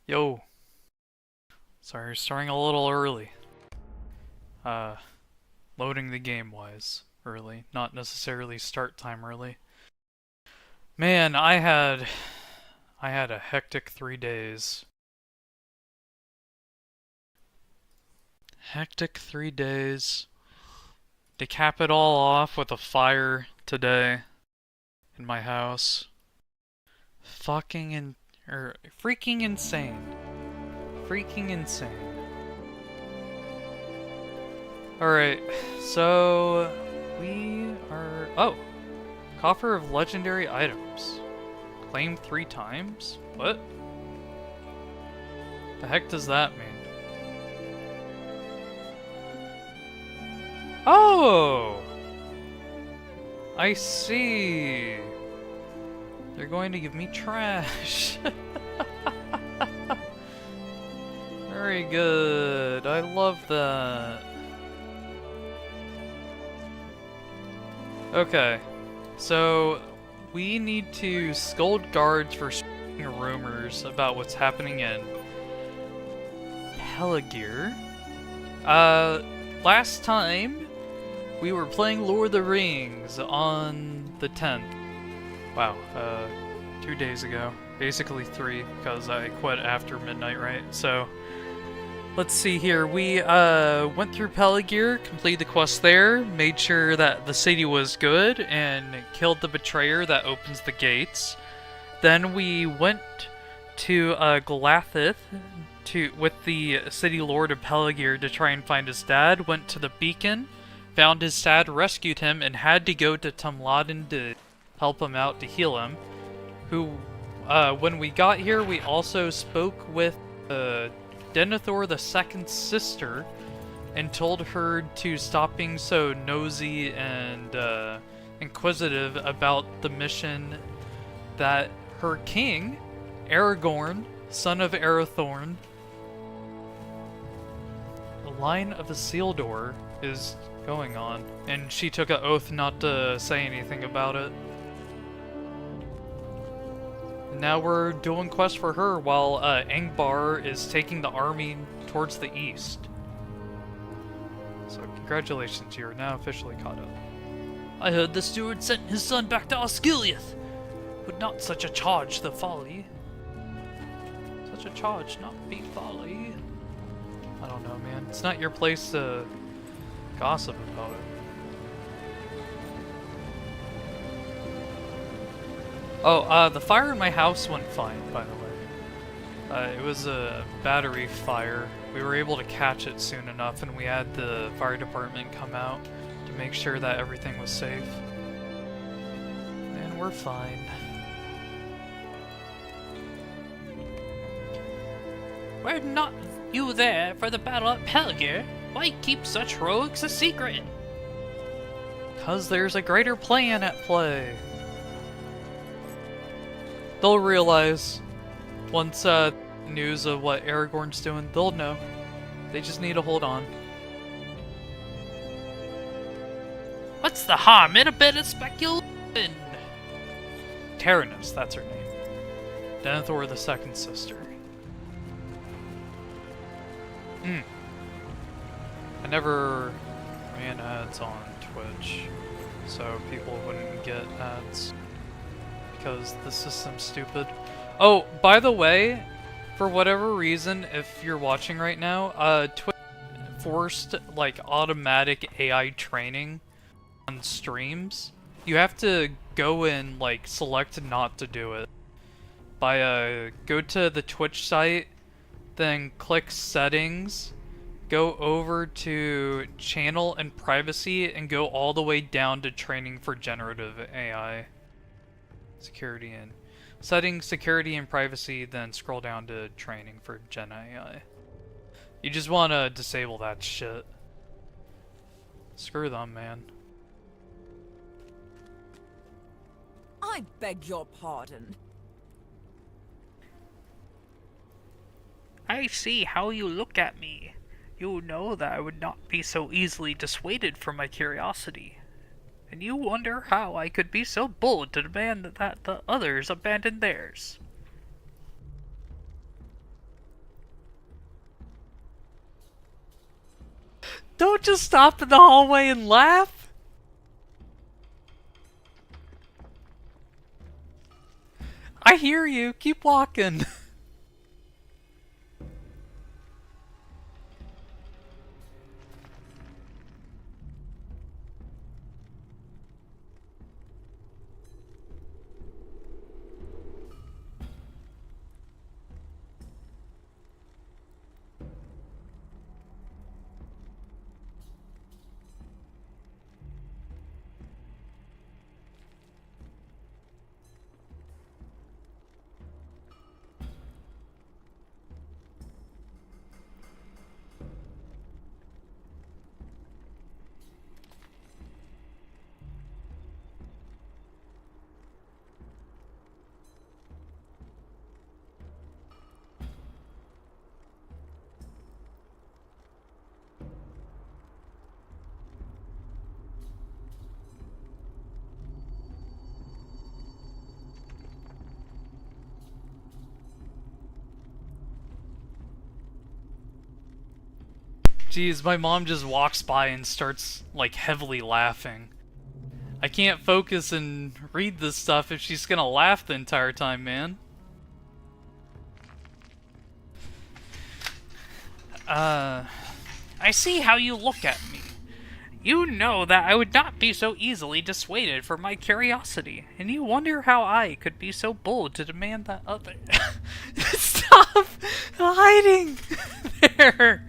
Yo, sorry, starting a little early. Uh, Loading the game wise early, not necessarily start time early. Man, I had a hectic 3 days. Hectic 3 days. To cap it all off with a fire today in my house. Freaking insane. Freaking insane. Alright, so we are. Oh! Coffer of legendary items. Claimed 3 times? What? The heck does that mean? Oh! I see! They're going to give me trash. Very good. I love that. Okay. So, we need to scold guards for spreading rumors about what's happening in Peligir. Last time, we were playing Lord of the Rings on the 10th. Wow, 2 days ago. Basically 3, because I quit after midnight, right? So, let's see here. We went through Peligir, completed the quest there, made sure that the city was good, and killed the betrayer that opens the gates. Then we went to Galathith with the city lord of Peligir to try and find his dad. Went to the beacon, found his dad, rescued him, and had to go to Tumladen to help him out to heal him. When we got here, we also spoke with Denethor the second sister and told her to stop being so nosy and inquisitive about the mission that her king, Aragorn, son of Arathorn, the line of Isildur, is going on, and she took an oath not to say anything about it. Now we're doing quests for her while Angbar is taking the army towards the east. So congratulations, you're now officially caught up. I heard the steward sent his son back to Osgiliath. Would not such a charge the folly? Such a charge not be folly? I don't know, man. It's not your place to gossip about it. Oh, the fire in my house went fine, by the way. It was a battery fire. We were able to catch it soon enough, and we had the fire department come out to make sure that everything was safe. And we're fine. Were not you there for the battle at Peligir? Why keep such heroics a secret? 'Cause there's a greater plan at play. They'll realize once news of what Aragorn's doing, they'll know. They just need to hold on. What's the harm in a bit of speculation? Taranis, that's her name. Denethor the second sister. I never ran ads on Twitch, so people wouldn't get ads. Because the system's stupid. Oh, by the way, for whatever reason, if you're watching right now, Twitch forced, like, automatic AI training on streams. You have to go and, like, select not to do it. Go to the Twitch site, then click settings, go over to channel and privacy, and go all the way down to training for generative AI. Security and settings, security and privacy, then scroll down to training for Gen AI. You just want to disable that shit. Screw them, man. I beg your pardon. I see how you look at me. You know that I would not be so easily dissuaded from my curiosity. And you wonder how I could be so bold to demand that the others abandon theirs. Don't just stop in the hallway and laugh. I hear you. Keep walking. Jeez, my mom just walks by and starts, like, heavily laughing. I can't focus and read this stuff if she's gonna laugh the entire time, man. I see how you look at me. You know that I would not be so easily dissuaded from my curiosity, and you wonder how I could be so bold to demand that other. Stop hiding there.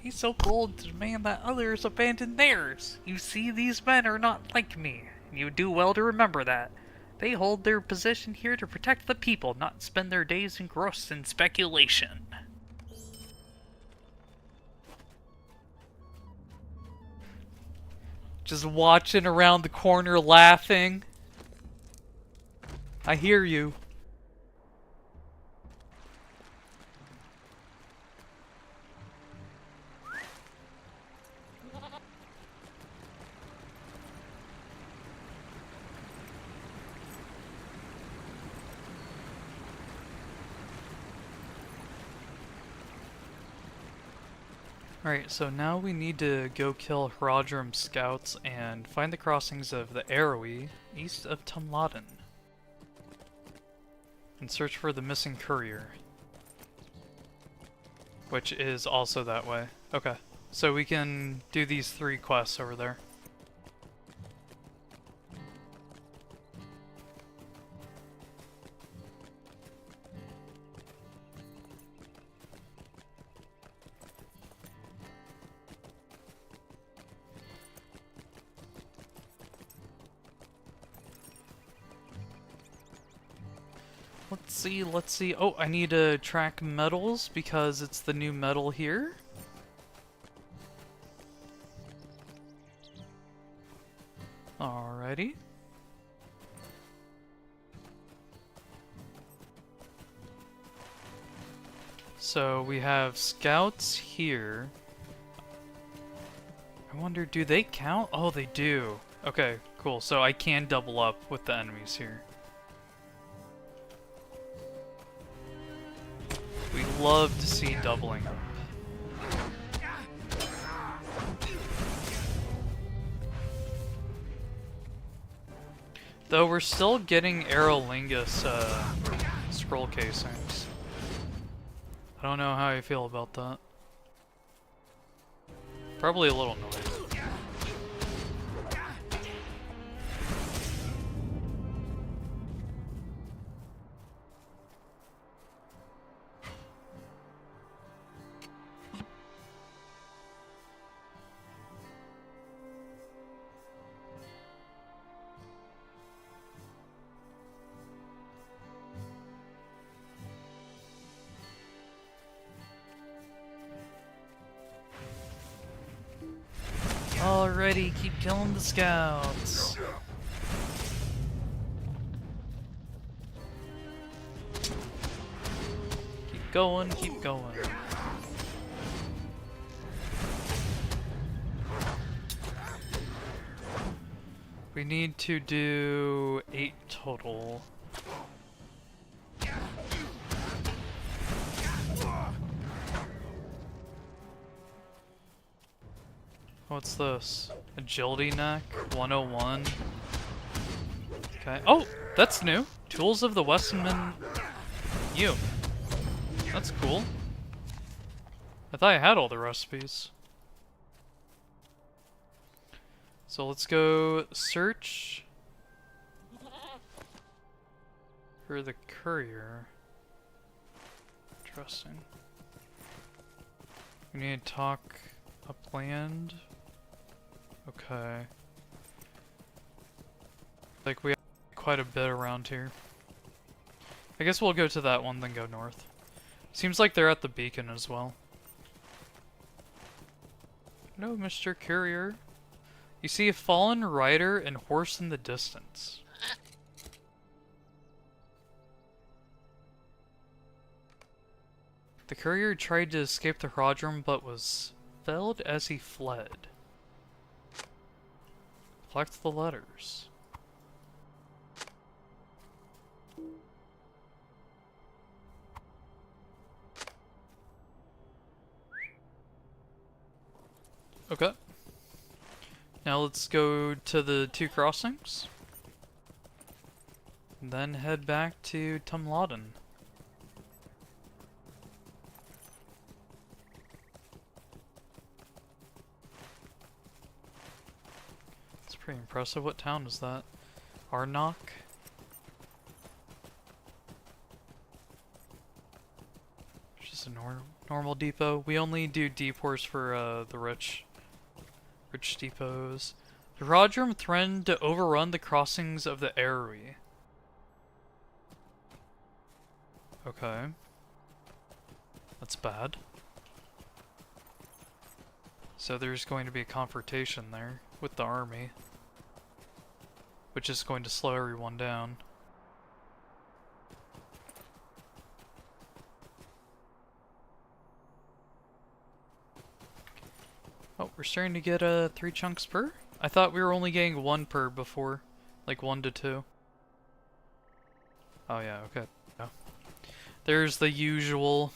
Be so bold to demand that others abandon theirs. You see, these men are not like me, and you do well to remember that. They hold their position here to protect the people, not spend their days engrossed in speculation. Just watching around the corner laughing. I hear you. Alright, so now we need to go kill Haradrim scouts and find the crossings of the Arrowy east of Tumladen. And search for the missing courier. Which is also that way. Okay, so we can do these 3 quests over there. Let's see. Oh, I need to track metals because it's the new metal here. Alrighty. So we have scouts here. I wonder, do they count? Oh, they do. Okay, cool. So I can double up with the enemies here. We love to see doubling up. Though we're still getting Aerolingus scroll casings. I don't know how I feel about that. Probably a little annoyed. Alrighty, keep killing the scouts. Keep going, keep going. We need to do 8 total. What's this? Agility neck, 101. Okay. Oh, that's new. Tools of the Westman. You. That's cool. I thought I had all the recipes. So let's go search for the courier. Interesting. We need to talk upland. Okay. Like we have quite a bit around here. I guess we'll go to that one, then go north. Seems like they're at the beacon as well. No, Mr. Courier. You see a fallen rider and horse in the distance. The courier tried to escape the Hrodrum, but was felled as he fled. Collect the letters. Okay. Now let's go to the 2 crossings. And then head back to Tumladen. It's pretty impressive. What town is that? Arnok? Just a normal depot. We only do depots for the rich depots. The Hrodrum threatened to overrun the crossings of the Aerie. Okay. That's bad. So there's going to be a confrontation there with the army, which is going to slow everyone down. Oh, we're starting to get 3 chunks per? I thought we were only getting 1 per before. Like 1 to 2. Oh yeah, okay. Yeah. There's the usual.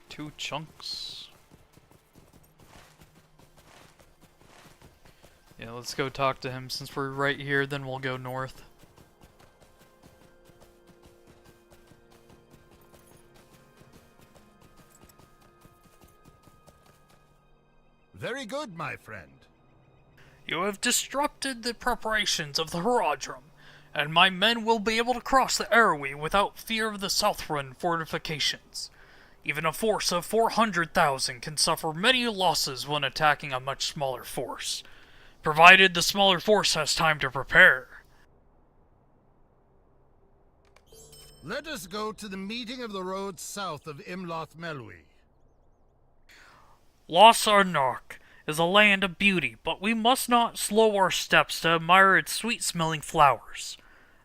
Two chunks. Yeah, let's go talk to him since we're right here, then we'll go north. Very good, my friend. You have disrupted the preparations of the Hrodrum, and my men will be able to cross the Aerie without fear of the Southron fortifications. Even a force of 400,000 can suffer many losses when attacking a much smaller force, provided the smaller force has time to prepare. Let us go to the meeting of the roads south of Imloth Melwi. LotRO is a land of beauty, but we must not slow our steps to admire its sweet-smelling flowers.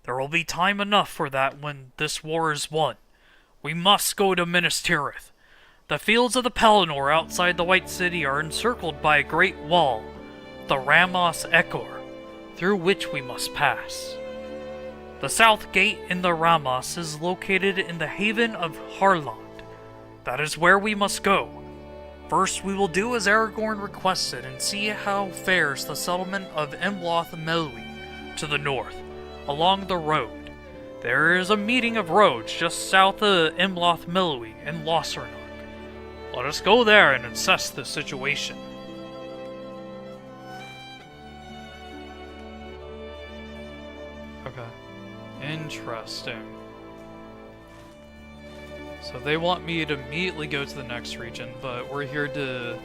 There will be time enough for that when this war is won. We must go to Minas Tirith. The fields of the Pelennor outside the White City are encircled by a great wall, the Ramos Ekor, through which we must pass. The south gate in the Ramos is located in the haven of Harland. That is where we must go. First, we will do as Aragorn requested and see how fares the settlement of Imloth Melwi to the north, along the road. There is a meeting of roads just south of Imloth Melwi in LotRO. Let us go there and assess the situation. Okay. Interesting. So they want me to immediately go to the next region, but we're here to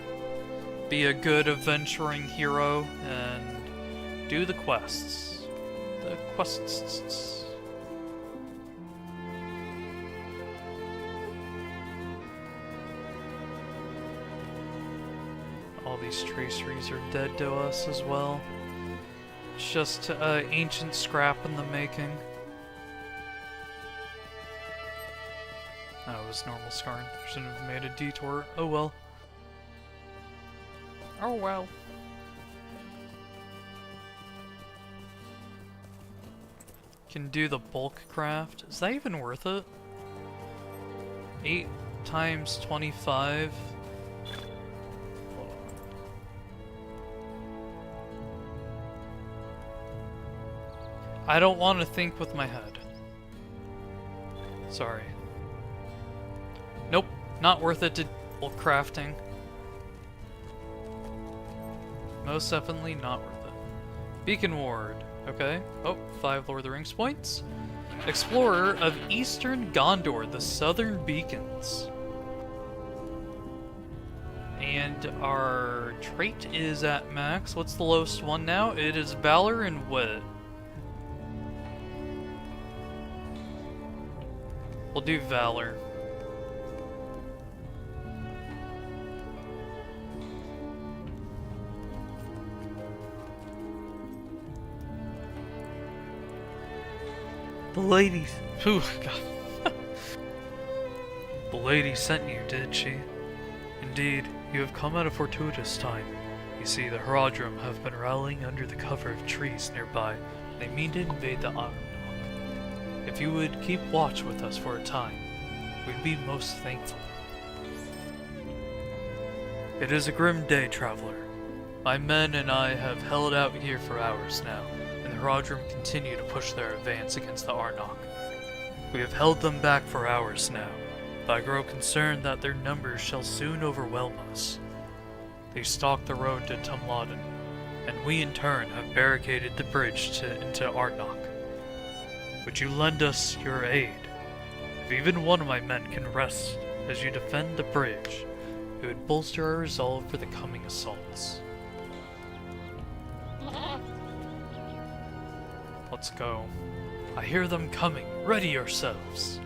be a good adventuring hero and do the quests. The quests. All these traceries are dead to us as well. It's just ancient scrap in the making. Oh, it was normal scarring. Shouldn't have made a detour. Oh well. Oh well. can do the bulk craft. Is that even worth it? 8 times 25. I don't want to think with my head. Sorry. Nope, not worth it to bulk crafting. Most definitely not worth it. Beacon Ward. Okay. Oh, 5 Lord of the Rings points. Explorer of Eastern Gondor, the Southern Beacons. And our trait is at max. What's the lowest one now? It is Valor and Wit. We'll do Valor. The ladies. Whew, God. The lady sent you, did she? Indeed, you have come at a fortuitous time. You see, the Haradrim have been rallying under the cover of trees nearby. They mean to invade the Arnok. If you would keep watch with us for a time, we'd be most thankful. It is a grim day, traveler. My men and I have held out here for hours now, and the Haradrim continue to push their advance against the Arnok. We have held them back for hours now, but I grow concerned that their numbers shall soon overwhelm us. They stalk the road to Tumladen, and we in turn have barricaded the bridge into Arnok. Would you lend us your aid? If even one of my men can rest as you defend the bridge, it would bolster our resolve for the coming assaults. Let's go. I hear them coming. Ready yourselves.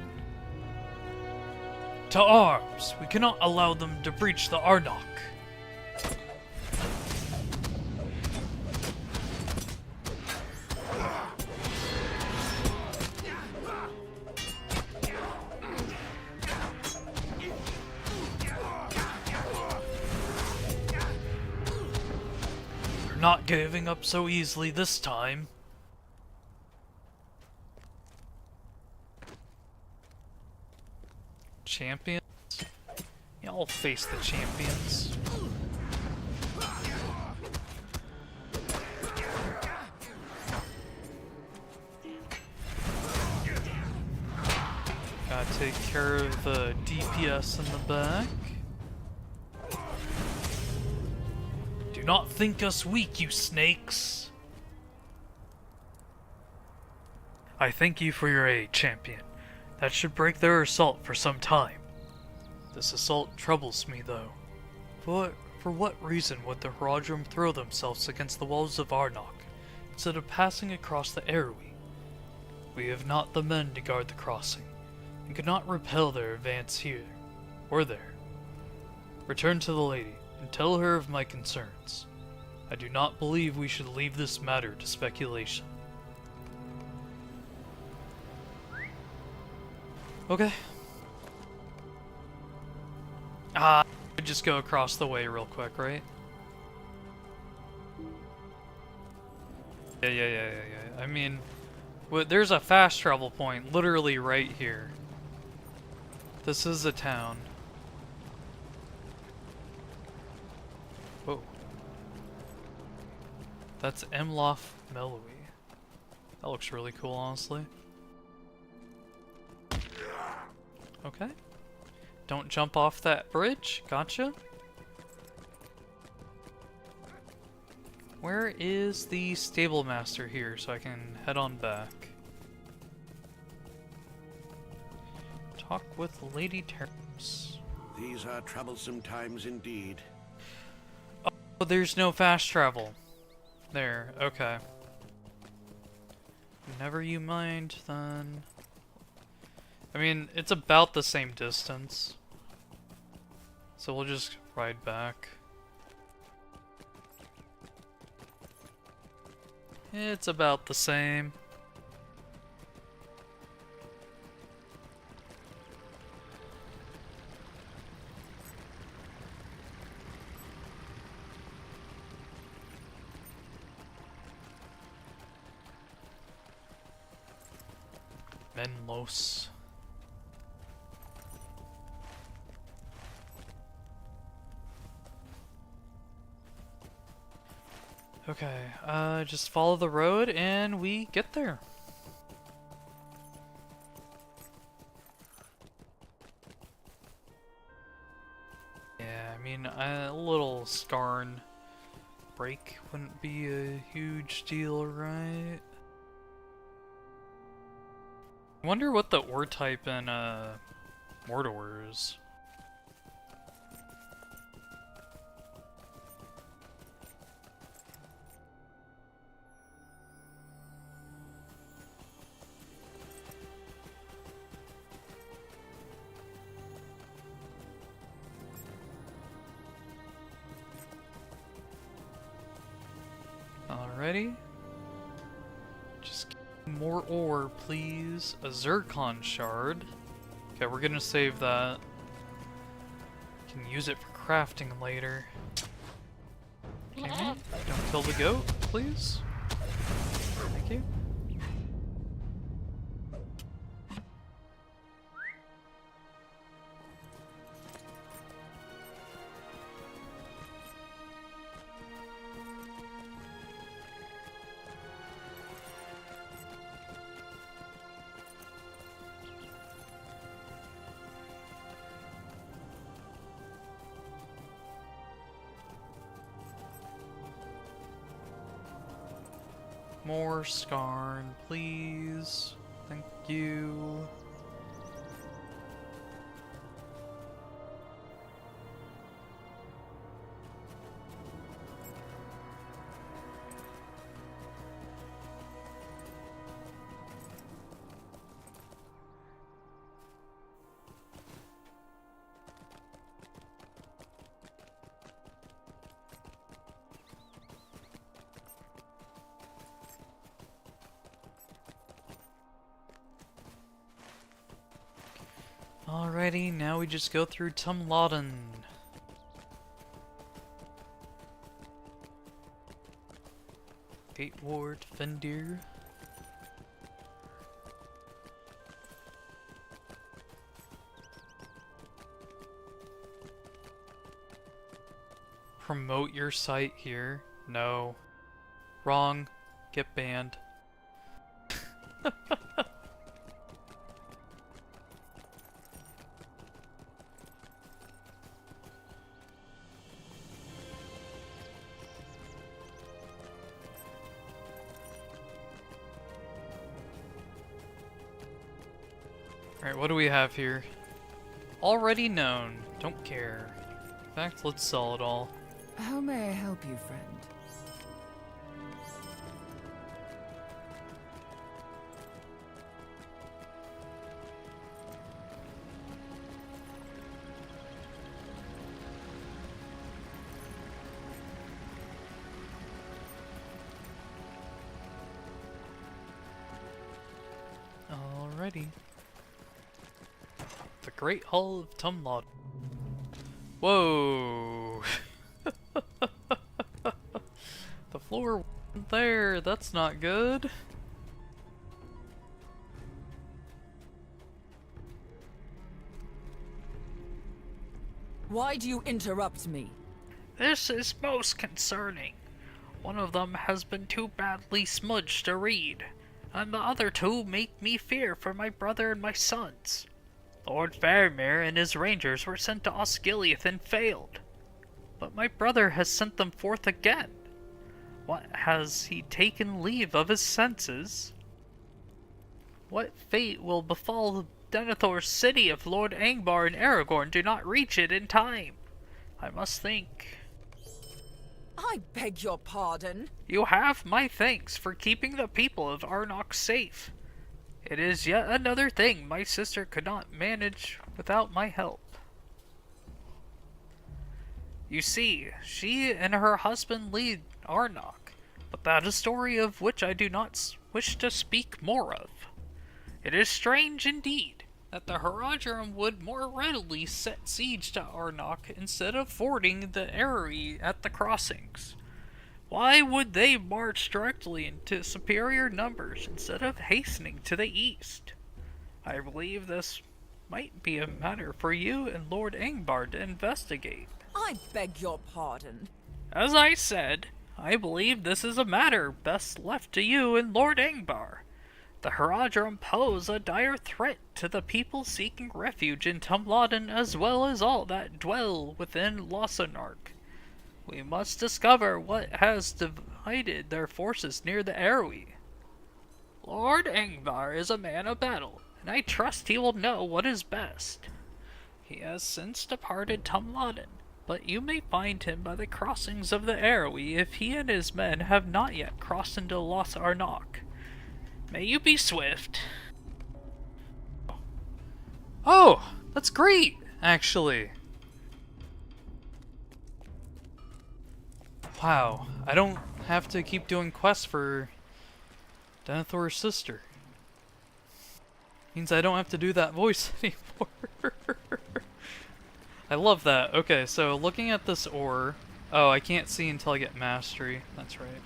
To arms! We cannot allow them to breach the Arnok. We're not giving up so easily this time. Champions? Yeah, I'll face the champions. Gotta take care of the DPS in the back. Do not think us weak, you snakes! I thank you for your aid, champion. That should break their assault for some time. This assault troubles me, though. For what reason would the Haradrim throw themselves against the walls of Arnok, instead of passing across the Airway? We have not the men to guard the crossing, and could not repel their advance here, or there. Return to the lady, and tell her of my concerns. I do not believe we should leave this matter to speculation. Okay. Just go across the way real quick, right? Yeah. I mean, there's a fast travel point literally right here. This is a town. Whoa. That's LotRO. That looks really cool, honestly. Okay. Don't jump off that bridge. Gotcha. Where is the stable master here so I can head on back? Talk with Lady Terms. These are troublesome times indeed. Oh, there's no fast travel. There, okay. Never you mind, then. I mean, it's about the same distance. So we'll just ride back. It's about the same. Menlos. Okay, just follow the road and we get there. Yeah, I mean, a little Skarn break wouldn't be a huge deal, right? I wonder what the ore type in Mordor is. Alrighty. Just more ore, please. A zircon shard. Okay, we're gonna save that. Can use it for crafting later. Okay, don't kill the goat, please. Thank you. More Skarn, please. Thank you. Alrighty, now we just go through Tumlodden. Gate Ward, Fendir. Promote your site here. No. Wrong. Get banned. Alright, what do we have here? Already known. Don't care. In fact, let's sell it all. How may I help you, friend? Alrighty. The Great Hall of Tumlod. Whoa! The floor wasn't there. That's not good. Why do you interrupt me? This is most concerning. One of them has been too badly smudged to read, and the other two make me fear for my brother and my sons. Lord Faramir and his rangers were sent to Osgiliath and failed. But my brother has sent them forth again. What, has he taken leave of his senses? What fate will befall Denethor's city if Lord Angbar and Aragorn do not reach it in time? I must think. I beg your pardon. You have my thanks for keeping the people of Arnok safe. It is yet another thing my sister could not manage without my help. You see, she and her husband lead Arnok, but that is a story of which I do not wish to speak more of. It is strange indeed that the Haradrim would more readily set siege to Arnok instead of fording the Erie at the crossings. Why would they march directly into superior numbers instead of hastening to the east? I believe this might be a matter for you and Lord Ingvar to investigate. I beg your pardon. As I said, I believe this is a matter best left to you and Lord Ingvar. The Haradrim pose a dire threat to the people seeking refuge in Tumlodden as well as all that dwell within Lossarnark. We must discover what has divided their forces near the Airwie. Lord Ingvar is a man of battle, and I trust he will know what is best. He has since departed Tumlodden, but you may find him by the crossings of the Airwie if he and his men have not yet crossed into Lossarnark. May you be swift. Oh, that's great, actually. Wow, I don't have to keep doing quests for Denethor's sister. Means I don't have to do that voice anymore. I love that. Okay, so looking at this ore... Oh, I can't see until I get mastery. That's right.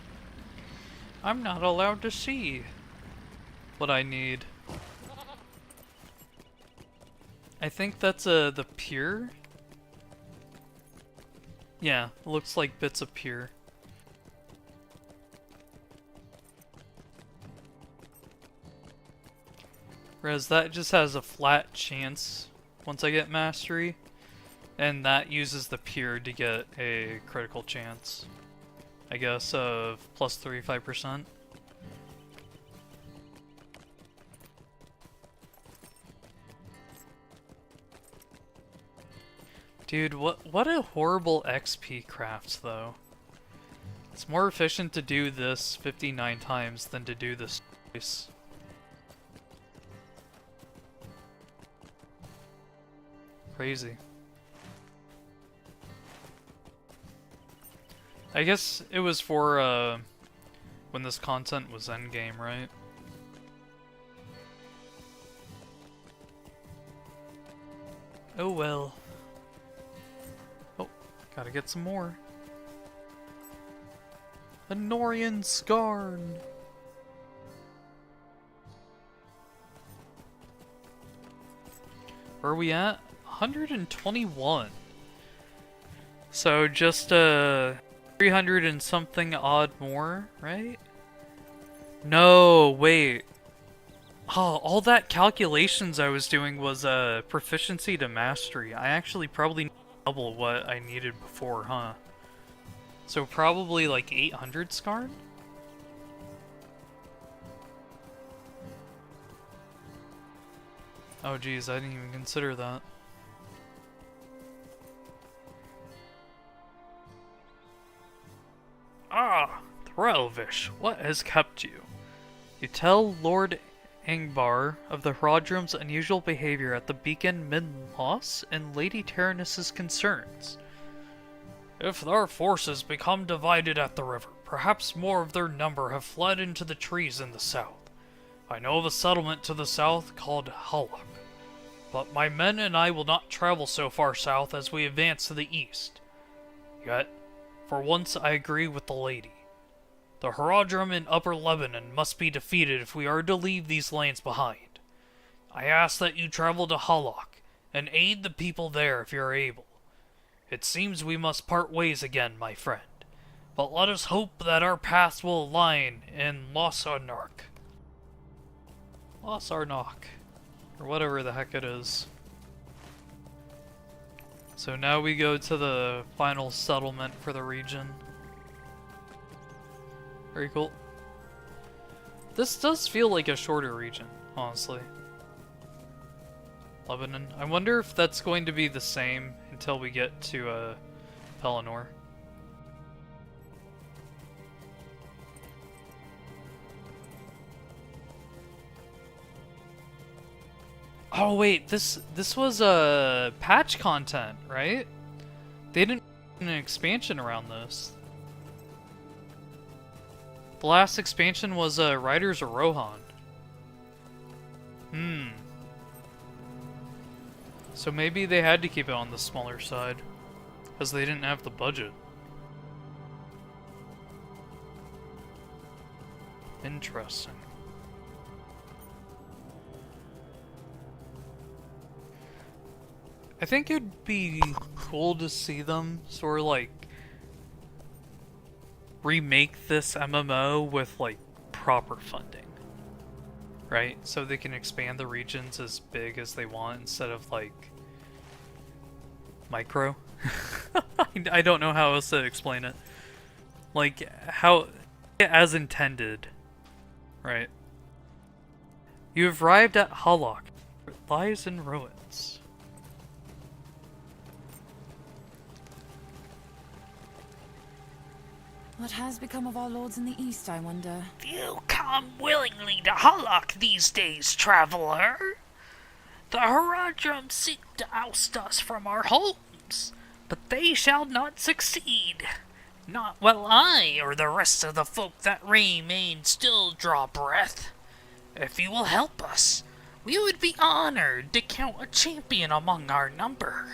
I'm not allowed to see what I need. I think that's the pure. Yeah, looks like bits of pure. Whereas that just has a flat chance once I get mastery, and that uses the pure to get a critical chance, I guess, of plus 35%. Dude, what a horrible XP crafts, though. It's more efficient to do this 59 times than to do this twice. Crazy. I guess it was for, when this content was endgame, right? Oh well. Oh, gotta get some more. A Norian Skarn! Where are we at? 121. So just 300 and something odd more, right? No, wait. Oh, all that calculations I was doing was proficiency to mastery. I actually probably double what I needed before, huh? So probably like 800 Skarn? Oh geez, I didn't even consider that. Ah, Threlvish, what has kept you? You tell Lord Ingvar of the Haradrim's unusual behavior at the beacon Minlos and Lady Taranis' concerns. If their forces become divided at the river, perhaps more of their number have fled into the trees in the south. I know of a settlement to the south called Hallock, but my men and I will not travel so far south as we advance to the east. Yet, for once I agree with the lady. The Haradrim in Upper Lebanon must be defeated if we are to leave these lands behind. I ask that you travel to Hallock and aid the people there if you are able. It seems we must part ways again, my friend, but let us hope that our paths will align in Lossarnark. Lossarnark, or whatever the heck it is. So now we go to the final settlement for the region. Very cool. This does feel like a shorter region, honestly. Lebanon. I wonder if that's going to be the same until we get to Pelennor. Oh wait, this was patch content, right? They didn't do an expansion around this. The last expansion was Riders of Rohan. So maybe they had to keep it on the smaller side, because they didn't have the budget. Interesting. I think it'd be cool to see them sort of like remake this MMO with like proper funding, right? So they can expand the regions as big as they want instead of like micro. I don't know how else to explain it. Like how as intended, right? You have arrived at Hallock. It lies in ruins. What has become of our lords in the east, I wonder? You come willingly to Hallock these days, traveler. The Haradrim seek to oust us from our homes, but they shall not succeed. Not while I or the rest of the folk that remain still draw breath. If you will help us, we would be honored to count a champion among our number.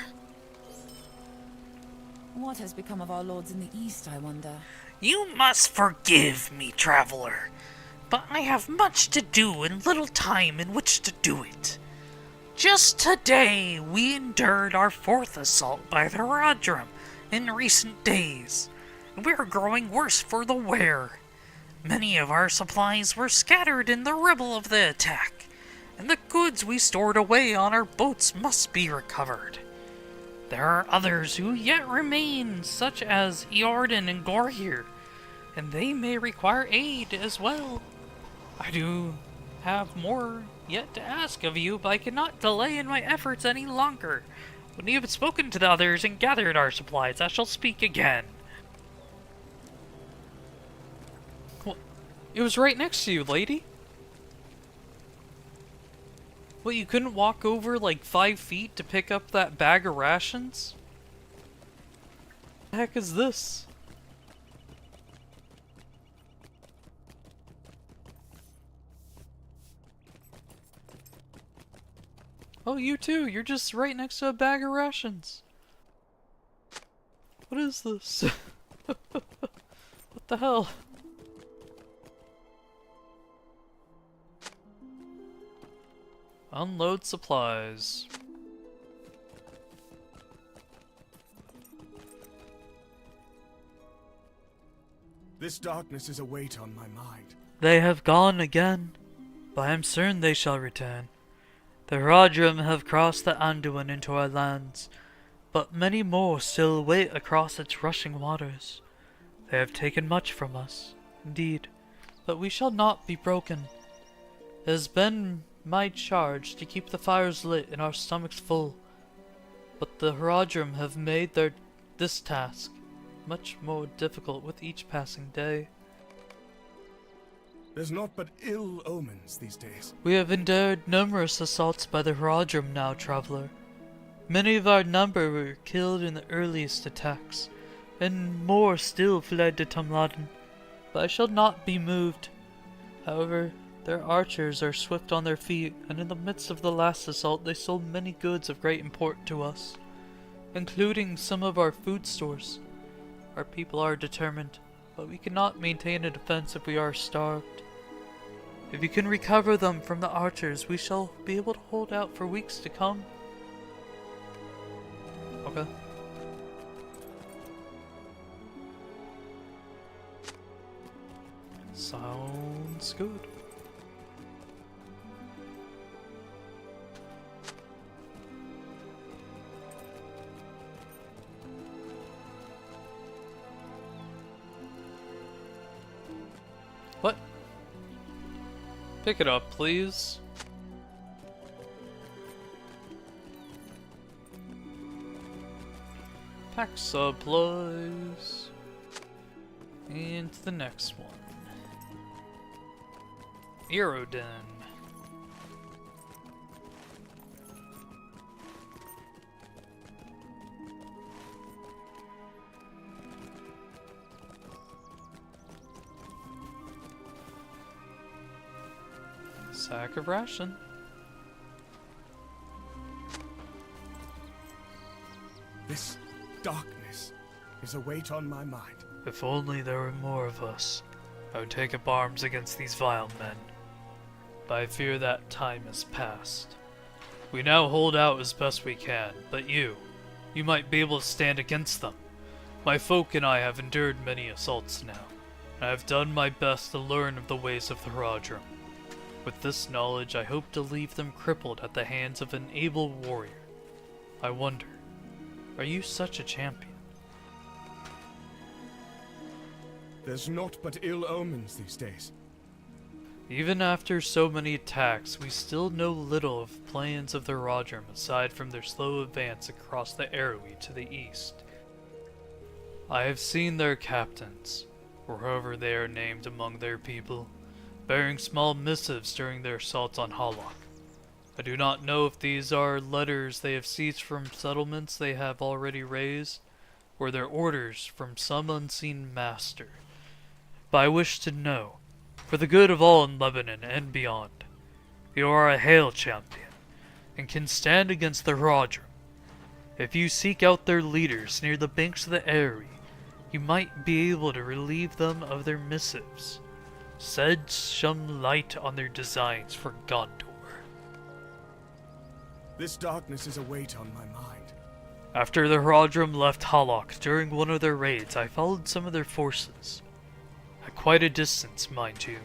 What has become of our lords in the east, I wonder? You must forgive me, traveler, but I have much to do and little time in which to do it. Just today, we endured our 4th assault by the Haradrim in recent days, and we are growing worse for the wear. Many of our supplies were scattered in the rubble of the attack, and the goods we stored away on our boats must be recovered. There are others who yet remain, such as Eordan and Gorhir, and they may require aid as well. I do have more yet to ask of you, but I cannot delay in my efforts any longer. When you have spoken to the others and gathered our supplies, I shall speak again. Well, it was right next to you, lady. What, you couldn't walk over like 5 feet to pick up that bag of rations? What the heck is this? Oh, you too. You're just right next to a bag of rations. What is this? What the hell? Unload supplies. This darkness is a weight on my mind. They have gone again, but I am certain they shall return. The Haradrim have crossed the Anduin into our lands, but many more still wait across its rushing waters. They have taken much from us, indeed, but we shall not be broken. It has been my charge to keep the fires lit and our stomachs full, but the Haradrim have made this task much more difficult with each passing day. There's naught but ill omens these days. We have endured numerous assaults by the Haradrim now, traveler. Many of our number were killed in the earliest attacks, and more still fled to Tumladen, but I shall not be moved. However, their archers are swift on their feet, and in the midst of the last assault they sold many goods of great import to us, including some of our food stores. Our people are determined, but we cannot maintain a defense if we are starved. If you can recover them from the archers, we shall be able to hold out for weeks to come. Okay. Sounds good. What? Pick it up, please. Pack supplies. And the next one. Eordan. Sack of ration. This darkness is a weight on my mind. If only there were more of us, I would take up arms against these vile men. But I fear that time is past. We now hold out as best we can, but you might be able to stand against them. My folk and I have endured many assaults now, and I have done my best to learn of the ways of the LotRO. With this knowledge, I hope to leave them crippled at the hands of an able warrior. I wonder, are you such a champion? There's naught but ill omens these days. Even after so many attacks, we still know little of plans of the LotRO aside from their slow advance across the Airway to the east. I have seen their captains, or however they are named among their people, bearing small missives during their assaults on Hallock. I do not know if these are letters they have seized from settlements they have already raised, or their orders from some unseen master. But I wish to know, for the good of all in Lebanon and beyond. You are a Hail champion, and can stand against the LotRO. If you seek out their leaders near the banks of the Airway, you might be able to relieve them of their missives. Shed some light on their designs for Gondor. This darkness is a weight on my mind. After the LotRO left Hallock during one of their raids, I followed some of their forces. At quite a distance, mind you.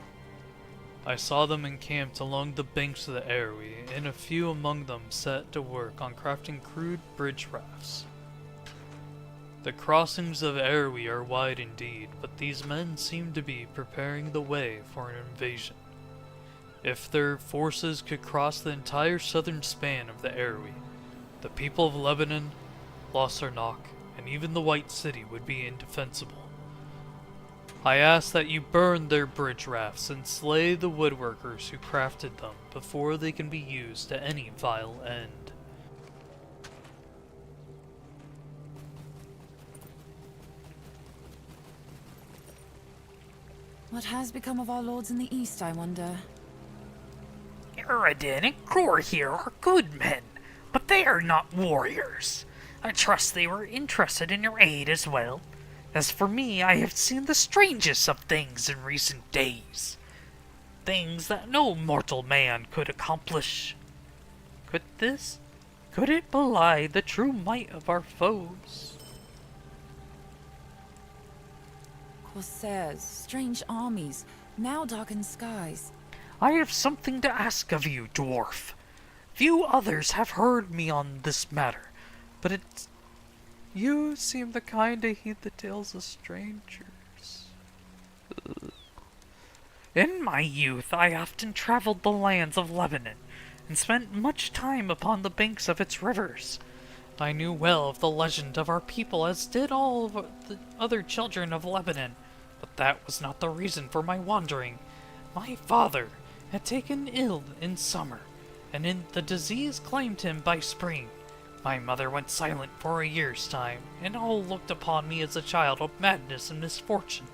I saw them encamped along the banks of the Airway, and a few among them set to work on crafting crude bridge rafts. The crossings of Airway are wide indeed, but these men seem to be preparing the way for an invasion. If their forces could cross the entire southern span of the Airway, the people of Lebanon, Lossarnoch, and even the White City would be indefensible. I ask that you burn their bridge rafts and slay the woodworkers who crafted them before they can be used to any vile end. What has become of our lords in the east, I wonder? Eredin and Gror here are good men, but they are not warriors. I trust they were interested in your aid as well. As for me, I have seen the strangest of things in recent days. Things that no mortal man could accomplish. Could it belie the true might of our foes? Corsairs, strange armies, now darkened skies. I have something to ask of you, dwarf. Few others have heard me on this matter, but it's... You seem the kind to heed the tales of strangers. In my youth, I often traveled the lands of Lebanon, and spent much time upon the banks of its rivers. I knew well of the legend of our people, as did all of the other children of Lebanon, but that was not the reason for my wandering. My father had taken ill in summer, and the disease claimed him by spring. My mother went silent for a year's time, and all looked upon me as a child of madness and misfortune.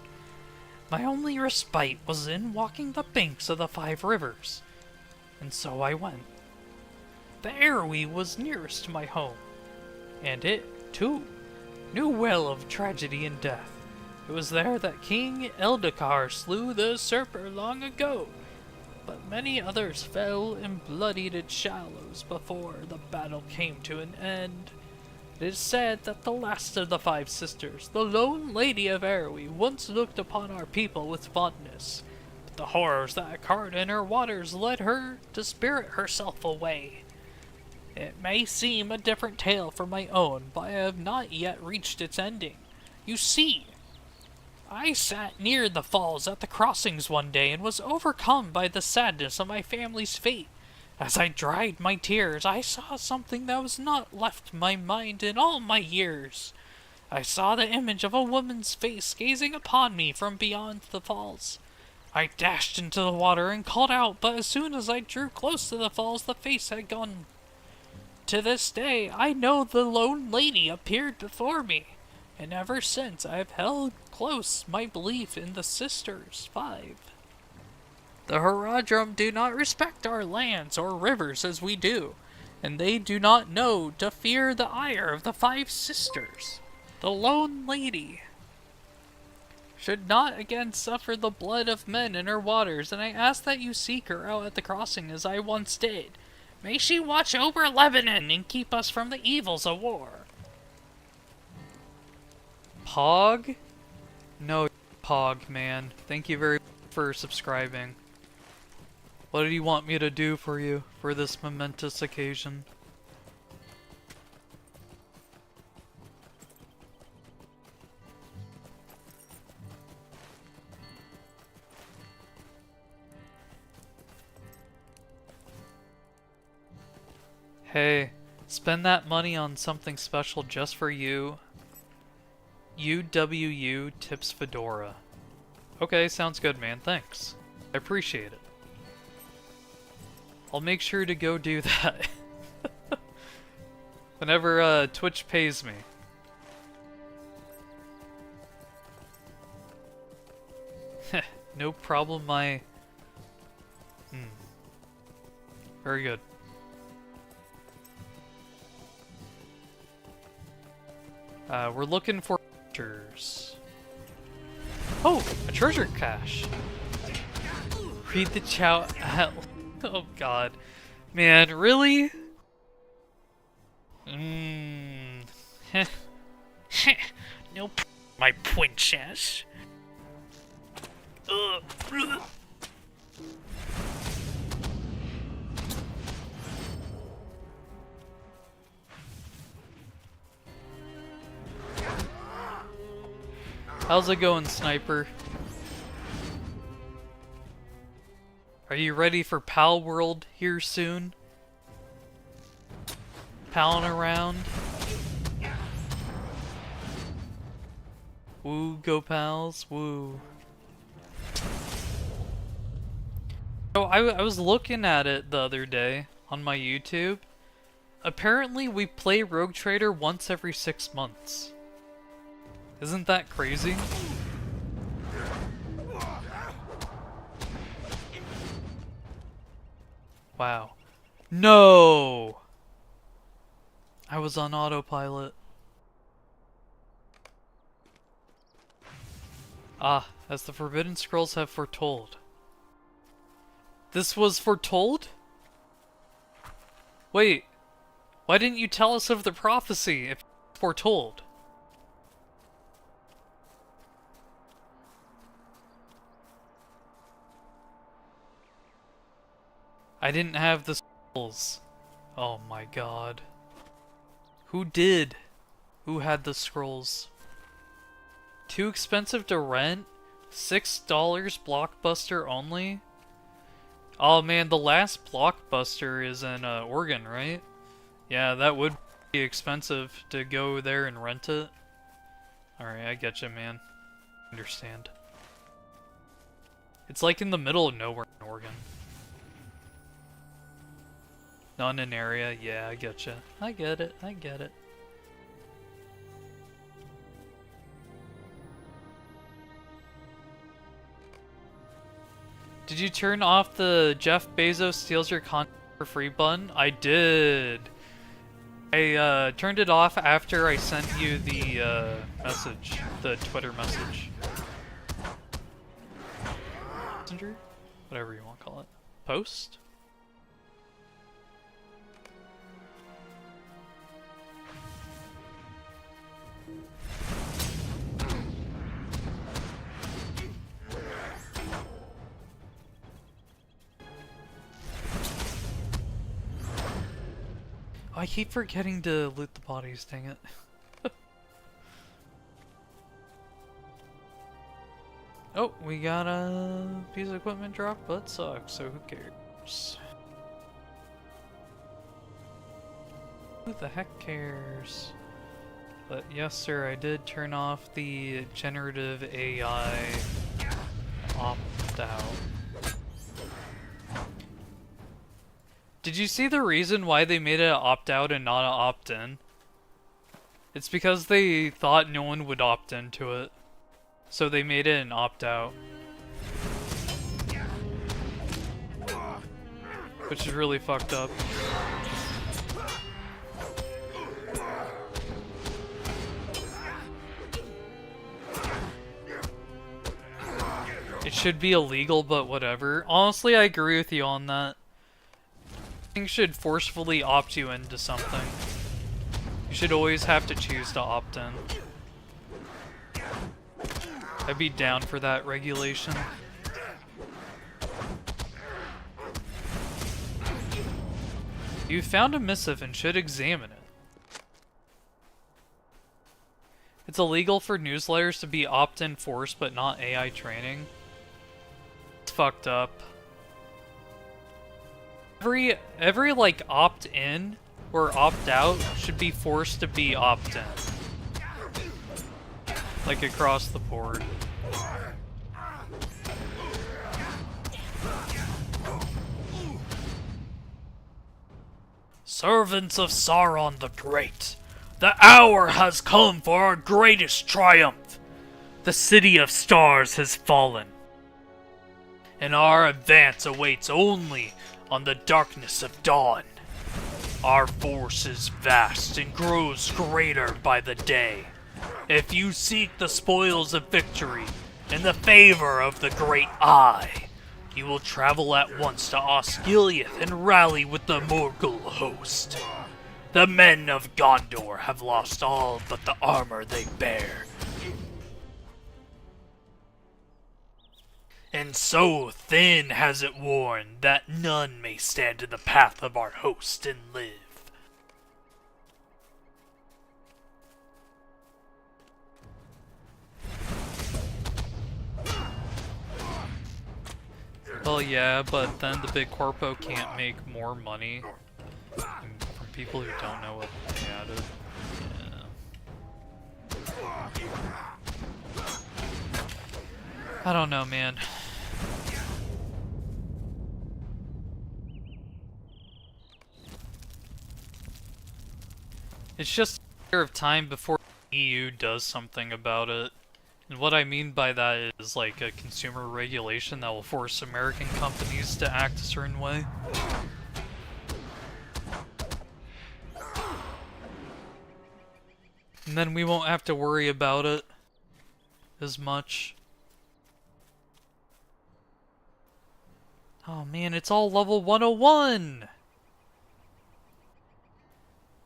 My only respite was in walking the banks of the 5 rivers, and so I went. The Airway was nearest to my home, and it, too, knew well of tragedy and death. It was there that King Eldakar slew the usurper long ago, but many others fell in bloodied shallows before the battle came to an end. It is said that the last of the 5 sisters, the lone lady of Airway, once looked upon our people with fondness, but the horrors that occurred in her waters led her to spirit herself away. It may seem a different tale from my own, but I have not yet reached its ending. You see, I sat near the falls at the crossings one day and was overcome by the sadness of my family's fate. As I dried my tears, I saw something that was not left my mind in all my years. I saw the image of a woman's face gazing upon me from beyond the falls. I dashed into the water and called out, but as soon as I drew close to the falls, the face had gone. To this day, I know the lone lady appeared before me, and ever since I have held close my belief in the Sisters 5. The Haradrim do not respect our lands or rivers as we do, and they do not know to fear the ire of the 5 sisters. The lone lady should not again suffer the blood of men in her waters, and I ask that you seek her out at the crossing as I once did. May she watch over Lebanon and keep us from the evils of war. Pog? No, Pog, man. Thank you very much for subscribing. What do you want me to do for you for this momentous occasion? Hey, spend that money on something special just for you. UWU tips Fedora. Okay, sounds good, man. Thanks. I appreciate it. I'll make sure to go do that. Whenever Twitch pays me. No problem, my... Very good. We're looking for treasures. Oh, a treasure cache. Read the chow. Oh god. Man, really? Nope, my princess. How's it going, Sniper? Are you ready for Pal World here soon? Palling around? Woo, go pals, woo. So I was looking at it the other day on my YouTube. Apparently we play Rogue Trader once every 6 months. Isn't that crazy? Wow. No! I was on autopilot. Ah, as the Forbidden Scrolls have foretold. This was foretold? Wait, why didn't you tell us of the prophecy if it's foretold? I didn't have the scrolls. Oh my god. Who did? Who had the scrolls? Too expensive to rent? $6 Blockbuster only? Oh man, the last Blockbuster is in Oregon, right? Yeah, that would be expensive to go there and rent it. Alright, I get you, man. Understand. It's like in the middle of nowhere in Oregon. Not in an area, yeah, I get you. I get it, I get it. Did you turn off the Jeff Bezos steals your content for free button? I did. I turned it off after I sent you the message, the Twitter message. Messenger? Whatever you want to call it. Post? I keep forgetting to loot the bodies, dang it. Oh, we got a piece of equipment drop, but it sucks, so who cares? Who the heck cares? But yes sir, I did turn off the generative AI opt-out. Did you see the reason why they made it an opt-out and not an opt-in? It's because they thought no one would opt into it. So they made it an opt-out. Which is really fucked up. It should be illegal, but whatever. Honestly, I agree with you on that. should forcefully opt you into something. You should always have to choose to opt in. I'd be down for that regulation. You found a missive and should examine it. It's illegal for newsletters to be opt-in forced but not AI training. It's fucked up. Every like opt-in or opt-out should be forced to be opt-in. Like across the board. Servants of Sauron the Great, the hour has come for our greatest triumph. The City of Stars has fallen, and our advance awaits only on the darkness of dawn. Our force is vast and grows greater by the day. If you seek the spoils of victory and the favor of the Great Eye, you will travel at once to Osgiliath and rally with the Morgul host. The men of Gondor have lost all but the armor they bear. And so thin has it worn that none may stand in the path of our host and live. Well, yeah, but then the big corpo can't make more money from people who don't know what they added. Yeah. I don't know, man. It's just a matter of time before the EU does something about it. And what I mean by that is like a consumer regulation that will force American companies to act a certain way. And then we won't have to worry about it as much. Oh man, it's all level 101!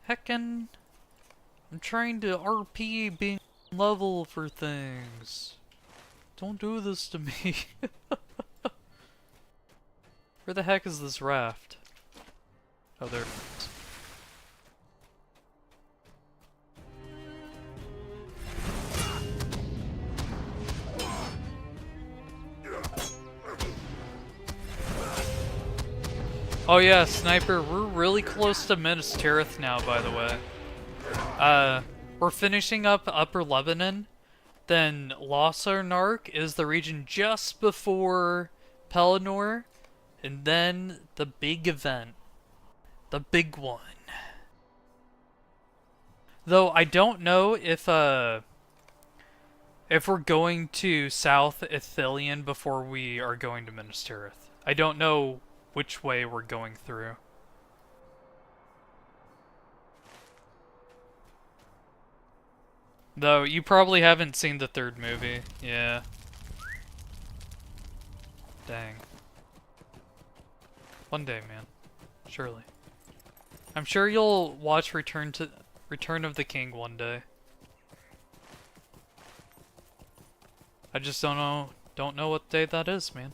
Heckin', I'm trying to RP being level for things. Don't do this to me. Where the heck is this raft? Oh, there it is. Oh yeah, Sniper, we're really close to Minas Tirith now, by the way. We're finishing up Upper Lebanon, then Lossarnark is the region just before Pelennor, and then the big event. The big one. Though I don't know if we're going to South Ithilien before we are going to Minas Tirith. I don't know which way we're going through. Though, you probably haven't seen the third movie. Yeah. Dang. One day, man. Surely. I'm sure you'll watch Return of the King one day. I just don't know what day that is, man.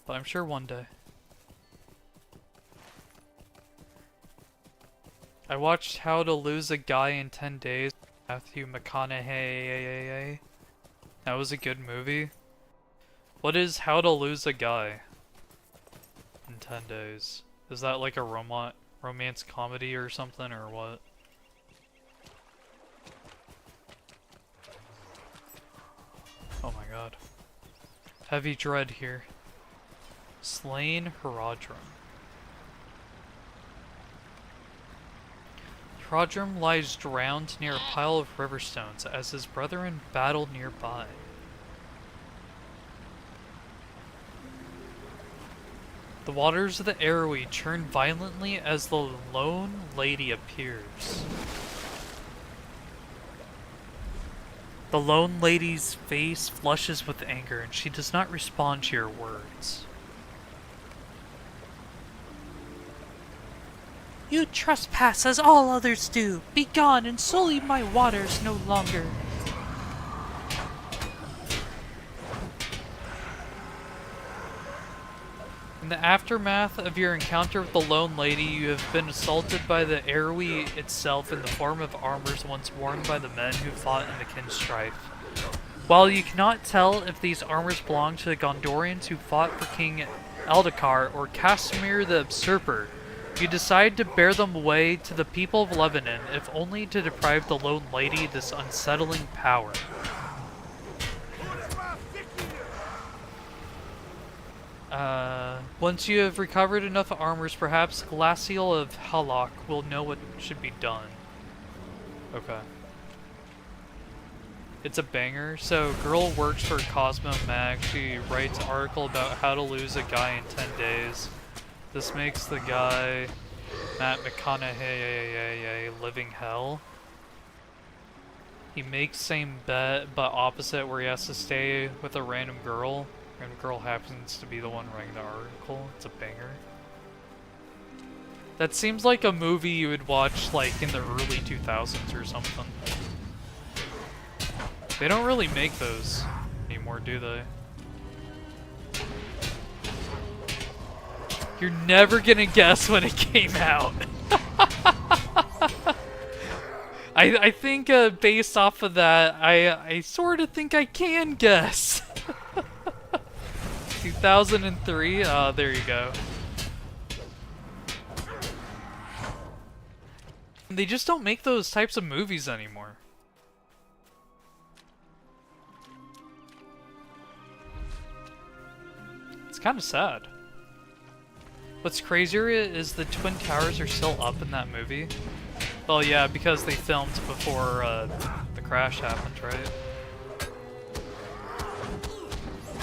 But I'm sure one day. I watched How to Lose a Guy in 10 Days. Matthew McConaughey. That was a good movie. What is How to Lose a Guy in 10 Days? Is that like a romance comedy or something, or what? Oh my god. Heavy dread here. Slain Haradrim. Haradrim lies drowned near a pile of riverstones as his brethren battle nearby. The waters of the Arrowy churn violently as the lone lady appears. The lone lady's face flushes with anger and she does not respond to your words. You trespass as all others do. Be gone and sully my waters no longer. In the aftermath of your encounter with the Lone Lady, you have been assaulted by the Airwie itself in the form of armors once worn by the men who fought in the Kin strife. While you cannot tell if these armors belong to the Gondorians who fought for King Eldakar or Casimir the Usurper, you decide to bear them away to the people of Lebanon, if only to deprive the Lone Lady this unsettling power. Once you have recovered enough armors, perhaps Glacial of Halak will know what should be done. Okay. It's a banger. So, girl works for Cosmo Mag. She writes an article about how to lose a guy in 10 days. This makes the guy, Matt McConaughey, living hell. He makes same bet, but opposite, where he has to stay with a random girl. Random girl happens to be the one writing the article. It's a banger. That seems like a movie you would watch like in the early 2000s or something. They don't really make those anymore, do they? You're never gonna guess when it came out. I think based off of that, I sort of think I can guess. 2003? There you go. They just don't make those types of movies anymore. It's kind of sad. What's crazier is the Twin Towers are still up in that movie. Well, yeah, because they filmed before the crash happened, right?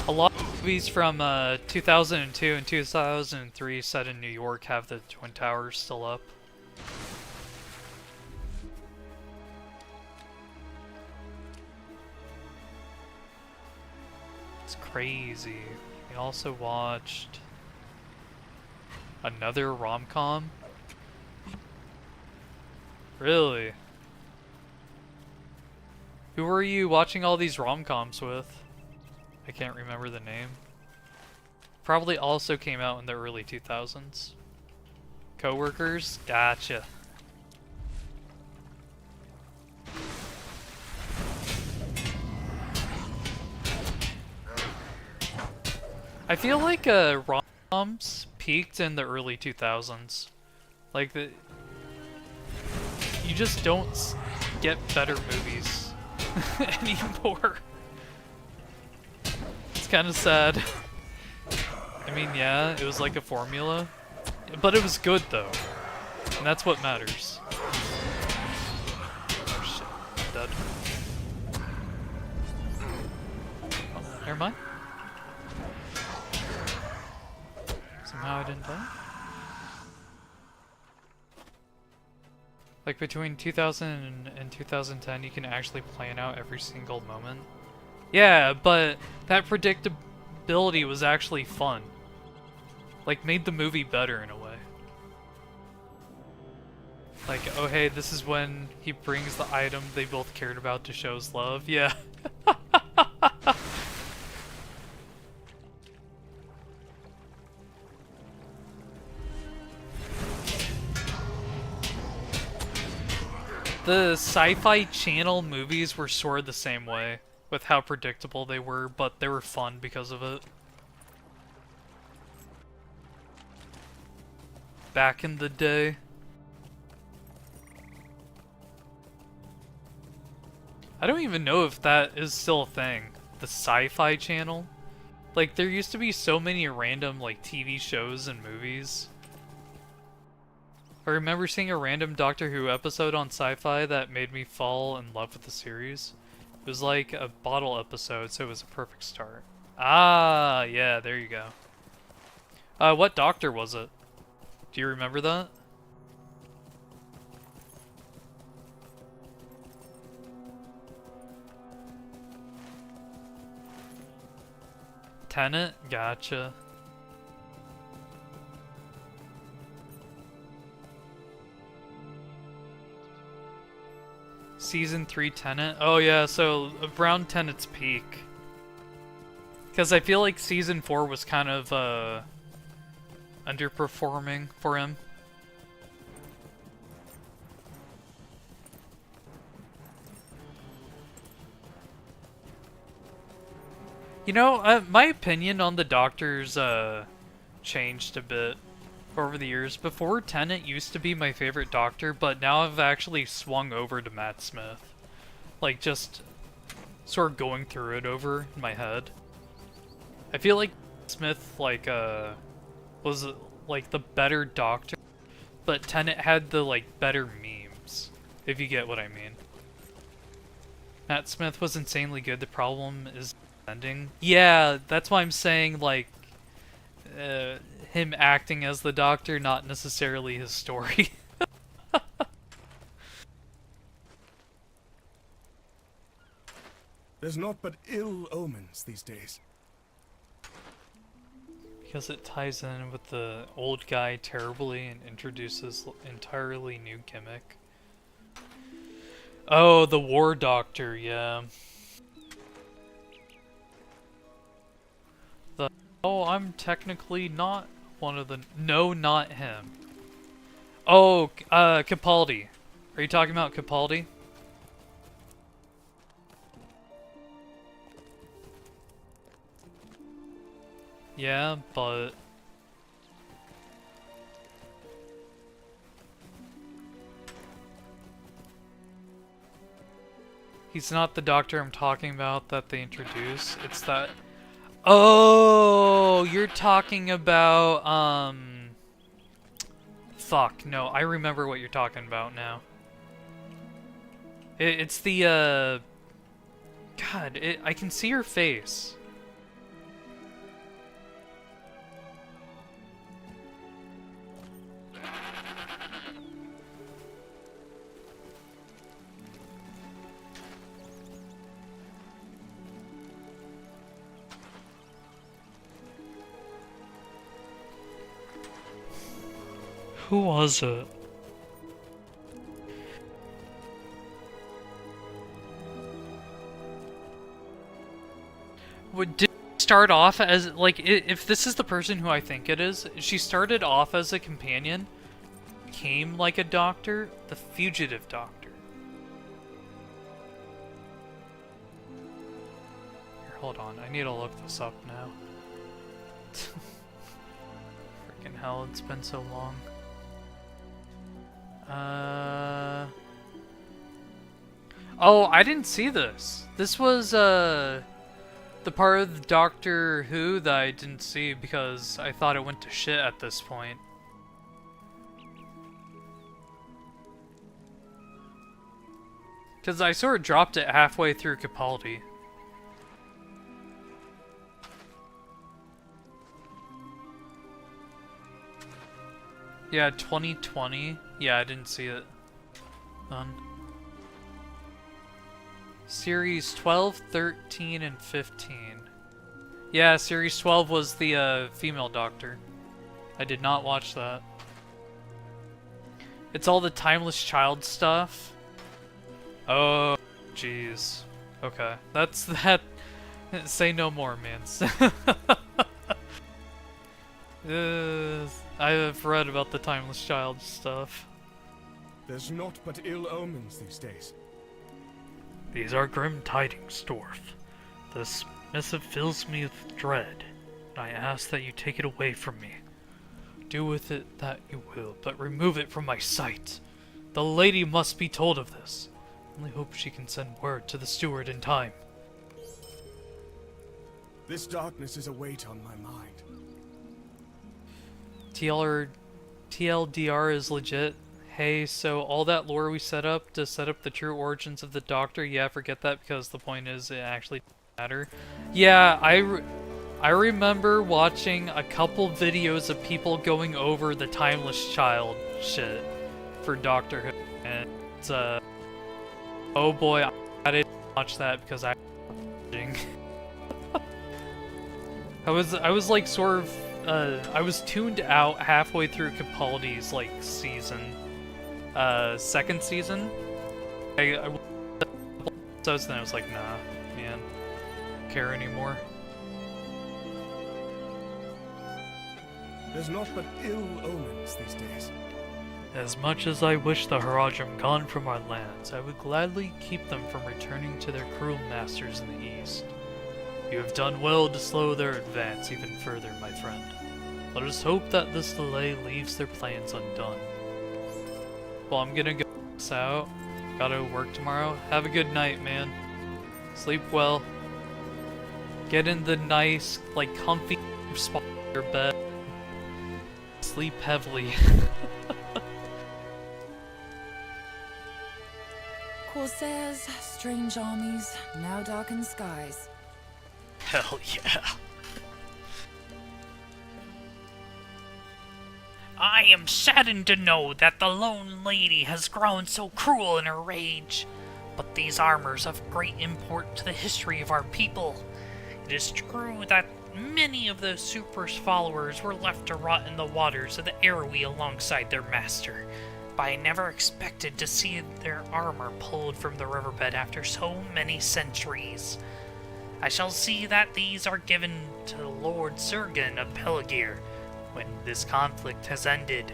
A lot of movies from 2002 and 2003 set in New York have the Twin Towers still up. It's crazy. We also watched another rom-com. Really? Who were you watching all these rom-coms with? I can't remember the name. Probably also came out in the early 2000s. Coworkers? Gotcha. I feel like rom-coms peaked in the early 2000s. Like you just don't get better movies anymore. It's kind of sad. I mean, yeah, it was like a formula, but it was good though, and that's what matters. Oh shit, I'm dead. Oh, never mind. Somehow I didn't die. Like between 2000 and 2010, you can actually plan out every single moment. Yeah, but that predictability was actually fun. Like, made the movie better in a way. Like, oh hey, this is when he brings the item they both cared about to show his love. Yeah. The Sci-Fi Channel movies were sort of the same way, with how predictable they were, but they were fun because of it. Back in the day. I don't even know if that is still a thing. The Sci-Fi Channel? Like, there used to be so many random, like, TV shows and movies. I remember seeing a random Doctor Who episode on Sci-Fi that made me fall in love with the series. It was like a bottle episode, so it was a perfect start. Ah, yeah, there you go. What Doctor was it? Do you remember that? Tenet? Gotcha. Season 3 Tenet? Oh yeah, so around Tenet's peak. Because I feel like Season 4 was kind of, underperforming for him. You know, my opinion on the Doctor's, changed a bit over the years. Before, Tennant used to be my favorite Doctor, but now I've actually swung over to Matt Smith. Like, just sort of going through it over in my head. I feel like Smith, like, was, like, the better Doctor, but Tennant had the, like, better memes, if you get what I mean. Matt Smith was insanely good. The problem is ending. Yeah, that's why I'm saying, like, him acting as the Doctor, not necessarily his story. There's naught but ill omens these days. Because it ties in with the old guy terribly and introduces entirely new gimmick. Oh, the War Doctor, yeah. Oh, I'm technically not one of the... No, not him. Oh, Capaldi. Are you talking about Capaldi? Yeah, but... He's not the Doctor I'm talking about that they introduce. It's that... Oh, you're talking about, Fuck, no, I remember what you're talking about now. It's the, God, I can see your face. Who was it? Did she start off as, like, if this is the person who I think it is, she started off as a companion, became like a doctor, the fugitive doctor. Here, hold on, I need to look this up now. Freaking hell, it's been so long. Oh, I didn't see this. This was, the part of the Doctor Who that I didn't see because I thought it went to shit at this point. Because I sort of dropped it halfway through Capaldi. Yeah, 2020. Yeah, I didn't see it. None. Series 12, 13, and 15. Yeah, Series 12 was the female Doctor. I did not watch that. It's all the Timeless Child stuff. Oh, jeez. Okay, that's that. Say no more, mans. I have read about the Timeless Child stuff. There's naught but ill omens these days. These are grim tidings, Dwarf. This missive fills me with dread, and I ask that you take it away from me. Do with it that you will, but remove it from my sight. The lady must be told of this. Only hope she can send word to the steward in time. This darkness is a weight on my mind. TLDR is legit. Hey, so all that lore we set up to set up the true origins of the Doctor, yeah, forget that because the point is it actually doesn't matter. Yeah, I remember watching a couple videos of people going over the Timeless Child shit for Doctor Who, and it's, oh boy, I didn't watch that because I was I was like sort of, I was tuned out halfway through Capaldi's, like, season. Second season? I episodes, then I was like, nah, man, don't care anymore. There's naught but ill omens these days. As much as I wish the Haradrim gone from our lands, I would gladly keep them from returning to their cruel masters in the east. You have done well to slow their advance even further, my friend. Let us hope that this delay leaves their plans undone. Well, I'm gonna go out. Gotta work tomorrow. Have a good night, man. Sleep well. Get in the nice, like, comfy spot in your bed. Sleep heavily. Corsairs, strange armies, now darkened skies. Hell yeah. I am saddened to know that the Lone Lady has grown so cruel in her rage. But these armors have great import to the history of our people. It is true that many of the Super's followers were left to rot in the waters of the Airwee alongside their master, but I never expected to see their armor pulled from the riverbed after so many centuries. I shall see that these are given to Lord Sergen of Peligir when this conflict has ended.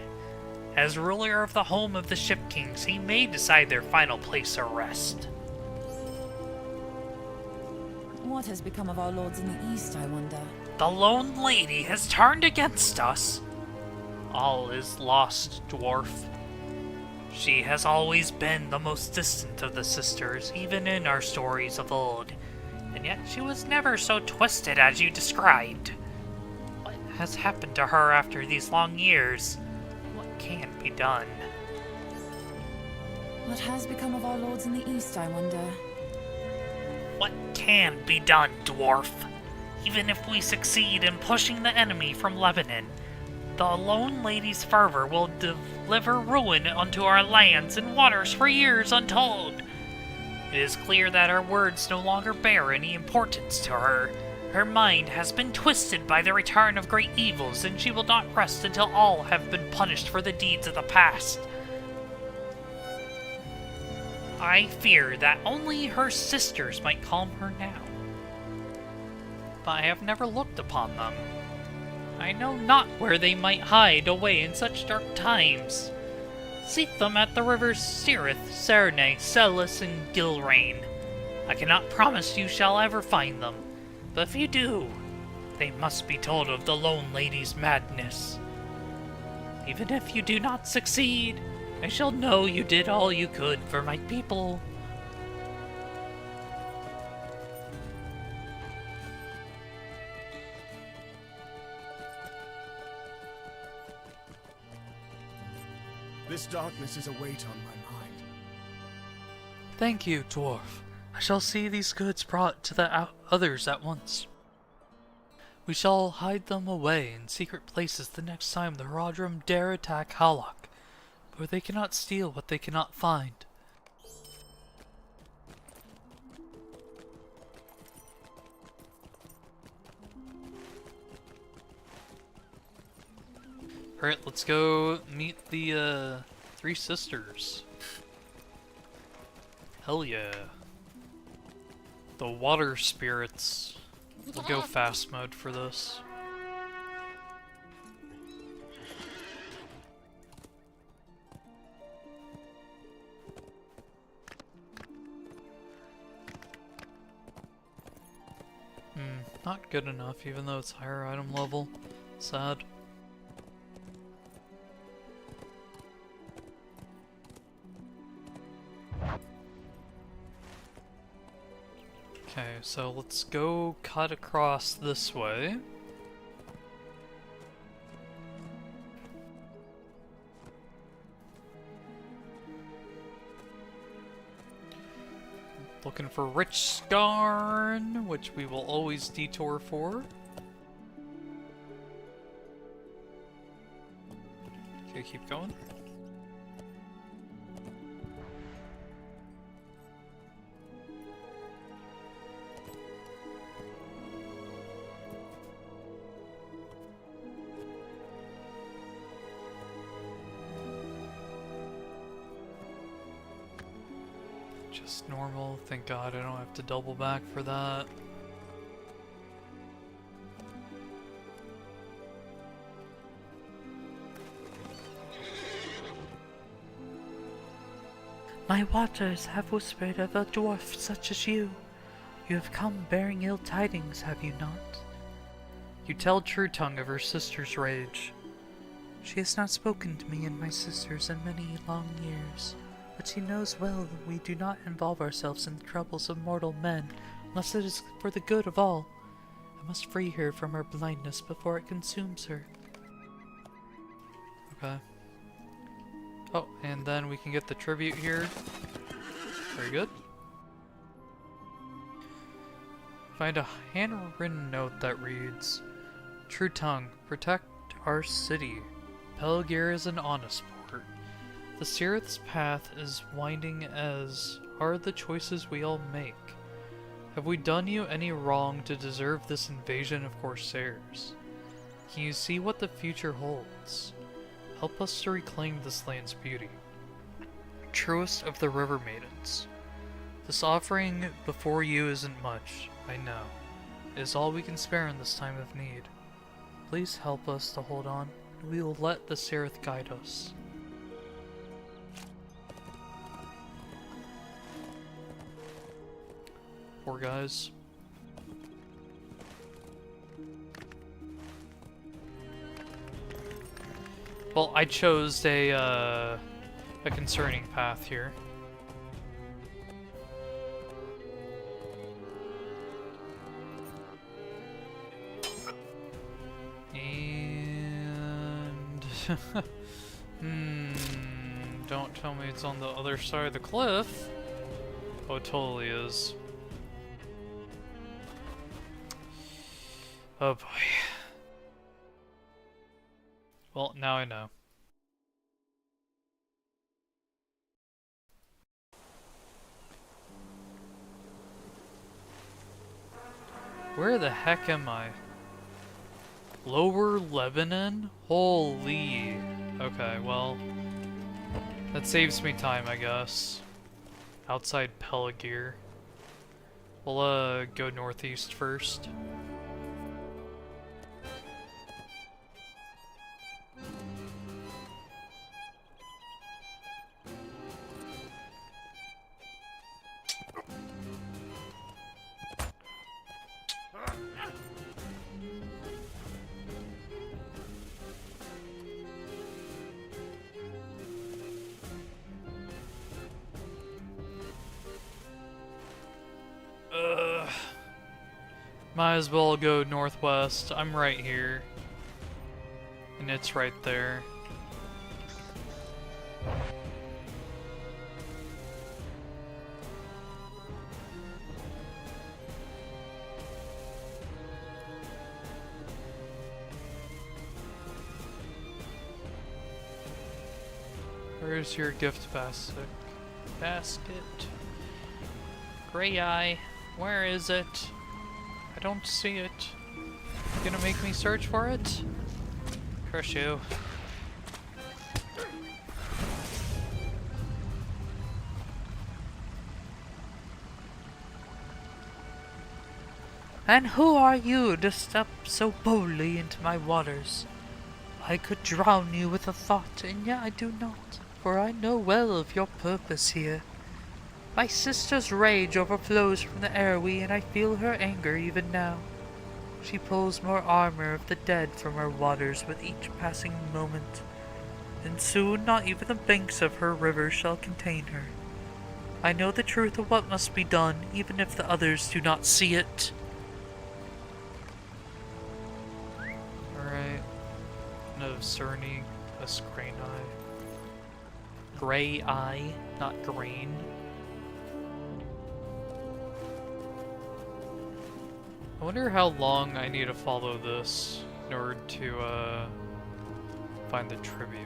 As ruler of the home of the Ship Kings, he may decide their final place of rest. What has become of our lords in the east, I wonder? The Lone Lady has turned against us. All is lost, dwarf. She has always been the most distant of the sisters, even in our stories of old, and yet she was never so twisted as you described. What has happened to her after these long years? What can be done? What has become of our lords in the east, I wonder? What can be done, dwarf? Even if we succeed in pushing the enemy from Lebanon, the Lone Lady's fervor will deliver ruin unto our lands and waters for years untold. It is clear that our words no longer bear any importance to her. Her mind has been twisted by the return of great evils, and she will not rest until all have been punished for the deeds of the past. I fear that only her sisters might calm her now. But I have never looked upon them. I know not where they might hide away in such dark times. Seek them at the rivers Sirith, Cernay, Celis, and Gilrain. I cannot promise you shall ever find them, but if you do, they must be told of the Lone Lady's madness. Even if you do not succeed, I shall know you did all you could for my people. This darkness is a weight on my mind. Thank you, dwarf. I shall see these goods brought to the others at once. We shall hide them away in secret places the next time the Haradrim dare attack Halak, for they cannot steal what they cannot find. Alright, let's go meet the three sisters. Hell yeah. The water spirits. We'll go fast mode for this. Not good enough, even though it's higher item level. Sad. Okay, so let's go cut across this way. Looking for Rich Skarn, which we will always detour for. Okay, keep going. Just normal. Thank God I don't have to double back for that. My waters have whispered of a dwarf such as you. You have come bearing ill tidings, have you not? You tell True Tongue of her sister's rage. She has not spoken to me and my sisters in many long years, but she knows well that we do not involve ourselves in the troubles of mortal men unless it is for the good of all. I must free her from her blindness before it consumes her. Okay. Oh, and then we can get the tribute here. Very good. Find a handwritten note that reads, True Tongue, protect our city. Pelagir is an honest port. The Sirith's path is winding as are the choices we all make. Have we done you any wrong to deserve this invasion of Corsairs? Can you see what the future holds? Help us to reclaim this land's beauty. Truest of the River Maidens. This offering before you isn't much, I know. It is all we can spare in this time of need. Please help us to hold on, and we will let the Sirith guide us. Poor guys. Well, I chose a concerning path here. And don't tell me it's on the other side of the cliff. Oh, it totally is. Oh boy. Well, now I know. Where the heck am I? Lower Lebanon? Holy. Okay, well, that saves me time, I guess. Outside Pelagir. We'll go northeast first. Might as well go northwest. I'm right here. And it's right there. Where's your gift basket? Gray Eye, where is it? I don't see it. You gonna make me search for it? Crush you. And who are you to step so boldly into my waters? I could drown you with a thought, and yet I do not, for I know well of your purpose here. My sister's rage overflows from the Airwee, and I feel her anger even now. She pulls more armor of the dead from her waters with each passing moment, and soon not even the banks of her river shall contain her. I know the truth of what must be done, even if the others do not see it. Alright. No, Cerny, a grain eye. Gray eye, not grain. I wonder how long I need to follow this in order to find the tribute.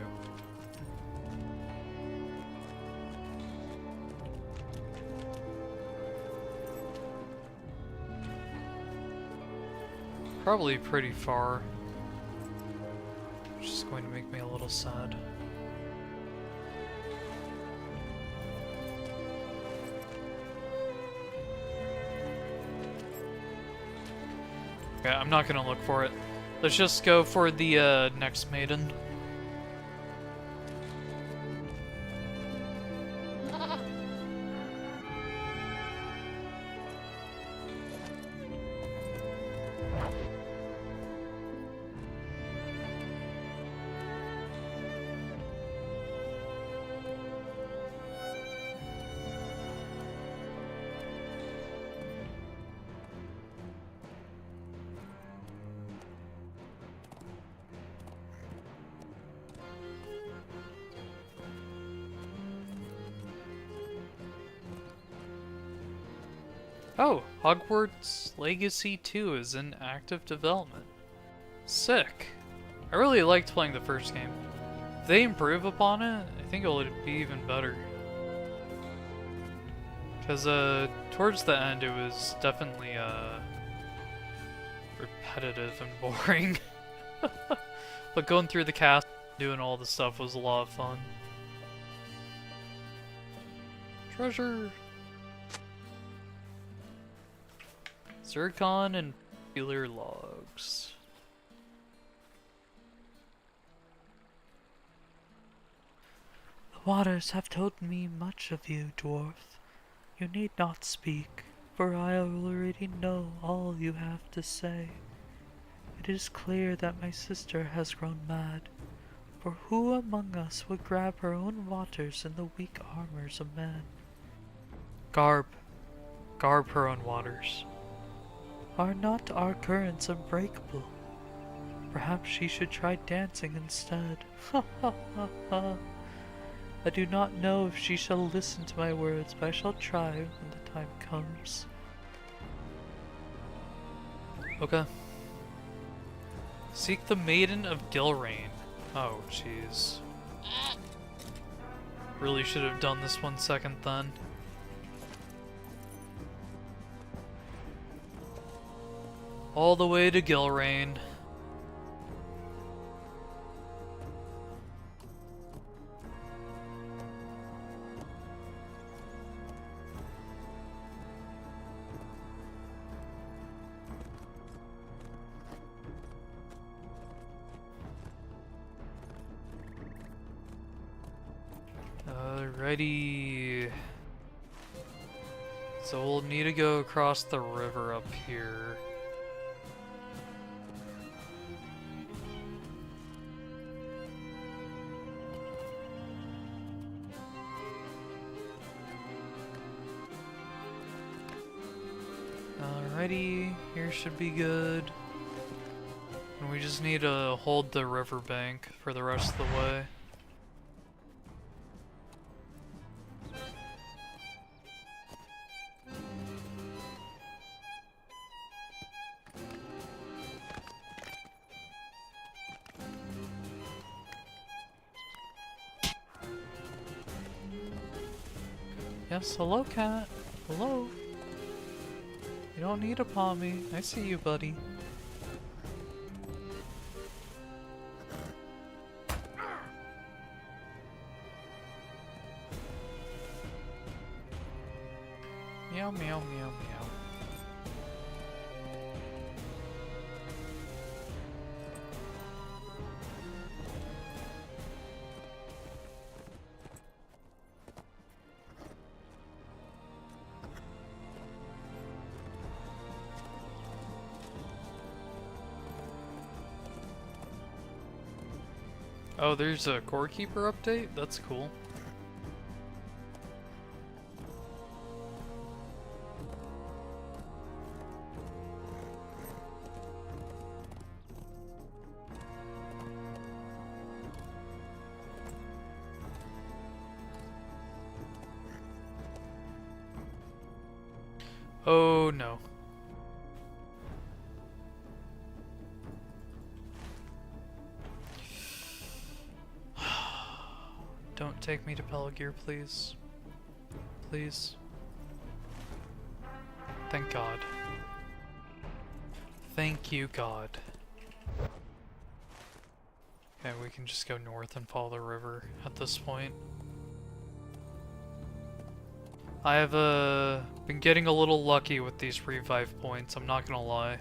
Probably pretty far. Which is going to make me a little sad. Okay, I'm not gonna look for it. Let's just go for the next maiden. Oh, Hogwarts Legacy 2 is in active development. Sick. I really liked playing the first game. If they improve upon it, I think it'll be even better. Because, towards the end it was definitely, repetitive and boring. But going through the cast, doing all the stuff was a lot of fun. Treasure! Zircon and popular logs. The waters have told me much of you, dwarf. You need not speak, for I already know all you have to say. It is clear that my sister has grown mad, for who among us would grab her own waters in the weak armors of men? Garb her own waters. Are not our currents unbreakable? Perhaps she should try dancing instead. Ha ha ha ha. I do not know if she shall listen to my words, but I shall try when the time comes. Okay. Seek the Maiden of Gilrain. Oh, jeez. Really should have done this 1 second then. All the way to Gilrain. Alrighty. So we'll need to go across the river up here. Alrighty, here should be good. And we just need to hold the riverbank for the rest of the way. Yes, hello, cat. Hello. You don't need to paw me. I see you, buddy. Meow, meow, meow, meow. Oh, there's a core keeper update? That's cool. Oh no. Don't take me to Pelagir, please. Please. Thank God. Thank you, God. Okay, we can just go north and follow the river at this point. I have been getting a little lucky with these revive points, I'm not gonna lie.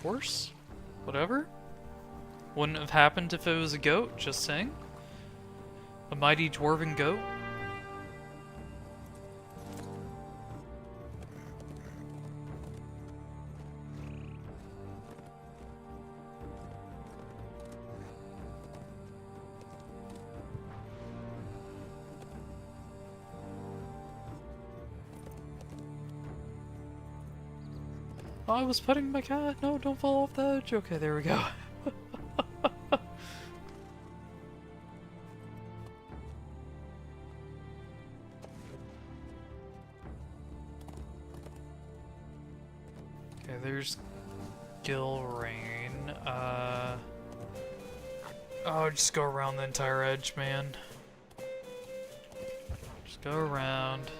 horse? Whatever. Wouldn't have happened if it was a goat, just saying. A mighty dwarven goat. Oh, I was petting my cat. No, don't fall off the edge. Okay, there we go. Okay, there's Gilrain. Oh, just go around the entire edge, man. Just go around.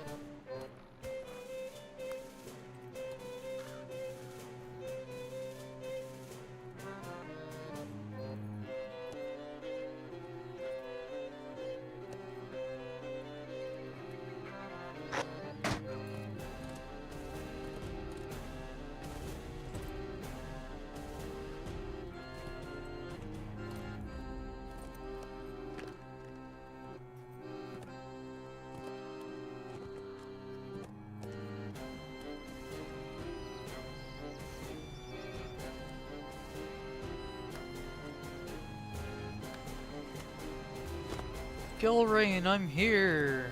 Gilrain, I'm here.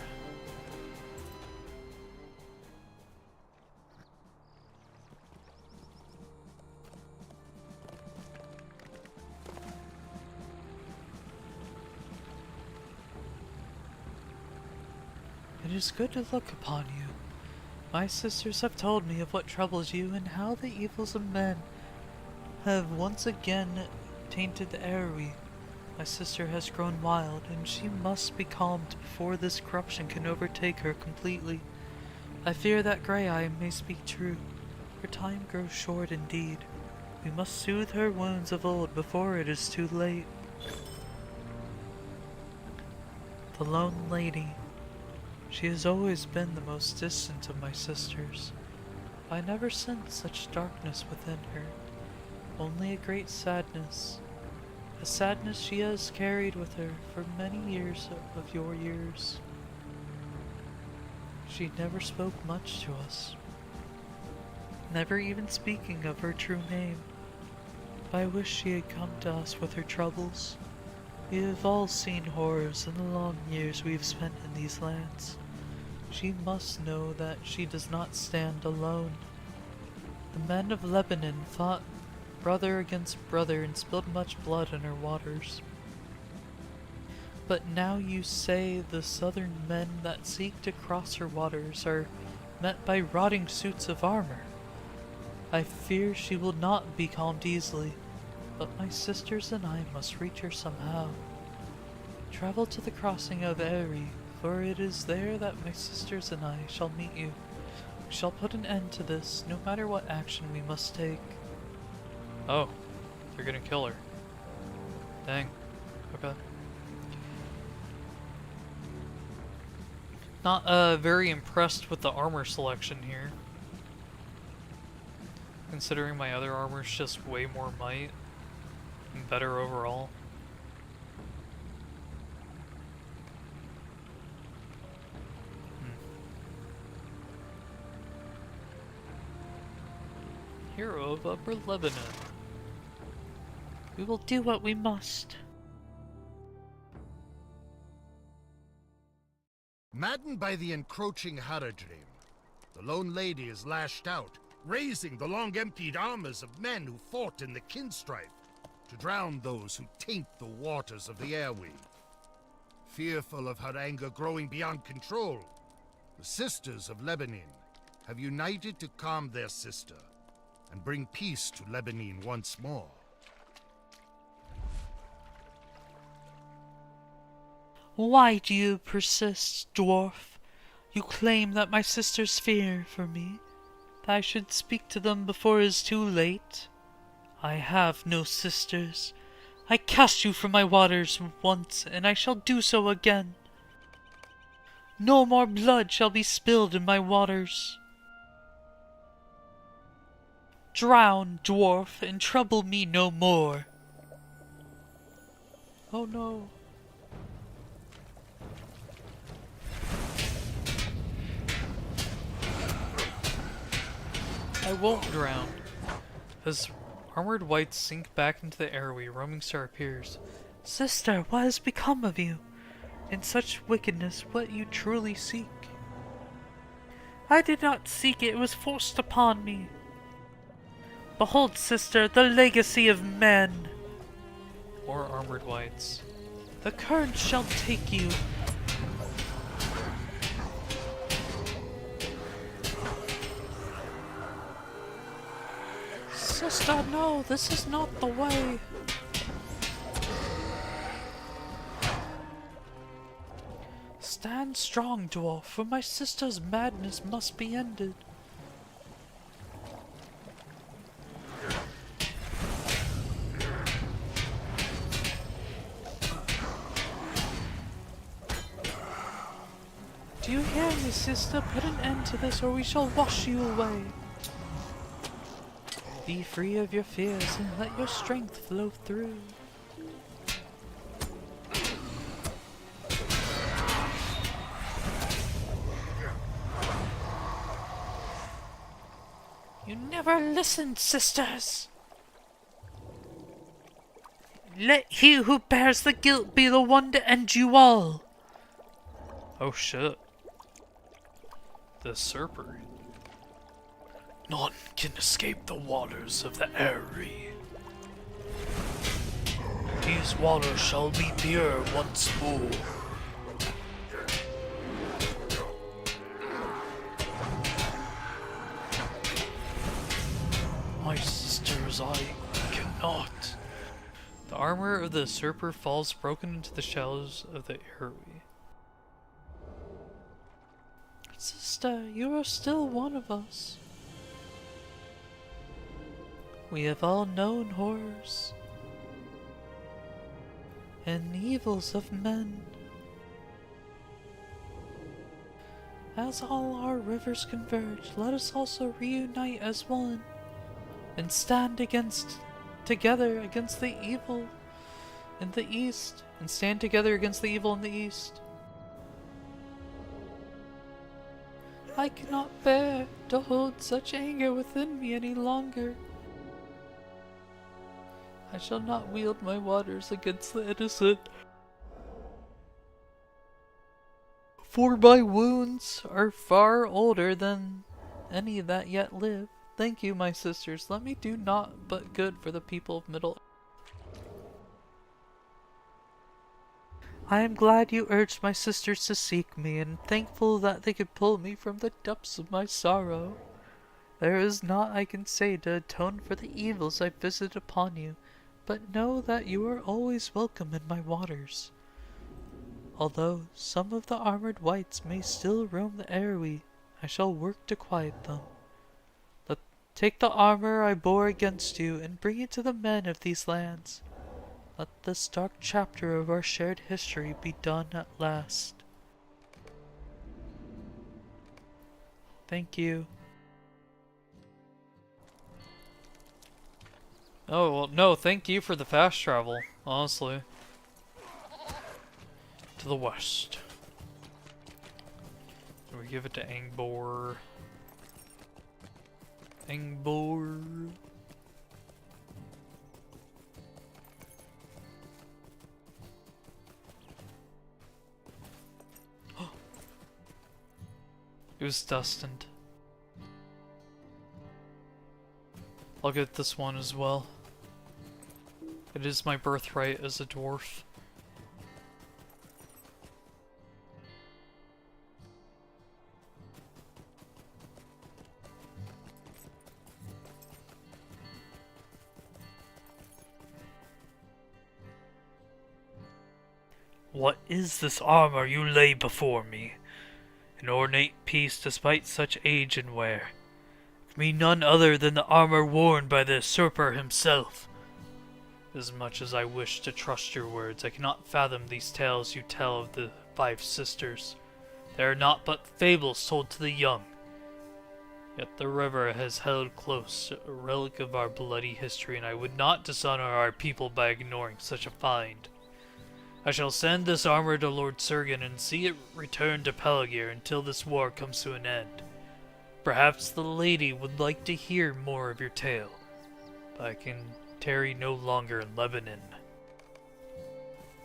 It is good to look upon you. My sisters have told me of what troubles you and how the evils of men have once again tainted the air we. My sister has grown wild, and she must be calmed before this corruption can overtake her completely. I fear that Grey Eye may speak true. Her time grows short indeed. We must soothe her wounds of old before it is too late. The lone lady. She has always been the most distant of my sisters. I never sensed such darkness within her, only a great sadness. A sadness she has carried with her for many years of your years. She never spoke much to us, never even speaking of her true name. I wish she had come to us with her troubles. We have all seen horrors in the long years we have spent in these lands. She must know that she does not stand alone. The men of Lebanon fought brother against brother and spilled much blood in her waters. But now you say the southern men that seek to cross her waters are met by rotting suits of armor. I fear she will not be calmed easily, but my sisters and I must reach her somehow. Travel to the crossing of Eri, for it is there that my sisters and I shall meet you. We shall put an end to this, no matter what action we must take. Oh, they're gonna kill her. Dang. Okay. Not very impressed with the armor selection here. Considering my other armor's just way more might and better overall. Hero of Upper Lebanon. We will do what we must. Maddened by the encroaching Haradrim, the lone lady is lashed out, raising the long-emptied armors of men who fought in the kinstrife to drown those who taint the waters of the airway. Fearful of her anger growing beyond control, the Sisters of Lebanon have united to calm their sister and bring peace to Lebanon once more. Why do you persist, dwarf? You claim that my sisters fear for me, that I should speak to them before it is too late. I have no sisters. I cast you from my waters once, and I shall do so again. No more blood shall be spilled in my waters. Drown, dwarf, and trouble me no more. Oh no. I won't drown. As armored wights sink back into the airway, Roaming Star appears. Sister, what has become of you? In such wickedness, what you truly seek? I did not seek it, it was forced upon me. Behold, sister, the legacy of men. More armored wights. The current shall take you. Sister, no, this is not the way. Stand strong, dwarf, for my sister's madness must be ended. Do you hear me, sister? Put an end to this, or we shall wash you away. Be free of your fears and let your strength flow through. You never listened, sisters! Let he who bears the guilt be the one to end you all! Oh shit. The Serper. None can escape the waters of the Eyrie. These waters shall be pure once more. My sisters, I cannot. The armor of the Serper falls broken into the shallows of the airway. Sister, you are still one of us. We have all known horrors and evils of men. As all our rivers converge, let us also reunite as one and stand together against the evil in the east, and stand together against the evil in the east. I cannot bear to hold such anger within me any longer. I shall not wield my waters against the innocent, for my wounds are far older than any that yet live. Thank you, my sisters. Let me do naught but good for the people of Middle Earth. I am glad you urged my sisters to seek me, and thankful that they could pull me from the depths of my sorrow. There is naught I can say to atone for the evils I visit upon you, but know that you are always welcome in my waters. Although some of the armored wights may still roam the airway, I shall work to quiet them. Take the armor I bore against you and bring it to the men of these lands. Let this dark chapter of our shared history be done at last. Thank you. Oh, well, no, thank you for the fast travel, honestly. To the west. Do we give it to Angbor? Angbor. It was destined. I'll get this one as well. It is my birthright as a dwarf. What is this armor you lay before me? An ornate piece despite such age and wear. It can be none other than the armor worn by the usurper himself. As much as I wish to trust your words, I cannot fathom these tales you tell of the 5 sisters. They are naught but fables told to the young. Yet the river has held close, a relic of our bloody history, and I would not dishonor our people by ignoring such a find. I shall send this armor to Lord Sergen and see it return to Pelagir until this war comes to an end. Perhaps the lady would like to hear more of your tale, but I can tarry no longer in Lebanon.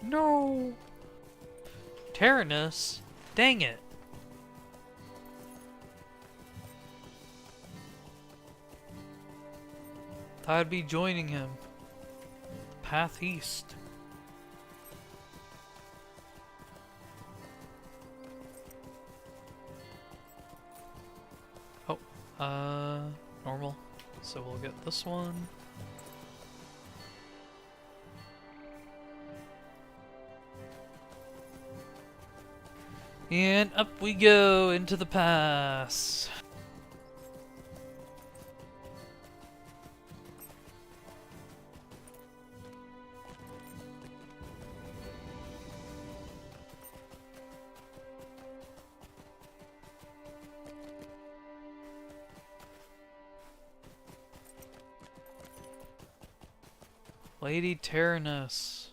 No. Tyrannus? Dang it. I'd be joining him. Path east. Oh, normal. So we'll get this one. And up we go into the pass. Lady Tyrannus,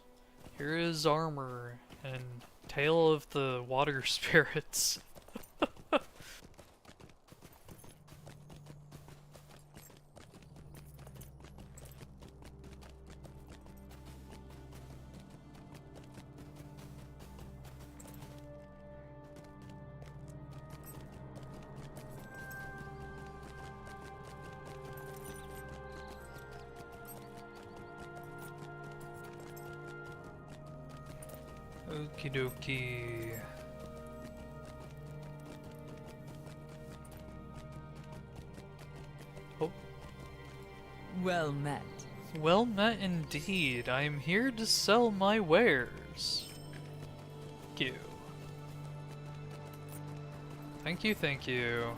here is armor and tale of the water spirits. Okie dokie. Oh, Well met. well met indeed. I am here to sell my wares. Thank you. Thank you, thank you.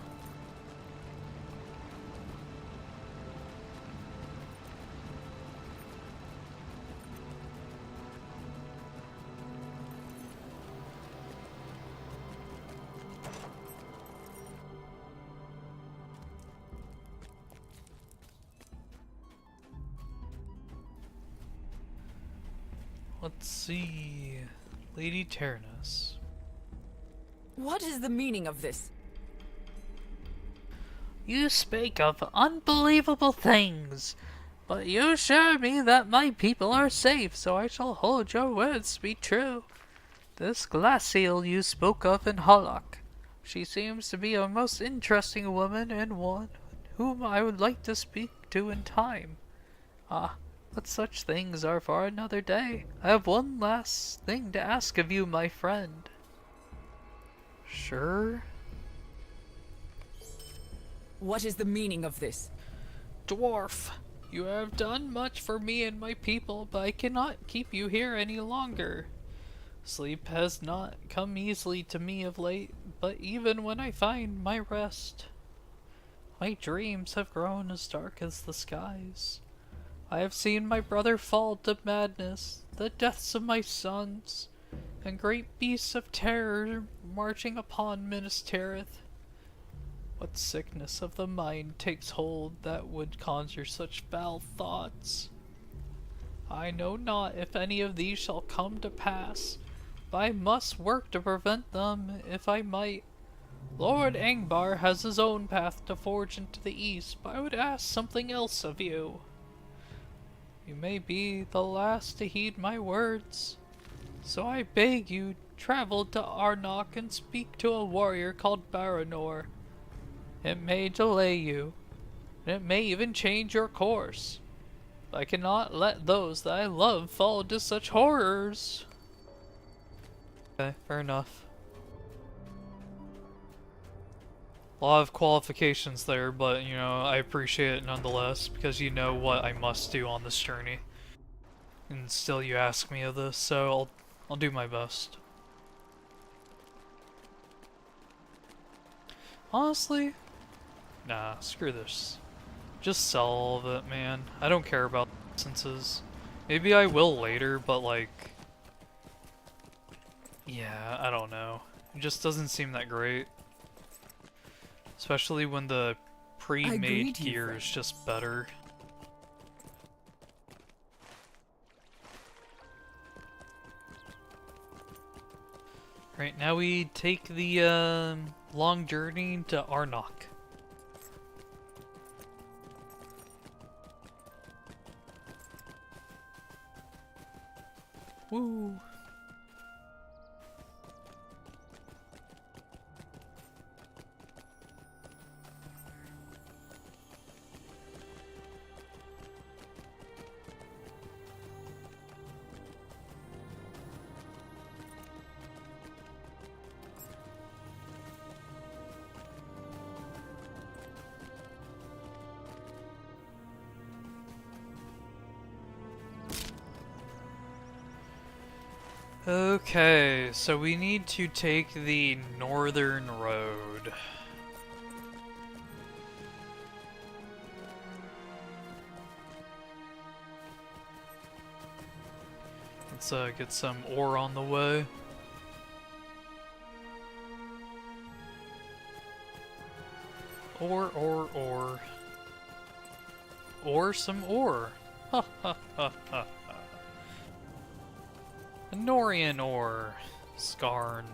Let's see. Lady Tyrannus. What is the meaning of this? You speak of unbelievable things, but you assure me that my people are safe, so I shall hold your words to be true. This glacial you spoke of in Hollock, she seems to be a most interesting woman and one whom I would like to speak to in time. Ah, but such things are for another day. I have one last thing to ask of you, my friend. Sure. What is the meaning of this? Dwarf, you have done much for me and my people, but I cannot keep you here any longer. Sleep has not come easily to me of late, but even when I find my rest, my dreams have grown as dark as the skies. I have seen my brother fall to madness, the deaths of my sons, and great beasts of terror marching upon Minas Tirith. What sickness of the mind takes hold that would conjure such foul thoughts? I know not if any of these shall come to pass, but I must work to prevent them if I might. Lord Angbar has his own path to forge into the east, but I would ask something else of you. You may be the last to heed my words, so I beg you travel to Arnok and speak to a warrior called Baranor. It may delay you, and it may even change your course. But I cannot let those that I love fall into such horrors. Okay, fair enough. A lot of qualifications there, but, you know, I appreciate it nonetheless, because you know what I must do on this journey. And still you ask me of this, so I'll do my best. Honestly, nah, screw this. Just sell all of it, man. I don't care about licenses. Maybe I will later, but like... yeah, I don't know. It just doesn't seem that great. Especially when the pre-made greet you, gear friend. is just better. Right, now we take the long journey to Arnok. Woo! Okay, so we need to take the northern road. Let's get some ore on the way. Ore. Or some ore. Ha ha ha ha. Norian ore. Skarn.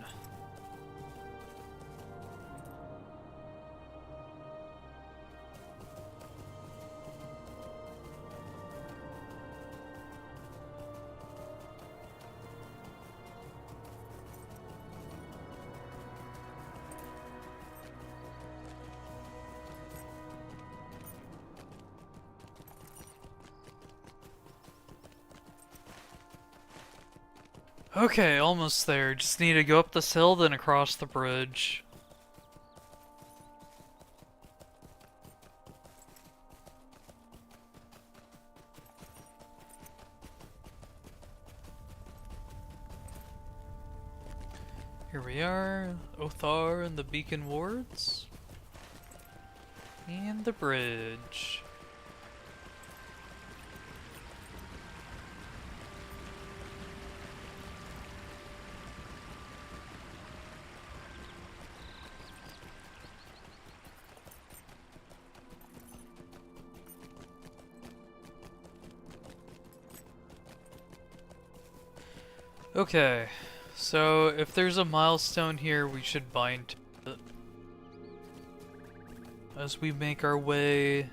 Okay, almost there. Just need to go up this hill, then across the bridge. Here we are, Othar and the Beacon Wards. And the bridge. Okay, so if there's a milestone here, we should bind to it. As we make our way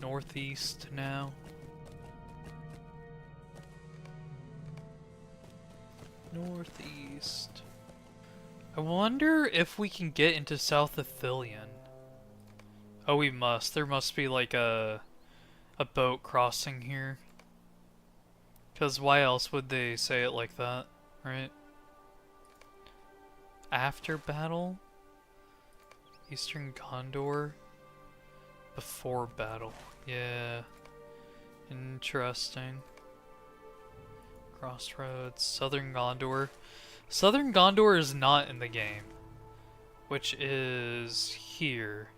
northeast now. Northeast. I wonder if we can get into South Athelion. Oh, we must. There must be like a boat crossing here. Because why else would they say it like that, right? After battle? Eastern Gondor? Before battle. Yeah. Interesting. Crossroads. Southern Gondor. Southern Gondor is not in the game. Which is here.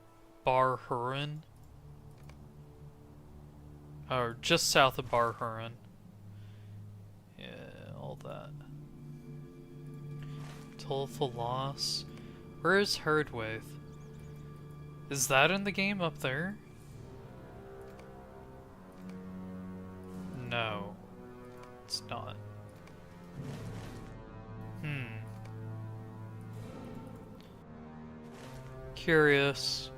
Bar Hurin. Or just south of Bar Hurin. Yeah, all that. Tollful Loss. Where is Herdwaith? Is that in the game up there? No. It's not. Curious.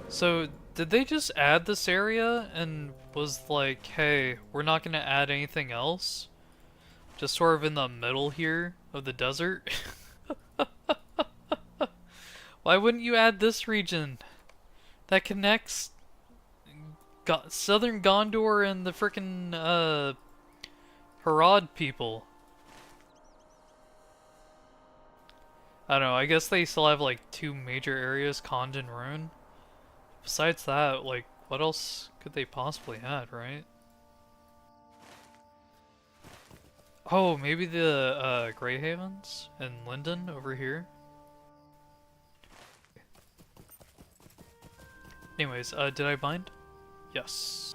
So, did they just add this area and was like, hey, we're not gonna add anything else? Just sort of in the middle here of the desert? Why wouldn't you add this region that connects southern Gondor and the frickin' Harad people? I don't know, I guess they still have like two major areas, Khand and Rune. Besides that, like, what else could they possibly add, right? Oh, maybe the Greyhavens and Linden over here? Anyways, did I bind? Yes.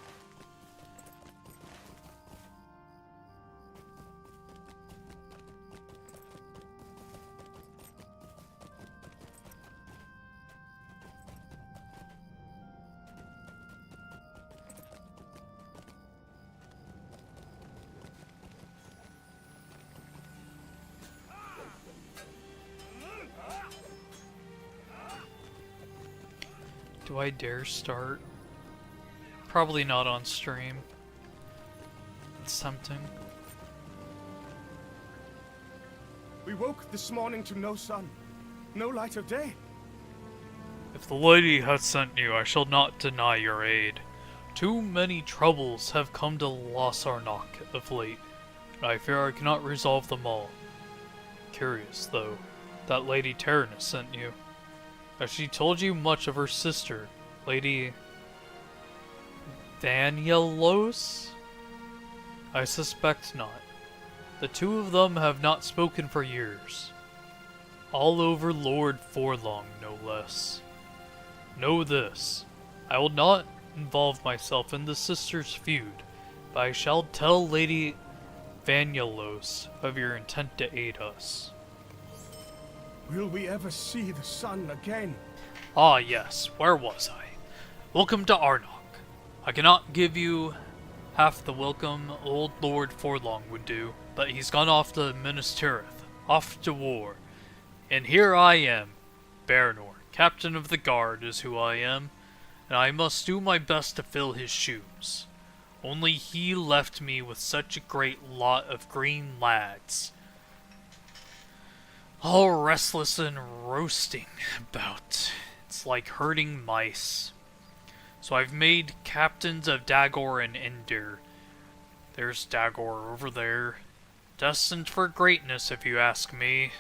Do I dare start? Probably not on stream. It's tempting. We woke this morning to no sun, no light of day. If the lady hath sent you, I shall not deny your aid. Too many troubles have come to LotRO of late, and I fear I cannot resolve them all. Curious, though, that Lady Tyrannus sent you. Has she told you much of her sister, Lady Vanellos? I suspect not. The two of them have not spoken for years. All over Lord Forlong, no less. Know this, I will not involve myself in the sisters' feud, but I shall tell Lady Vanellos of your intent to aid us. Will we ever see the sun again? Ah yes, where was I? Welcome to Arnok. I cannot give you half the welcome old Lord Forlong would do, but he's gone off to Minas Tirith, off to war. And here I am, Baranor, Captain of the Guard is who I am, and I must do my best to fill his shoes. Only he left me with such a great lot of green lads, all restless and roasting about. It's like herding mice. So I've made captains of Dagor and Endir. There's Dagor over there. Destined for greatness, if you ask me.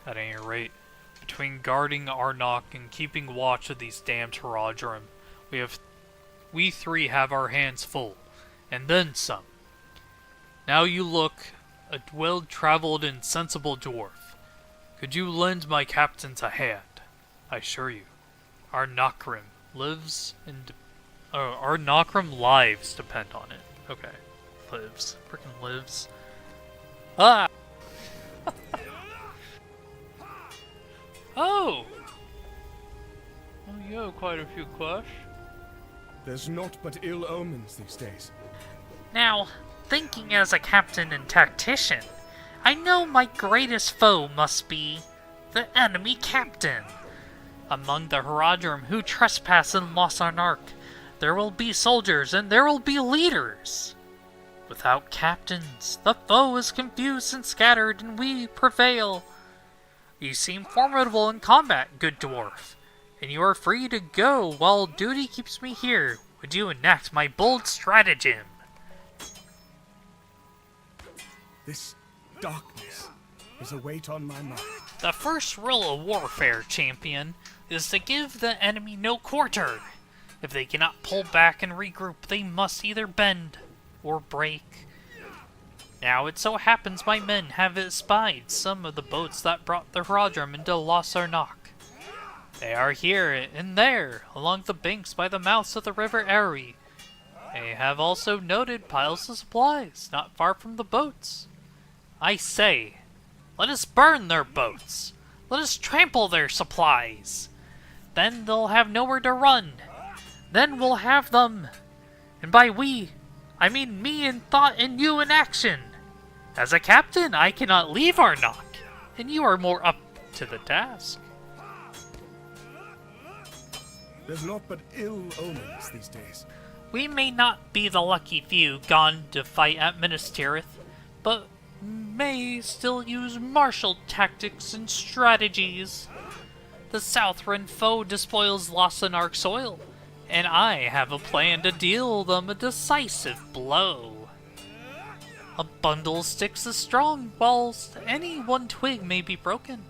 At any rate, between guarding Arnok and keeping watch of these damned Haradrim, we three have our hands full, and then some. Now you look a well-traveled and sensible dwarf. Could you lend my captains a hand? I assure you, our Nokrim lives and our Nokrim lives depend on it. Okay, lives, freaking lives. Ah. Oh. Oh, you have quite a few quests. There's naught but ill omens these days. Now, thinking as a captain and tactician, I know my greatest foe must be the enemy captain. Among the Haradrim who trespass in LotRO, there will be soldiers and there will be leaders. Without captains, the foe is confused and scattered, and we prevail. You seem formidable in combat, good dwarf, and you are free to go while duty keeps me here. Would you enact my bold stratagem? This darkness is a weight on my mind. The first rule of warfare, champion, is to give the enemy no quarter. If they cannot pull back and regroup, they must either bend or break. Now it so happens my men have espied some of the boats that brought the Haradrim into LotRO. They are here and there, along the banks by the mouths of the river Eri. They have also noted piles of supplies not far from the boats. I say, let us burn their boats. Let us trample their supplies. Then they'll have nowhere to run. Then we'll have them. And by we, I mean me in thought and you in action. As a captain, I cannot leave Arnok, and you are more up to the task. There's naught but ill omens these days. We may not be the lucky few gone to fight at Minas Tirith, but may still use martial tactics and strategies. The Southron foe despoils LotRO soil, and I have a plan to deal them a decisive blow. A bundle of sticks is strong, whilst any one twig may be broken.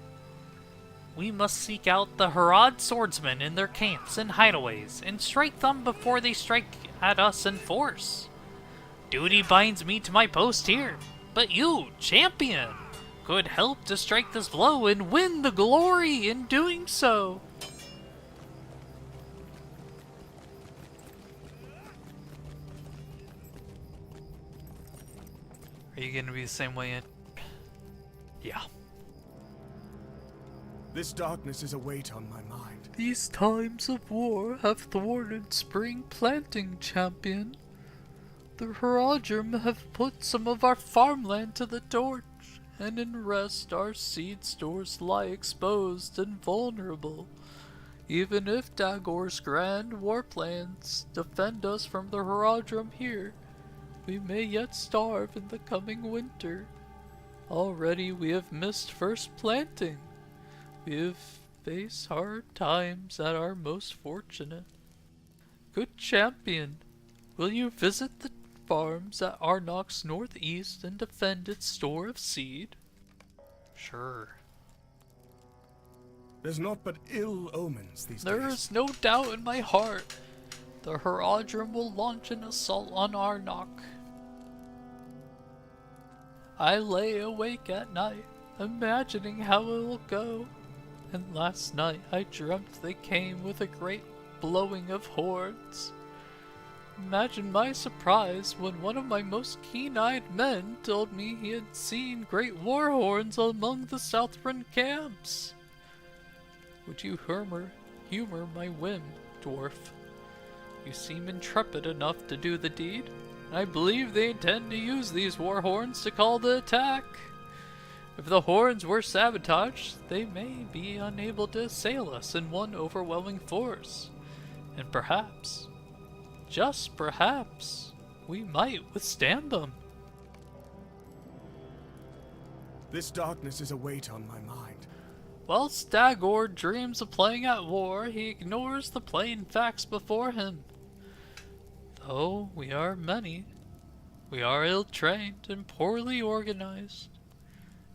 We must seek out the Harad swordsmen in their camps and hideaways, and strike them before they strike at us in force. Duty binds me to my post here, but you, champion, could help to strike this blow and win the glory in doing so. Are you gonna be the same way in? Yeah. This darkness is a weight on my mind. These times of war have thwarted spring planting, champion. The Haradrim have put some of our farmland to the torch, and in rest our seed stores lie exposed and vulnerable. Even if Dagor's grand war plans defend us from the Haradrim here, we may yet starve in the coming winter. Already we have missed first planting. We have faced hard times at our most fortunate. Good champion, will you visit the farms at Arnock's northeast and defend its store of seed? Sure. There's naught but ill omens these There days. is no doubt in my heart. The Haradrim will launch an assault on Arnock. I lay awake at night, imagining how it will go. And last night I dreamt they came with a great blowing of horns. Imagine my surprise when one of my most keen-eyed men told me he had seen great war horns among the Southron camps. Would you humor my whim, dwarf? You seem intrepid enough to do the deed. I believe they intend to use these war horns to call the attack. If the horns were sabotaged, they may be unable to assail us in one overwhelming force. And perhaps, just perhaps, we might withstand them. This darkness is a weight on my mind. Whilst Dagor dreams of playing at war, he ignores the plain facts before him. Though we are many, we are ill-trained and poorly organized.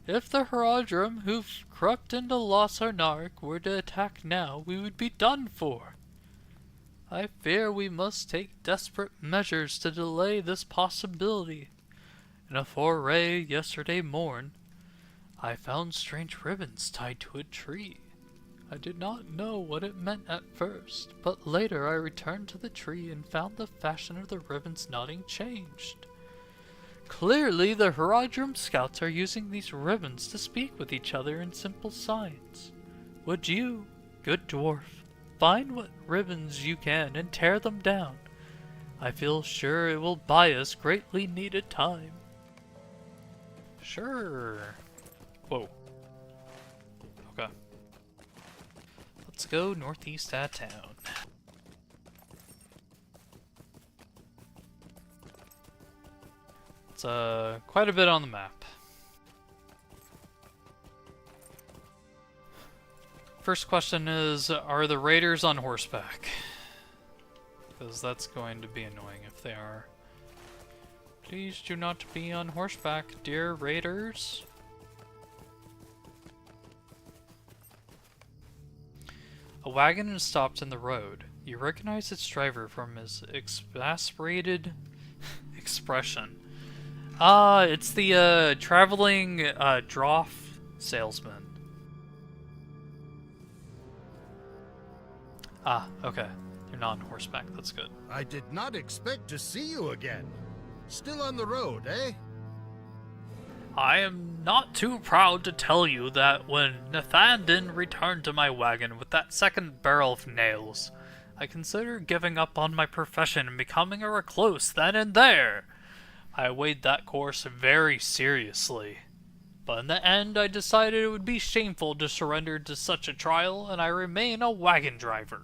If the Haradrim who've crept into Los Arnark were to attack now, we would be done for. I fear we must take desperate measures to delay this possibility. In a foray yesterday morn, I found strange ribbons tied to a tree. I did not know what it meant at first, but later I returned to the tree and found the fashion of the ribbons knotting changed. Clearly the Haradrim scouts are using these ribbons to speak with each other in simple signs. Would you, good dwarf, find what ribbons you can and tear them down? I feel sure it will buy us greatly needed time. Sure. Whoa. Okay. Let's go northeast of town. It's quite a bit on the map. First question is, are the raiders on horseback? Because that's going to be annoying if they are. Please do not be on horseback, dear raiders. A wagon is stopped in the road. You recognize its driver from his exasperated expression. It's the traveling Droff salesman. Ah, okay. You're not on horseback, that's good. I did not expect to see you again. Still on the road, eh? I am not too proud to tell you that when Nathandin returned to my wagon with that second barrel of nails, I considered giving up on my profession and becoming a recluse then and there. I weighed that course very seriously. But in the end, I decided it would be shameful to surrender to such a trial, and I remain a wagon driver.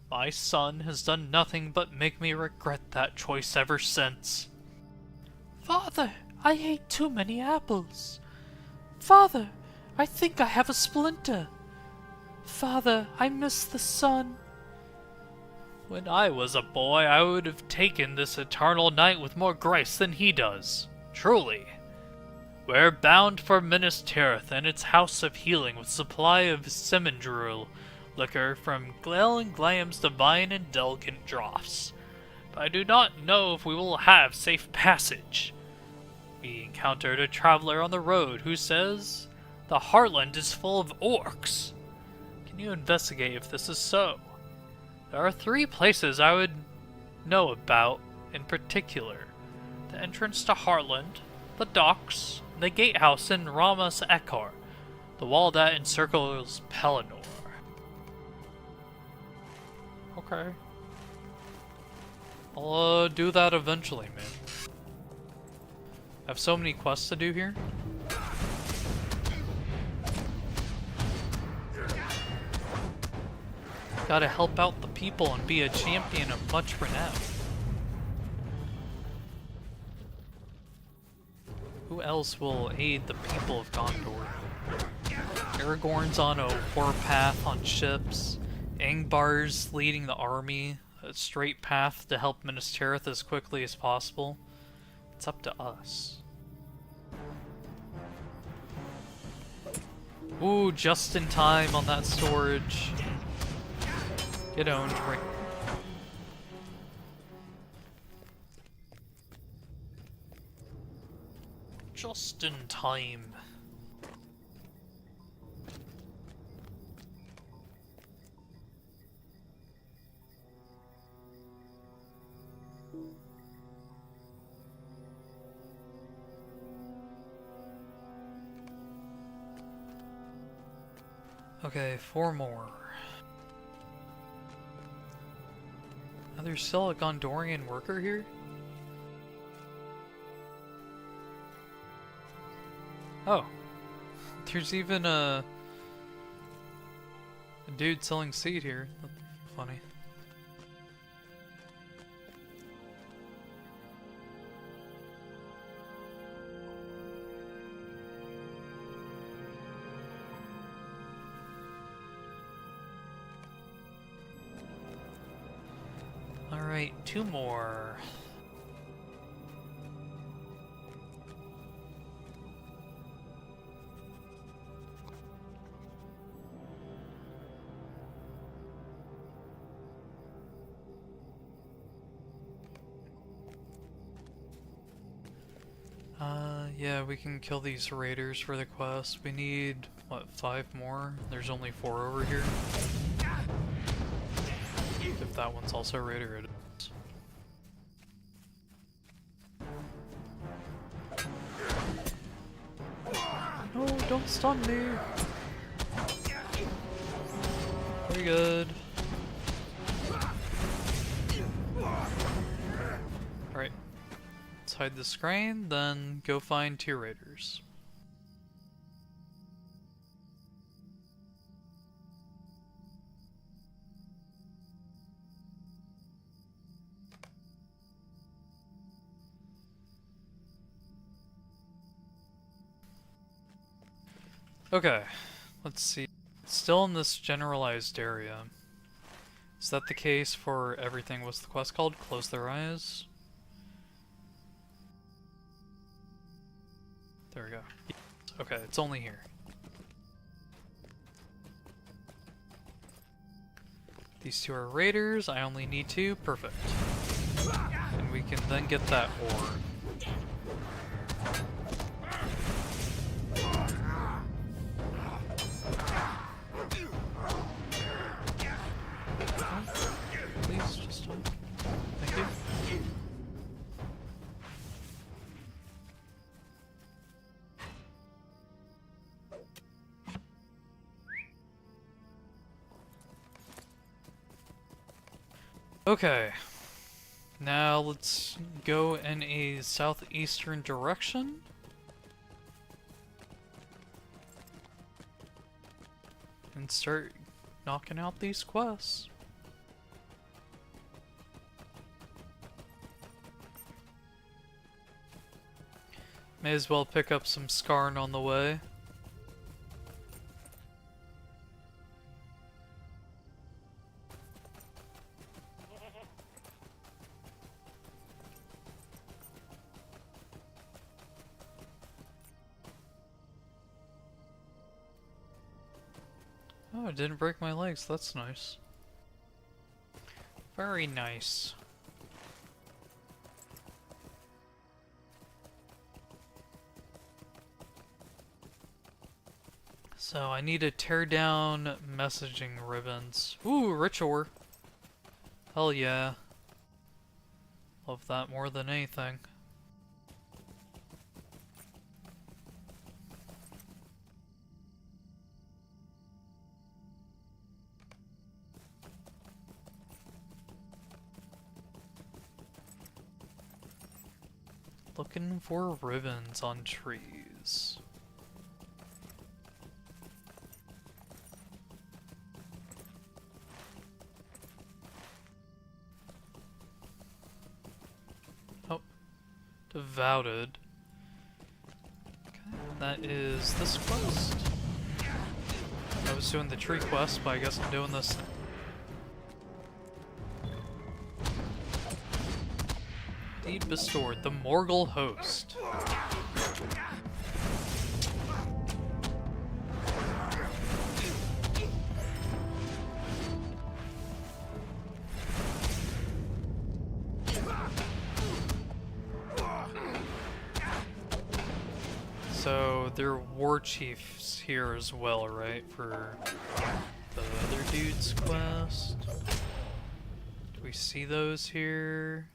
My son has done nothing but make me regret that choice ever since. Father, I ate too many apples. Father, I think I have a splinter. Father, I miss the sun. When I was a boy, I would have taken this eternal night with more grace than he does. Truly. We're bound for Minas Tirith and its house of healing with supply of Simendril liquor from Glam's divine and delicate draughts. But I do not know if we will have safe passage. We encountered a traveler on the road who says the Heartland is full of orcs. Can you investigate if this is so? There are 3 places I would know about in particular. The entrance to Heartland, the docks, and the gatehouse in Ramas Ekar, the wall that encircles Pelennor. Okay. I'll do that eventually, man. I have so many quests to do here. Gotta help out the people and be a champion of much renown. Who else will aid the people of Gondor? Aragorn's on a warpath on ships. Angbar's leading the army, a straight path to help Minas Tirith as quickly as possible. It's up to us. Ooh, just in time on that storage. Get owned, right? Just in time. Okay, 4 more. Oh, there's still a Gondorian worker here? Oh. There's even a dude selling seed here. That's funny. Alright, 2 more. Yeah, we can kill these raiders for the quest. We need, what, 5 more? There's only 4 over here. If that one's also a raider, it is. No, don't stun me! Very good. Alright. Let's hide the screen, then go find 2 raiders. Okay, let's see. Still in this generalized area. Is that the case for everything? What's the quest called? Close their eyes? There we go. Okay, it's only here. These 2 are raiders, I only need 2, perfect. And we can then get that ore. Please, just don't. Thank you. Okay, now let's go in a southeastern direction. And start knocking out these quests. May as well pick up some Skarn on the way. Oh, it didn't break my legs, that's nice. Very nice. So I need to tear down messaging ribbons. Ooh, rich ore. Hell yeah. Love that more than anything. Looking for ribbons on trees. Vouted. Okay, that is this quest. I was doing the tree quest, but I guess I'm doing this. Deed bestowed, the Morgul host. So there are war chiefs here as well, right? For the other dude's quest. Do we see those here?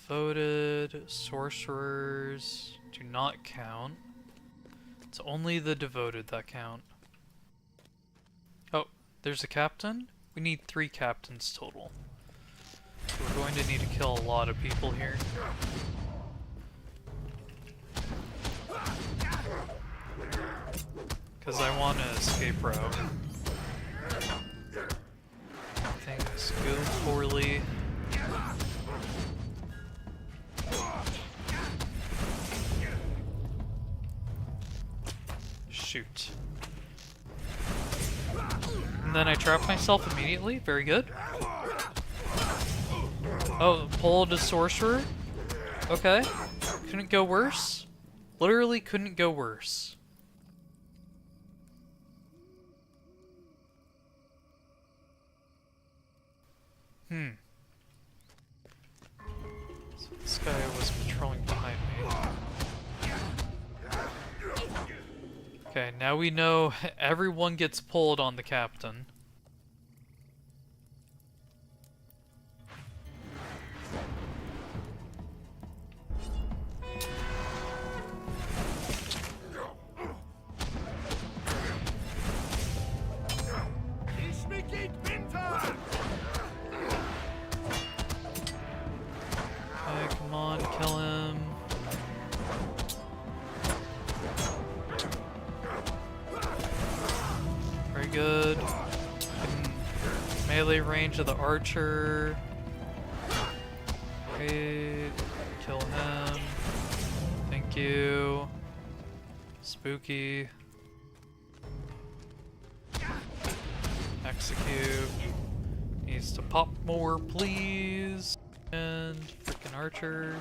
Devoted, sorcerers do not count. It's only the devoted that count. Oh, there's a captain? We need 3 captains total. So we're going to need to kill a lot of people here. Because I want to escape route. Things go poorly. Shoot. And then I trap myself immediately. Very good. Oh, pulled a sorcerer? Okay. Couldn't go worse. Literally couldn't go worse. So this guy was patrolling behind me. Okay, now we know everyone gets pulled on the captain. Okay, come on, kill him. Very good. Melee range of the archer. Okay, kill him. Thank you. Spooky. Execute. Needs to pop more, please. And freaking archer.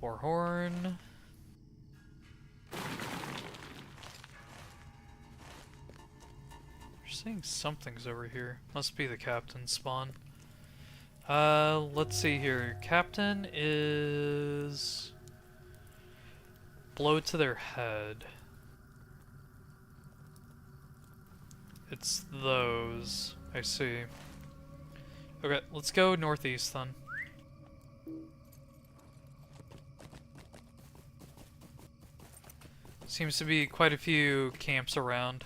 War horn. You're seeing something's over here. Must be the captain spawn. Let's see here. Captain is blow to their head. It's those. I see. Okay, let's go northeast then. Seems to be quite a few camps around.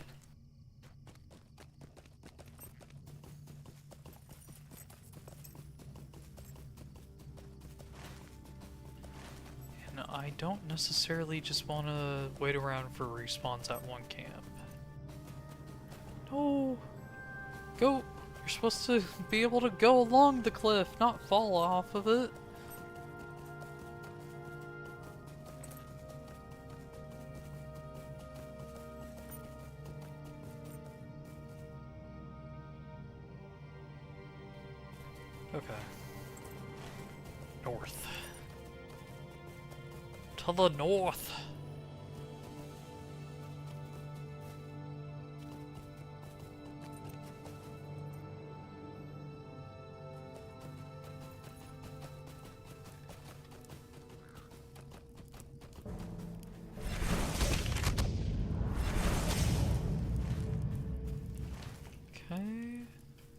And I don't necessarily just want to wait around for respawns at one camp. No! Go! You're supposed to be able to go along the cliff, not fall off of it. Okay. North. To the north! Okay.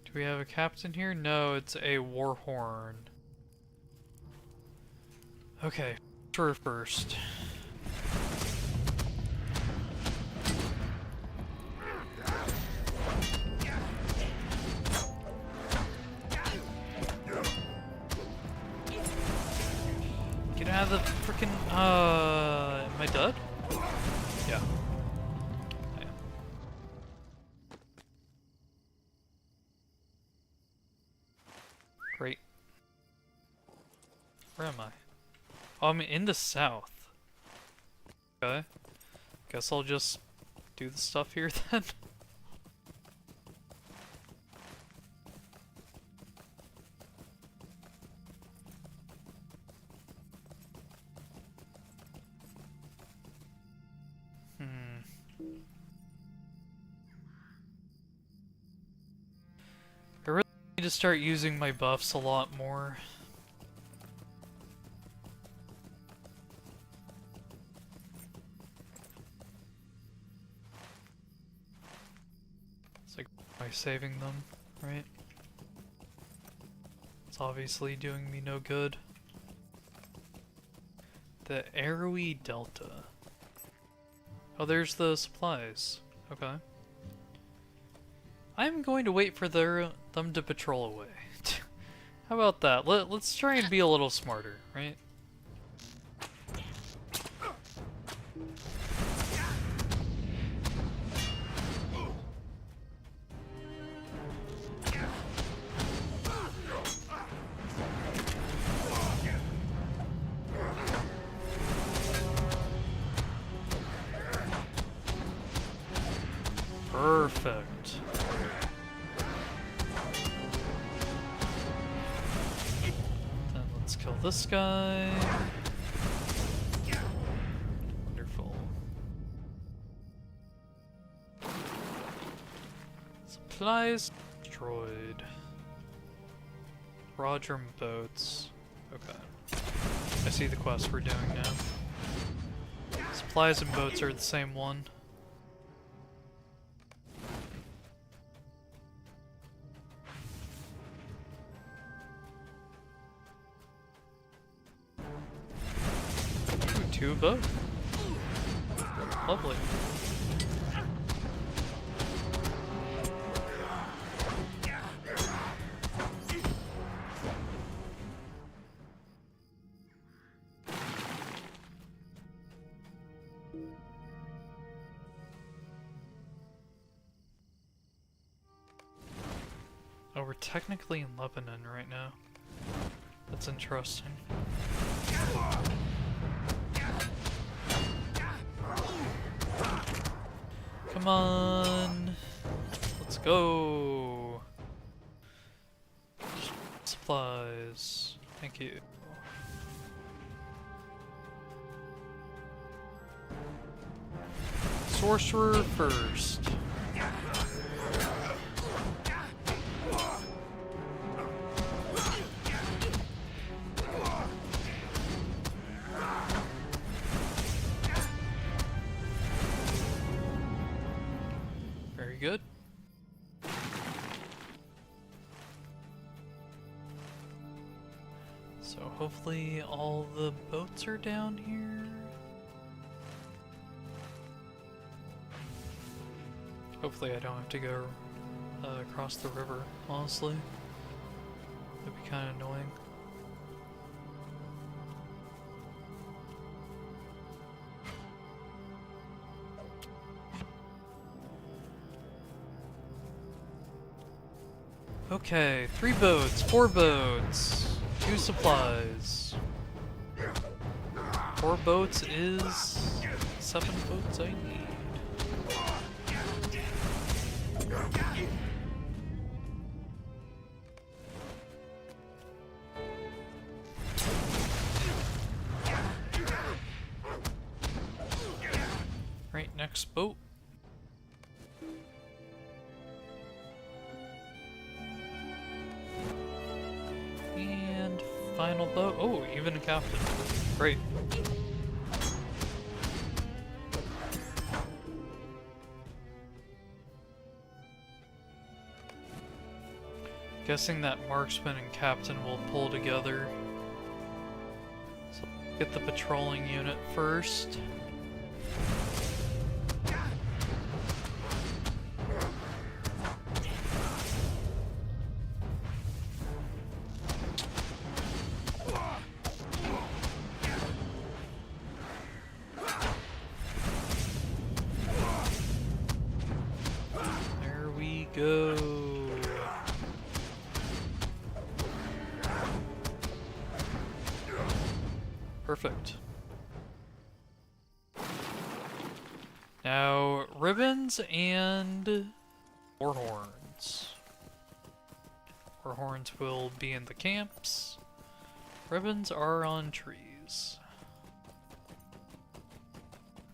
Do we have a captain here? No, it's a war horn. Okay, tour first. Get out of the frickin' am I dead? Yeah. I am. Where am I? Oh, I'm in the south. Okay. Guess I'll just do the stuff here then. I really need to start using my buffs a lot more. It's like, am I saving them, right? It's obviously doing me no good. The Arrowy Delta. Oh, there's the supplies. Okay. I'm going to wait for them to patrol away. How about that? Let's try and be a little smarter, right? Perfect. Then let's kill this guy. Wonderful. Supplies destroyed. Roger and boats. Okay. I see the quest we're doing now. Supplies and boats are the same one. Two of both. Lovely. Oh, we're technically in Lebanon right now. That's interesting. Come on. Let's go. Supplies. Thank you. Sorcerer first. Very good. So hopefully all the boats are down here. Hopefully I don't have to go across the river, honestly. It'd be kind of annoying. Okay, 3 boats, 4 boats, 2 supplies. 4 boats is 7 boats I need. Right, next boat. And final boat. Oh, even a captain. Great. Guessing that marksman and captain will pull together. So get the patrolling unit first. There we go. Perfect. Now, ribbons and war horns. War horns will be in the camps. Ribbons are on trees.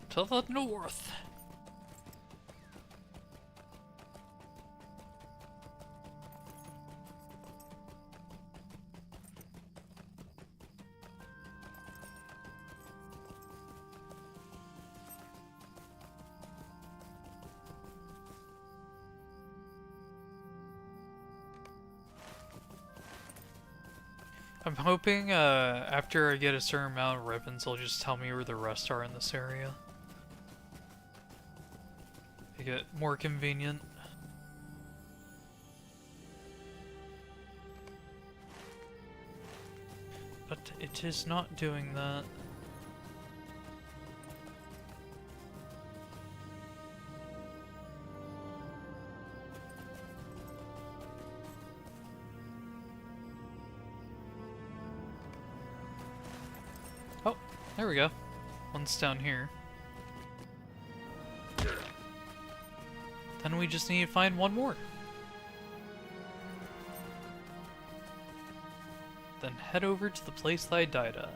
To the north. I'm hoping after I get a certain amount of ribbons, they'll just tell me where the rest are in this area. Make it more convenient. But it is not doing that. Oh, there we go. One's down here. Then we just need to find one more. Then head over to the place that I died at.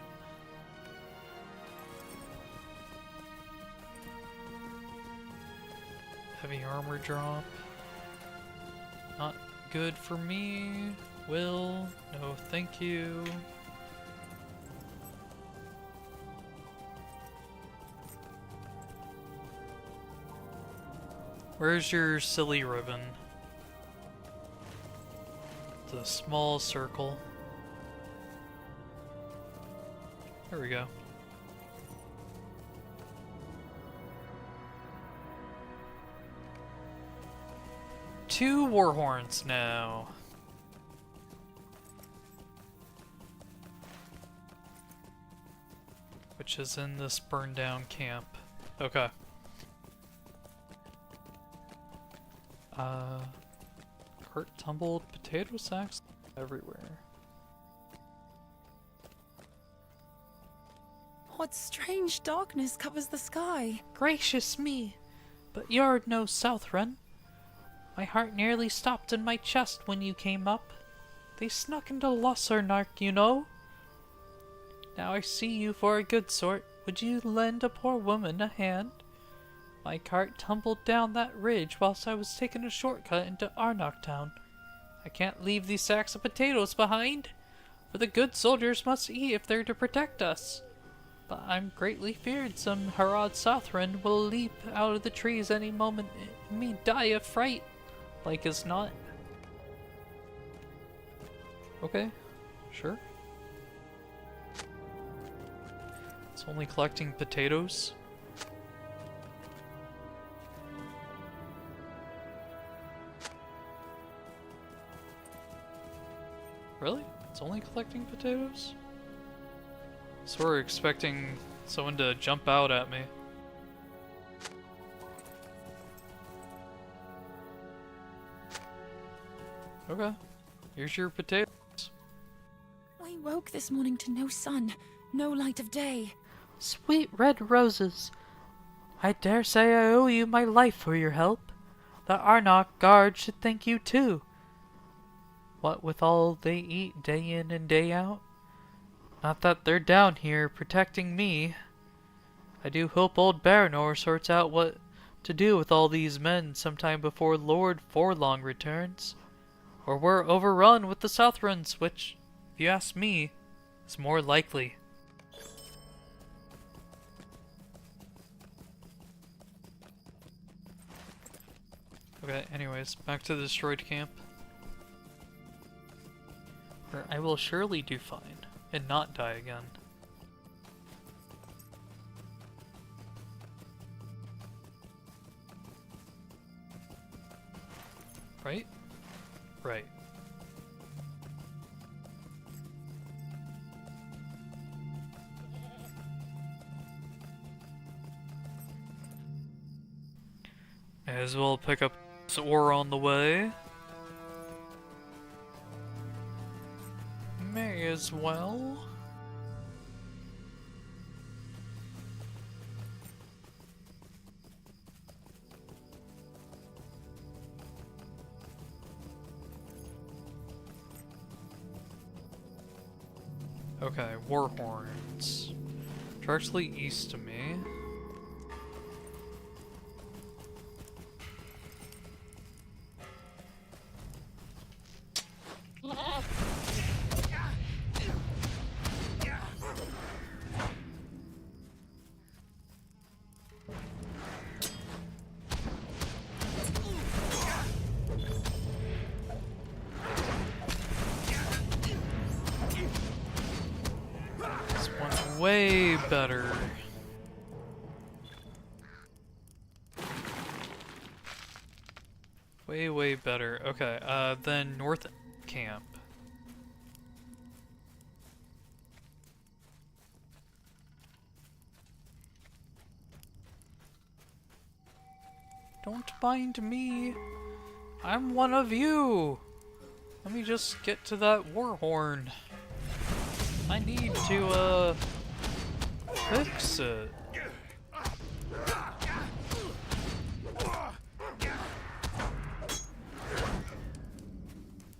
Heavy armor drop. Not good for me. Will, no thank you. Where's your silly ribbon? The small circle. There we go. Two war horns now. Which is in this burned down camp. Okay. Cart tumbled potato sacks everywhere. What strange darkness covers the sky? Gracious me, but you're no Southron. My heart nearly stopped in my chest when you came up. They snuck into Lossarnark, you know. Now I see you for a good sort. Would you lend a poor woman a hand? My cart tumbled down that ridge whilst I was taking a shortcut into Arnok Town. I can't leave these sacks of potatoes behind, for the good soldiers must eat if they're to protect us. But I'm greatly feared some Harad Southron will leap out of the trees any moment and me die of fright, like as not. Okay, sure. It's only collecting potatoes. Really? It's only collecting potatoes? So we're expecting someone to jump out at me. Okay. Here's your potatoes. I woke this morning to no sun, no light of day. Sweet red roses. I dare say I owe you my life for your help. The Arnok guard should thank you too. What with all they eat day in and day out? Not that they're down here protecting me. I do hope old Baranor sorts out what to do with all these men sometime before Lord Forlong returns. Or we're overrun with the Southrons, which, if you ask me, is more likely. Okay, anyways, back to the destroyed camp. Where I will surely do fine and not die again. Right? Right. May as well pick up this ore on the way. May as well. Okay, war horns. Directly east of me. This one's way better. Way better. Okay, then North Camp. Don't mind me. I'm one of you. Let me just get to that war horn. I need to, fix it.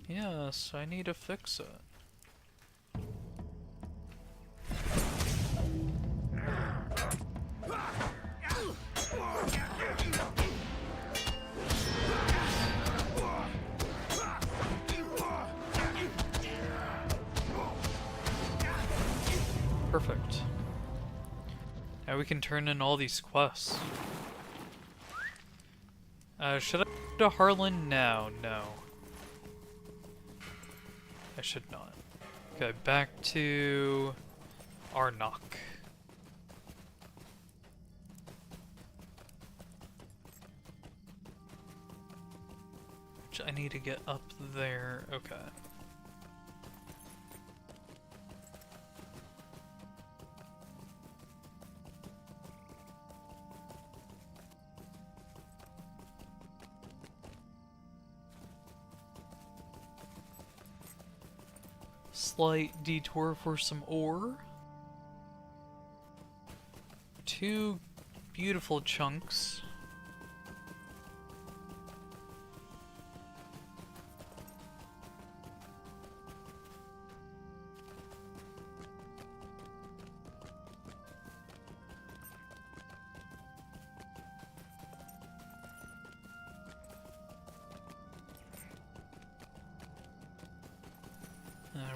Yes, I need to fix it. Perfect. Now we can turn in all these quests. Should I go to Harlan now? No. I should not. Okay, back to Arnok. Which I need to get up there. Okay. Slight detour for some ore. 2 beautiful chunks.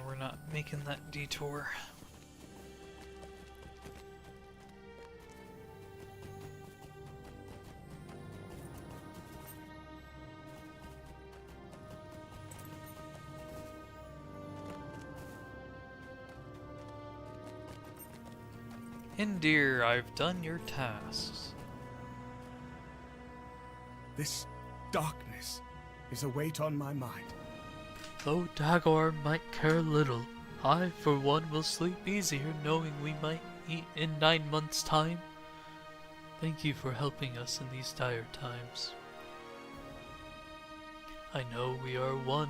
We're not making that detour. Indeer, I've done your tasks. This darkness is a weight on my mind. Though Dagor might care little, I for one will sleep easier knowing we might eat in 9 months' time. Thank you for helping us in these dire times. I know we are one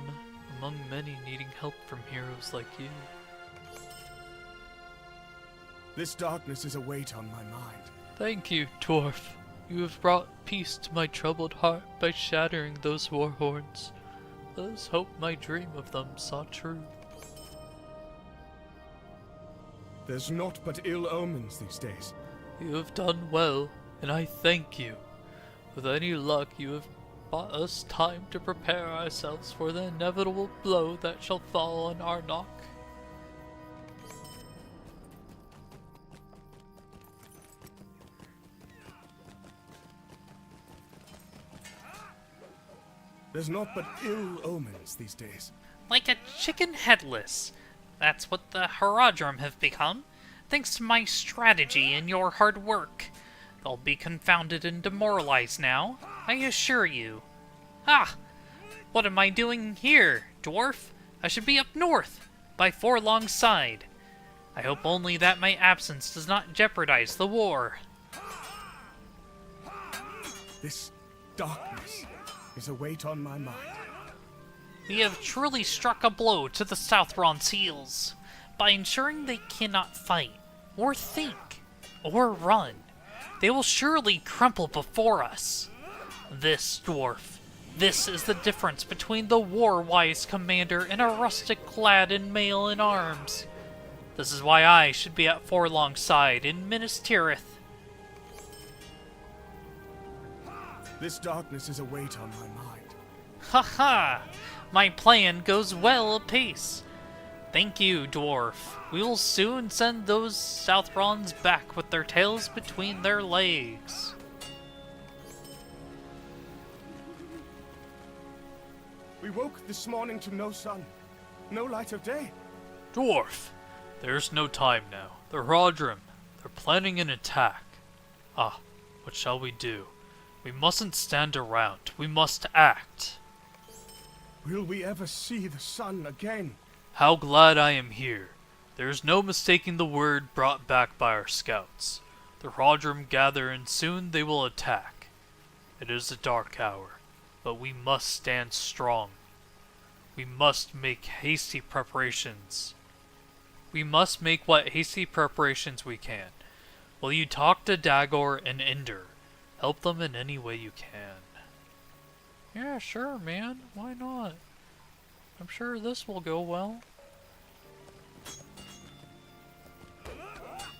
among many needing help from heroes like you. This darkness is a weight on my mind. Thank you, dwarf. You have brought peace to my troubled heart by shattering those war horns. Let us hope my dream of them saw true. There's naught but ill omens these days. You have done well, and I thank you. With any luck, you have bought us time to prepare ourselves for the inevitable blow that shall fall on Arnok. There's naught but ill omens these days. Like a chicken headless. That's what the Haradrim have become. Thanks to my strategy and your hard work. They'll be confounded and demoralized now, I assure you. Ah! What am I doing here, dwarf? I should be up north, by Forlong's side. I hope only that my absence does not jeopardize the war. This darkness is a weight on my mind. We have truly struck a blow to the Southron's heels by ensuring they cannot fight, or think, or run. They will surely crumple before us. This, dwarf, this is the difference between the war-wise commander and a rustic lad in mail and arms. This is why I should be at Forlong's side in Minas Tirith. This darkness is a weight on my mind. Ha ha! My plan goes well apace. Thank you, dwarf. We will soon send those Southrons back with their tails between their legs. We woke this morning to no sun, no light of day. Dwarf! There's no time now. The Rodrim. They're planning an attack. Ah, what shall we do? We mustn't stand around. We must act. Will we ever see the sun again? How glad I am here. There is no mistaking the word brought back by our scouts. The Rodrim gather and soon they will attack. It is a dark hour, but we must stand strong. We must make hasty preparations. We must make what hasty preparations we can. Will you talk to Dagor and Ender? Help them in any way you can. Yeah, sure, man. Why not? I'm sure this will go well.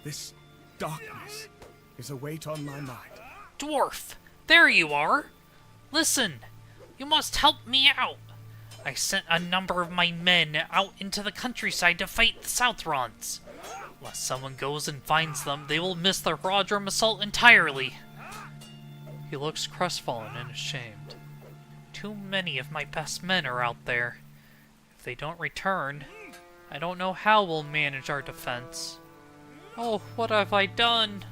This darkness is a weight on my mind. Dwarf! There you are! Listen! You must help me out! I sent a number of my men out into the countryside to fight the Southrons. Unless someone goes and finds them, they will miss the Rodrim assault entirely. He looks crestfallen and ashamed. Too many of my best men are out there. If they don't return, I don't know how we'll manage our defense. Oh, what have I done?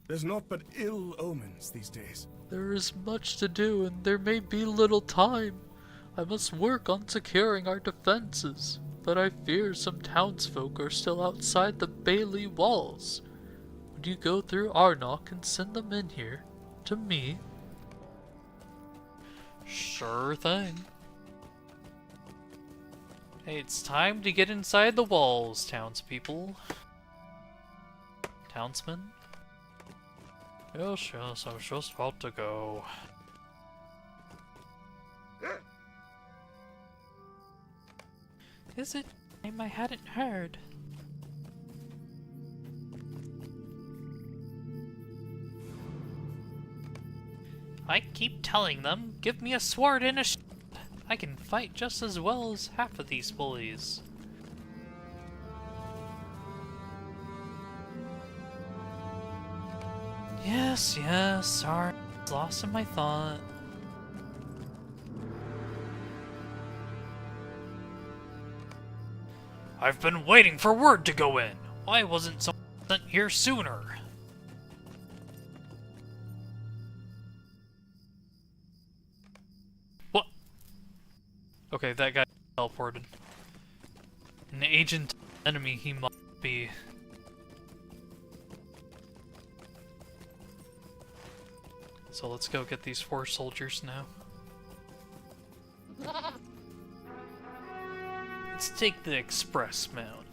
There's naught but ill omens these days. There is much to do and there may be little time. I must work on securing our defenses, but I fear some townsfolk are still outside the Bailey walls. Would you go through Arnok and send them in here, to me? Sure thing. Hey, it's time to get inside the walls, townspeople. Townsmen? Yes, I was just about to go. Is it time I hadn't heard? I keep telling them, give me a sword and a shield. I can fight just as well as half of these bullies. Yes, sorry. Lost in my thought. I've been waiting for word to go in. Why wasn't someone sent here sooner? What? Okay, that guy teleported. An agent enemy he must be. So let's go get these 4 soldiers now. Let's take the express mount.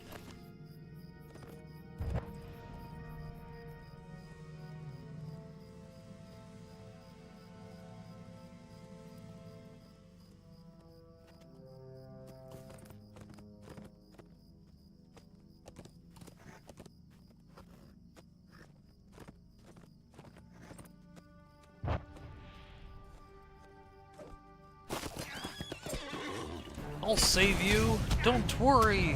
I'll save you, don't worry.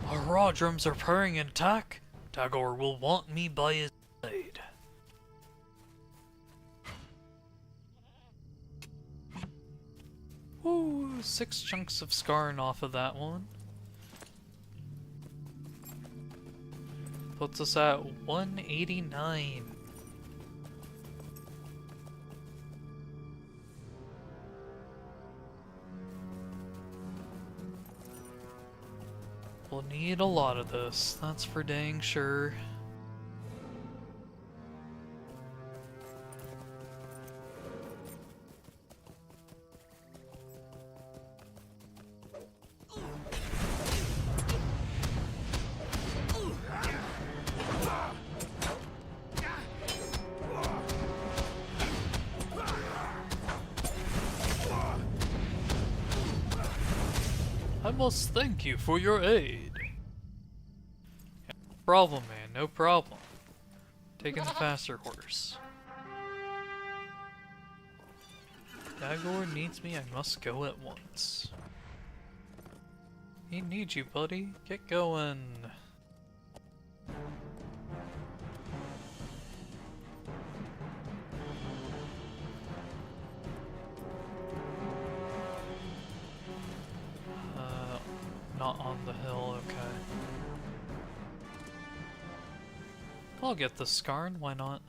Our Rodrims are preparing an attack. Dagor will want me by his side. Ooh, 6 chunks of scarring off of that one. Puts us at 189. We'll need a lot of this, that's for dang sure. must thank you for your aid. No problem, man, no problem. Taking the faster horse. Dagor needs me, I must go at once. He needs you, buddy. Get going. Not on the hill, okay. I'll get the Scarn, why not?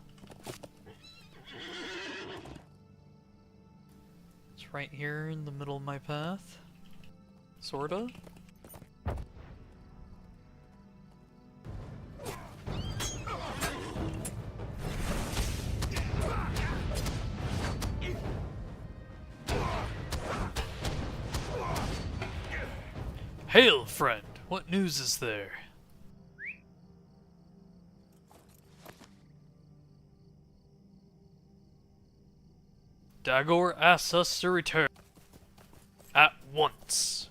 It's right here in the middle of my path. Sorta. Hail, friend! What news is there? Dagor asks us to return. At once.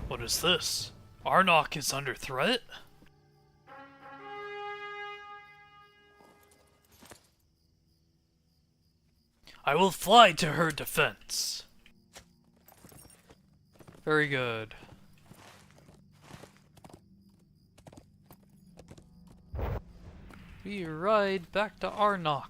What is this? Arnok is under threat? I will fly to her defense. Very good. We ride back to Arnok.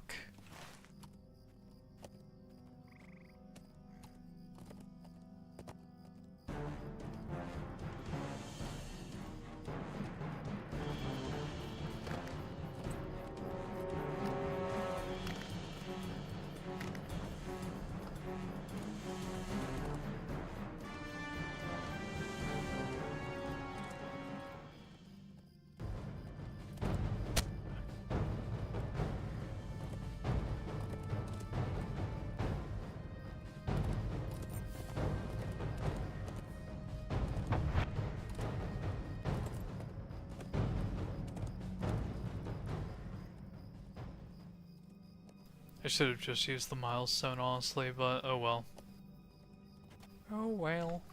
I should have just used the milestone, honestly, but oh well. Oh well.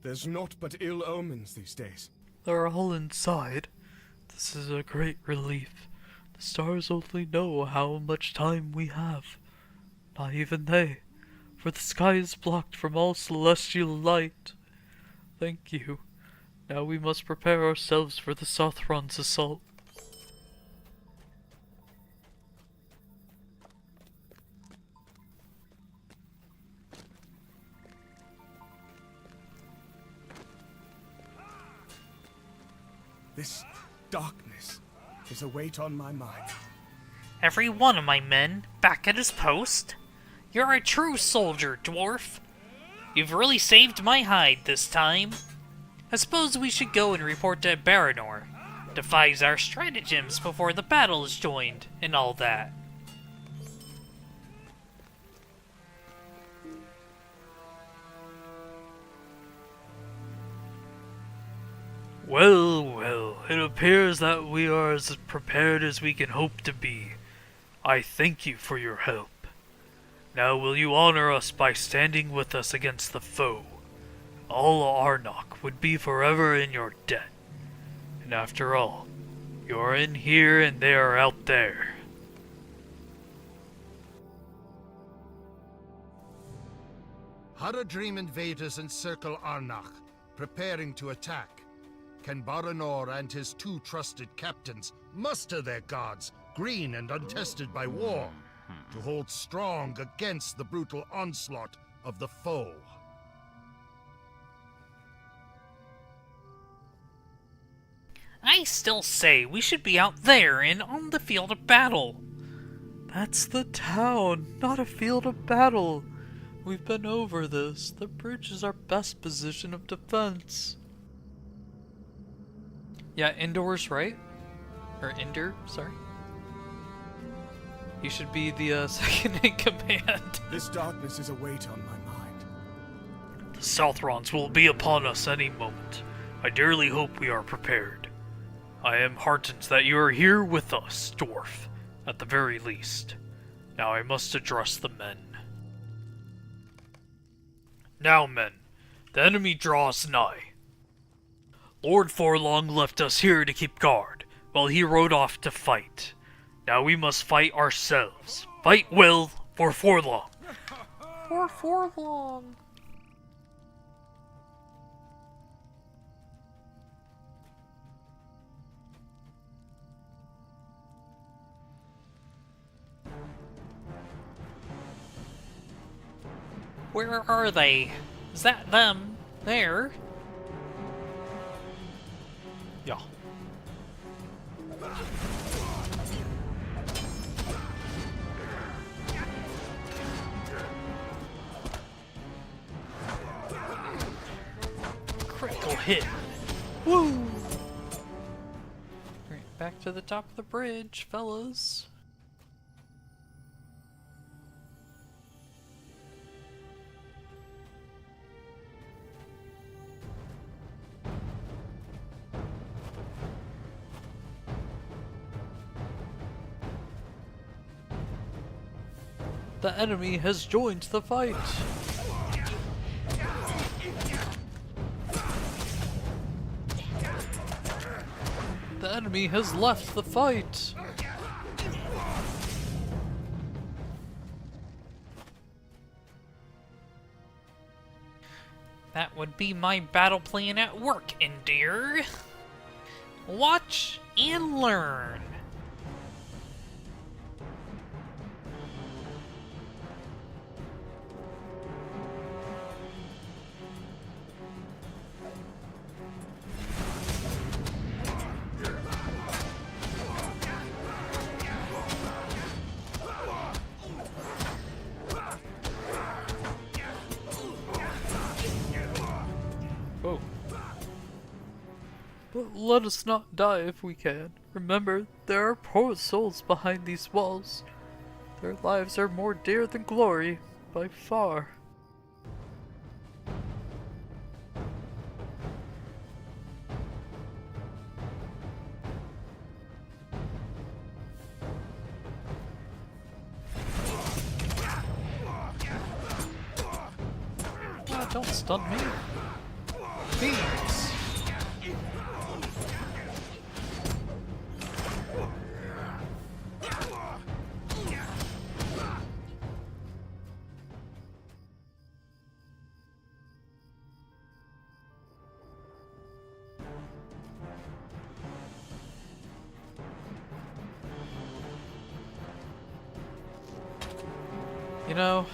There's naught but ill omens these days. They're all inside. This is a great relief. The stars only know how much time we have. Not even they, for the sky is blocked from all celestial light. Thank you. Now we must prepare ourselves for the Sothron's assault. This darkness is a weight on my mind. Every one of my men back at his post? You're a true soldier, dwarf. You've really saved my hide this time. I suppose we should go and report to Baranor. Devise our stratagems before the battle is joined, and all that. Well, well, it appears that we are as prepared as we can hope to be. I thank you for your help. Now will you honor us by standing with us against the foe? All Arnok would be forever in your debt. And after all, you're in here and they are out there. Haradrim invaders encircle Arnok, preparing to attack. Can Baranor and his two trusted captains muster their guards, green and untested by war, to hold strong against the brutal onslaught of the foe? I still say we should be out there and on the field of battle. That's the town, not a field of battle. We've been over this. The bridge is our best position of defense. Yeah, Indor's right. Or Indor, sorry. You should be the second in command. This darkness is a weight on my mind. The Southrons will be upon us any moment. I dearly hope we are prepared. I am heartened that you are here with us, dwarf, at the very least. Now I must address the men. Now, men, the enemy draws nigh. Lord Forlong left us here to keep guard, while he rode off to fight. Now we must fight ourselves. Fight well for Forlong. For Forlong. Where are they? Is that them? There? Yeah. Critical hit. Woo! Right, back to the top of the bridge, fellas. The enemy has joined the fight. The enemy has left the fight. That would be my battle plan at work, Indir. Watch and learn. Oh. But let us not die if we can. Remember, there are poor souls behind these walls. Their lives are more dear than glory, by far. Ah, don't stun me. Beans. You know,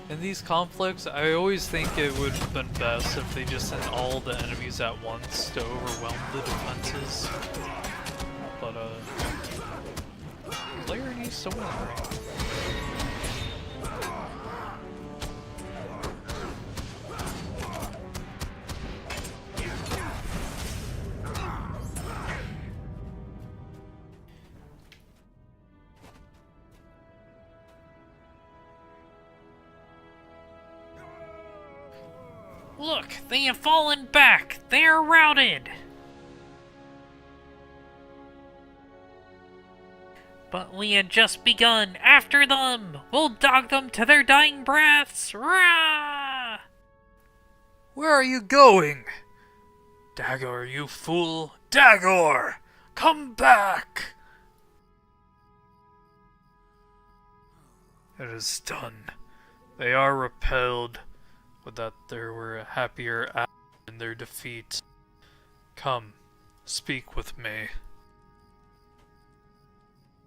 in these conflicts, I always think it would have been best if they just sent all the enemies at once to overwhelm the defenses. But, player needs to win, right? Look, they have fallen back. They are routed. But we had just begun. After them! We'll dog them to their dying breaths! Rah! Where are you going? Dagor, you fool! Dagor! Come back! It is done. They are repelled. Would that there were a happier hour in their defeat. Come, speak with me.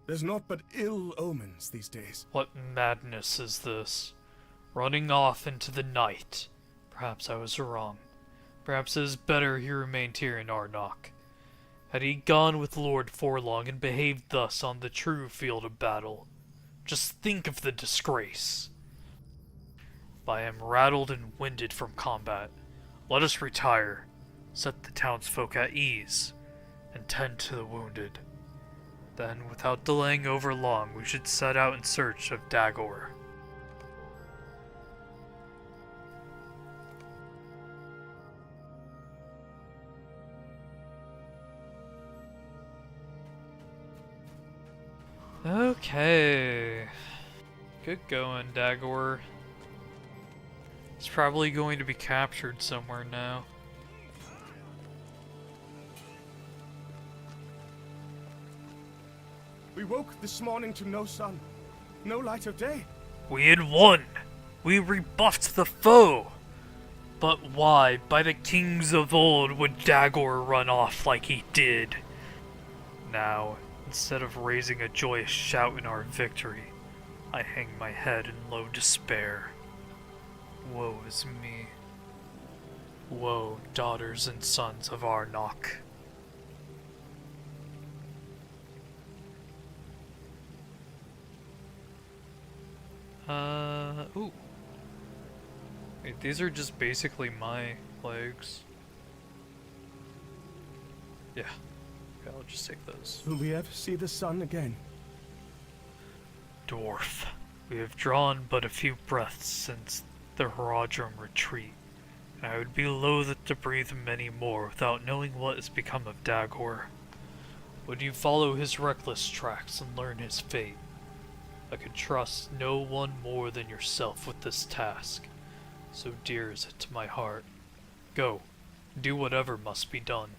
There's naught but ill omens these days. What madness is this? Running off into the night. Perhaps I was wrong. Perhaps it is better he remained here in Arnok. Had he gone with Lord Forlong and behaved thus on the true field of battle? Just think of the disgrace. but I am rattled and winded from combat. Let us retire, set the townsfolk at ease, and tend to the wounded. Then, without delaying over long, we should set out in search of Dagor. Okay. Good going, Dagor. He's probably going to be captured somewhere now. We woke this morning to no sun, no light of day. We had won! We rebuffed the foe! But why, by the kings of old, would Dagor run off like he did? Now, instead of raising a joyous shout in our victory, I hang my head in low despair. Woe is me. Woe, daughters and sons of Arnok. Ooh. Wait, these are just basically my legs. Yeah. Okay, I'll just take those. Will we ever see the sun again? Dwarf, we have drawn but a few breaths since the Haradrim retreat, and I would be loath to breathe many more without knowing what has become of Dagor. Would you follow his reckless tracks and learn his fate? I could trust no one more than yourself with this task, so dear is it to my heart. Go, do whatever must be done.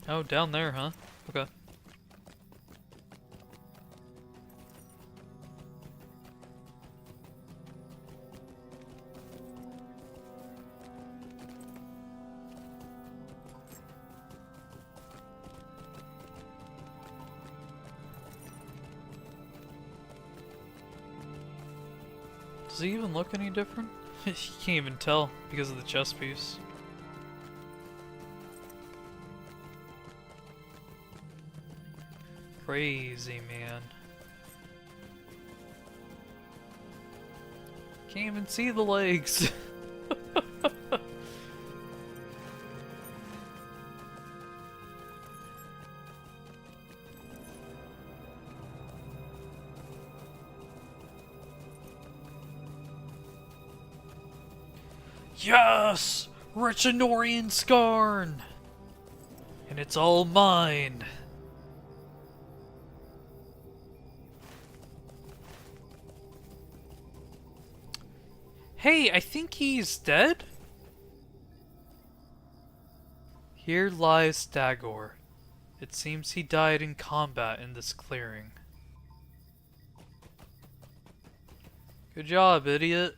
Oh, down there, huh? Okay. Does he even look any different? You can't even tell because of the chest piece. Crazy, man. Can't even see the legs. Yes! Rich Anorian Skarn! And it's all mine! Hey, I think he's dead? Here lies Dagor. It seems he died in combat in this clearing. Good job, idiot.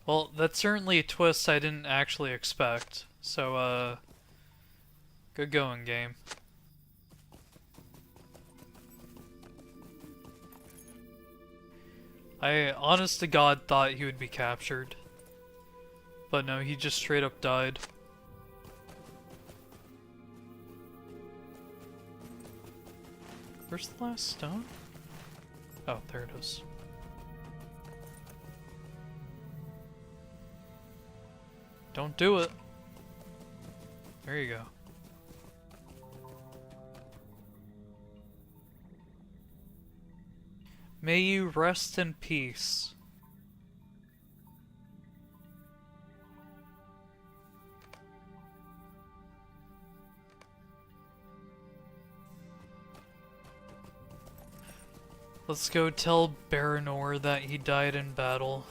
Well, that's certainly a twist I didn't actually expect. So, good going, game. I, honest to God, thought he would be captured. But no, he just straight up died. Where's the last stone? Oh, there it is. Don't do it. There you go. May you rest in peace. Let's go tell Baranor that he died in battle.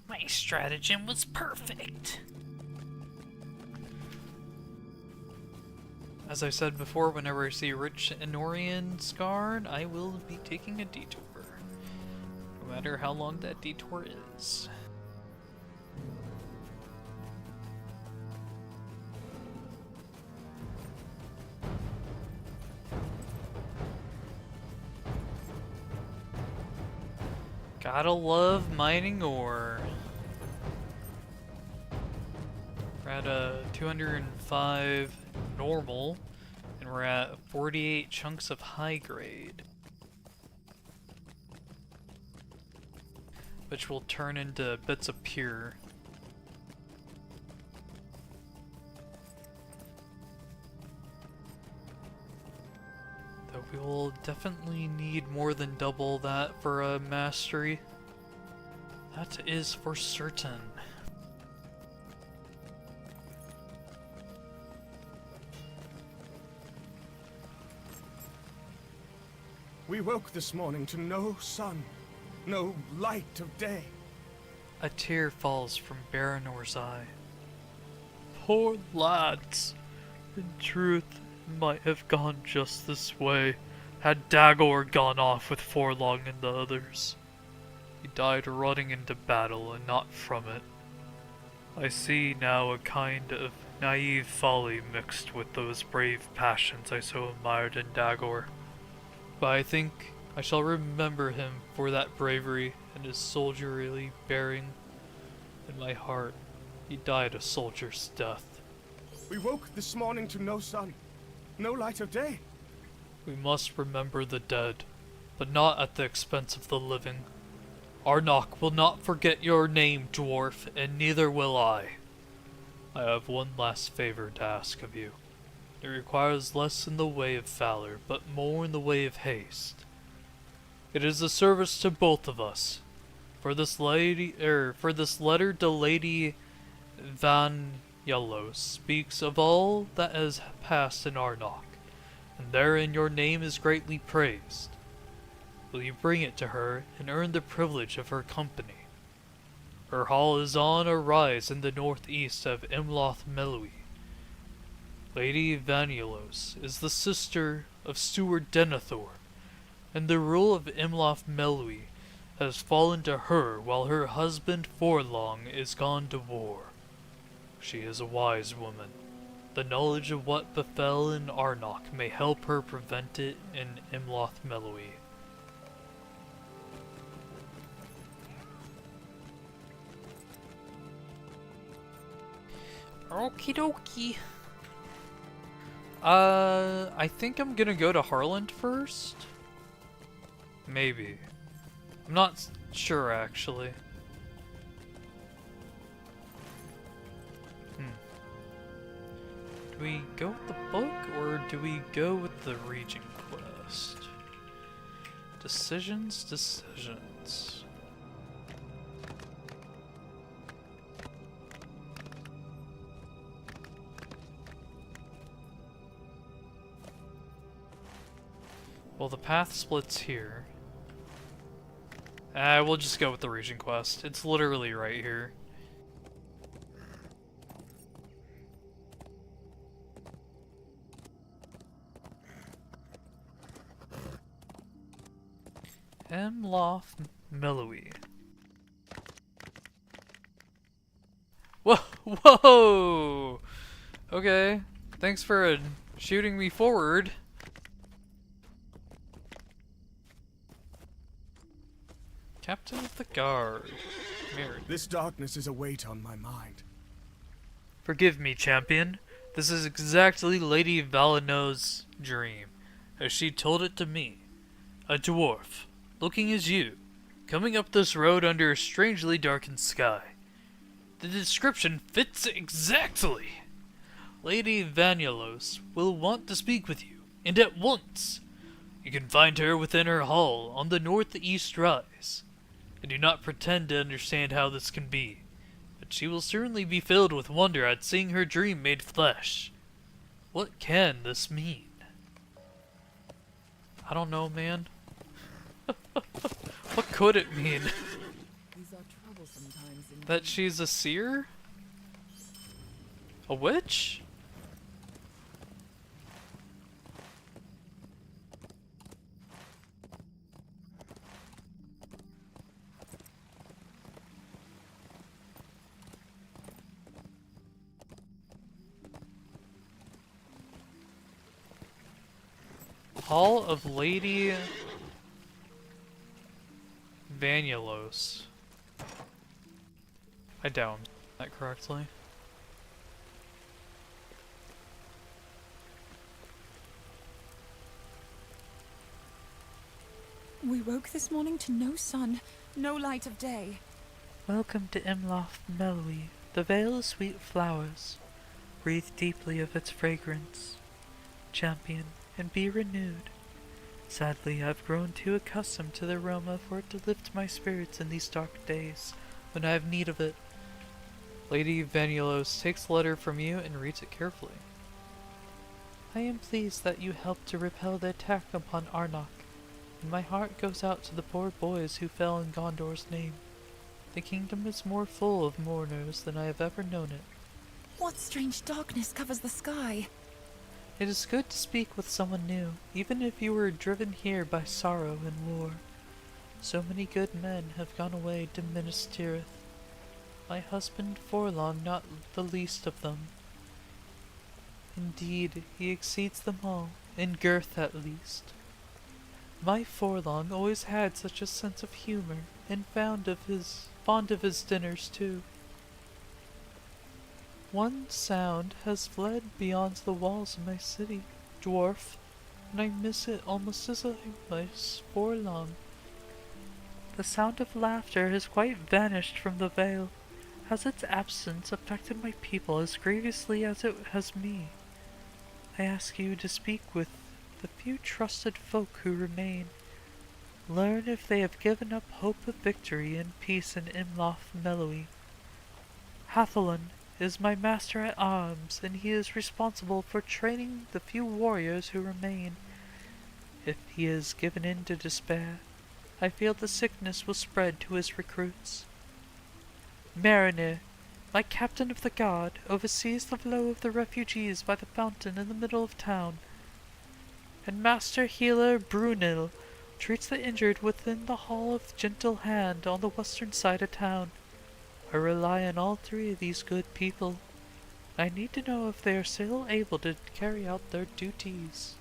My stratagem was perfect. As I said before, whenever I see Rich Anorian Skarn, I will be taking a detour. No matter how long that detour is. Gotta love mining ore. We're at 205 normal, and we're at 48 chunks of high grade, which will turn into bits of pure. Though we will definitely need more than double that for a mastery. That is for certain. We woke this morning to no sun, no light of day. A tear falls from Baranor's eye. Poor lads. In truth, it might have gone just this way, had Dagor gone off with Forlong and the others. He died running into battle and not from it. I see now a kind of naive folly mixed with those brave passions I so admired in Dagor. But I think I shall remember him for that bravery and his soldierly bearing. In my heart, he died a soldier's death. We woke this morning to no sun, no light of day. We must remember the dead, but not at the expense of the living. Arnok will not forget your name, dwarf, and neither will I. I have one last favor to ask of you. It requires less in the way of valor, but more in the way of haste. It is a service to both of us. For this letter to Lady Van Yellow speaks of all that has passed in Arnok, and therein your name is greatly praised. Will you bring it to her and earn the privilege of her company? Her hall is on a rise in the northeast of Imloth Melui. Lady Vanulos is the sister of Steward Denethor, and the rule of Imloth Melui has fallen to her while her husband Forlong is gone to war. She is a wise woman. The knowledge of what befell in Arnok may help her prevent it in Imloth Melui. Okie dokie. I think I'm gonna go to Harland first. Maybe. I'm not sure, actually. Do we go with the book, or do we go with the region quest? Decisions. Well, the path splits here. We'll just go with the region quest. It's literally right here. Imloth Melui. Whoa! Okay. Thanks for shooting me forward. Captain of the Guard. Mary. This darkness is a weight on my mind. Forgive me, champion. This is exactly Lady Valeno's dream, as she told it to me. A dwarf, looking as you, coming up this road under a strangely darkened sky. The description fits exactly. Lady Vanulos will want to speak with you, and at once. You can find her within her hall on the northeast rise. I do not pretend to understand how this can be, but she will certainly be filled with wonder at seeing her dream made flesh. What can this mean? I don't know, man. What could it mean? That she's a seer? A witch? Hall of Lady Vanulos. I doubt I'm saying that correctly. We woke this morning to no sun, no light of day. Welcome to Imloth Mellowy, the vale of sweet flowers. Breathe deeply of its fragrance. Champion, and be renewed. Sadly, I've grown too accustomed to the aroma for it to lift my spirits in these dark days, when I have need of it. Lady Vanulos takes the letter from you and reads it carefully. I am pleased that you helped to repel the attack upon Arnok, and my heart goes out to the poor boys who fell in Gondor's name. The kingdom is more full of mourners than I have ever known it. What strange darkness covers the sky? It is good to speak with someone new, even if you were driven here by sorrow and war. So many good men have gone away to Minas Tirith. My husband Forlong not the least of them. Indeed, he exceeds them all, in girth at least. My Forlong always had such a sense of humor, and fond of his dinners too. One sound has fled beyond the walls of my city, dwarf, and I miss it almost as I miss Forlong. The sound of laughter has quite vanished from the vale. Has its absence affected my people as grievously as it has me? I ask you to speak with the few trusted folk who remain. Learn if they have given up hope of victory and peace in Imloth Mellowy. Hathalan is my master at arms, and he is responsible for training the few warriors who remain. If he is given in to despair, I feel the sickness will spread to his recruits. Mariner, my captain of the guard, oversees the flow of the refugees by the fountain in the middle of town, and Master Healer Brunil treats the injured within the Hall of Gentle Hand on the western side of town. I rely on all three of these good people. I need to know if they are still able to carry out their duties.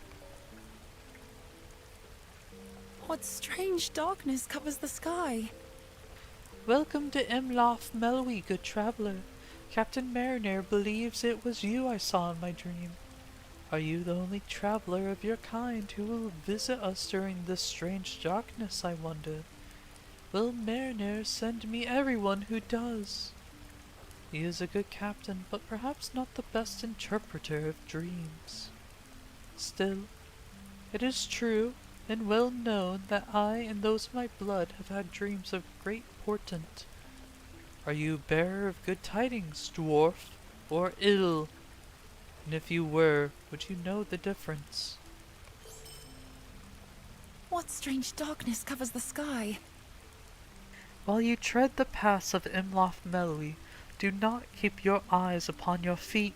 What strange darkness covers the sky? Welcome to Imloth Mellowy, good traveler. Captain Mariner believes it was you I saw in my dream. Are you the only traveler of your kind who will visit us during this strange darkness, I wonder? Will Mariner send me everyone who does? He is a good captain, but perhaps not the best interpreter of dreams. Still, it is true and well known that I and those of my blood have had dreams of great portent. Are you bearer of good tidings, dwarf, or ill? And if you were, would you know the difference? What strange darkness covers the sky? While you tread the paths of Imloth Mellowy, do not keep your eyes upon your feet.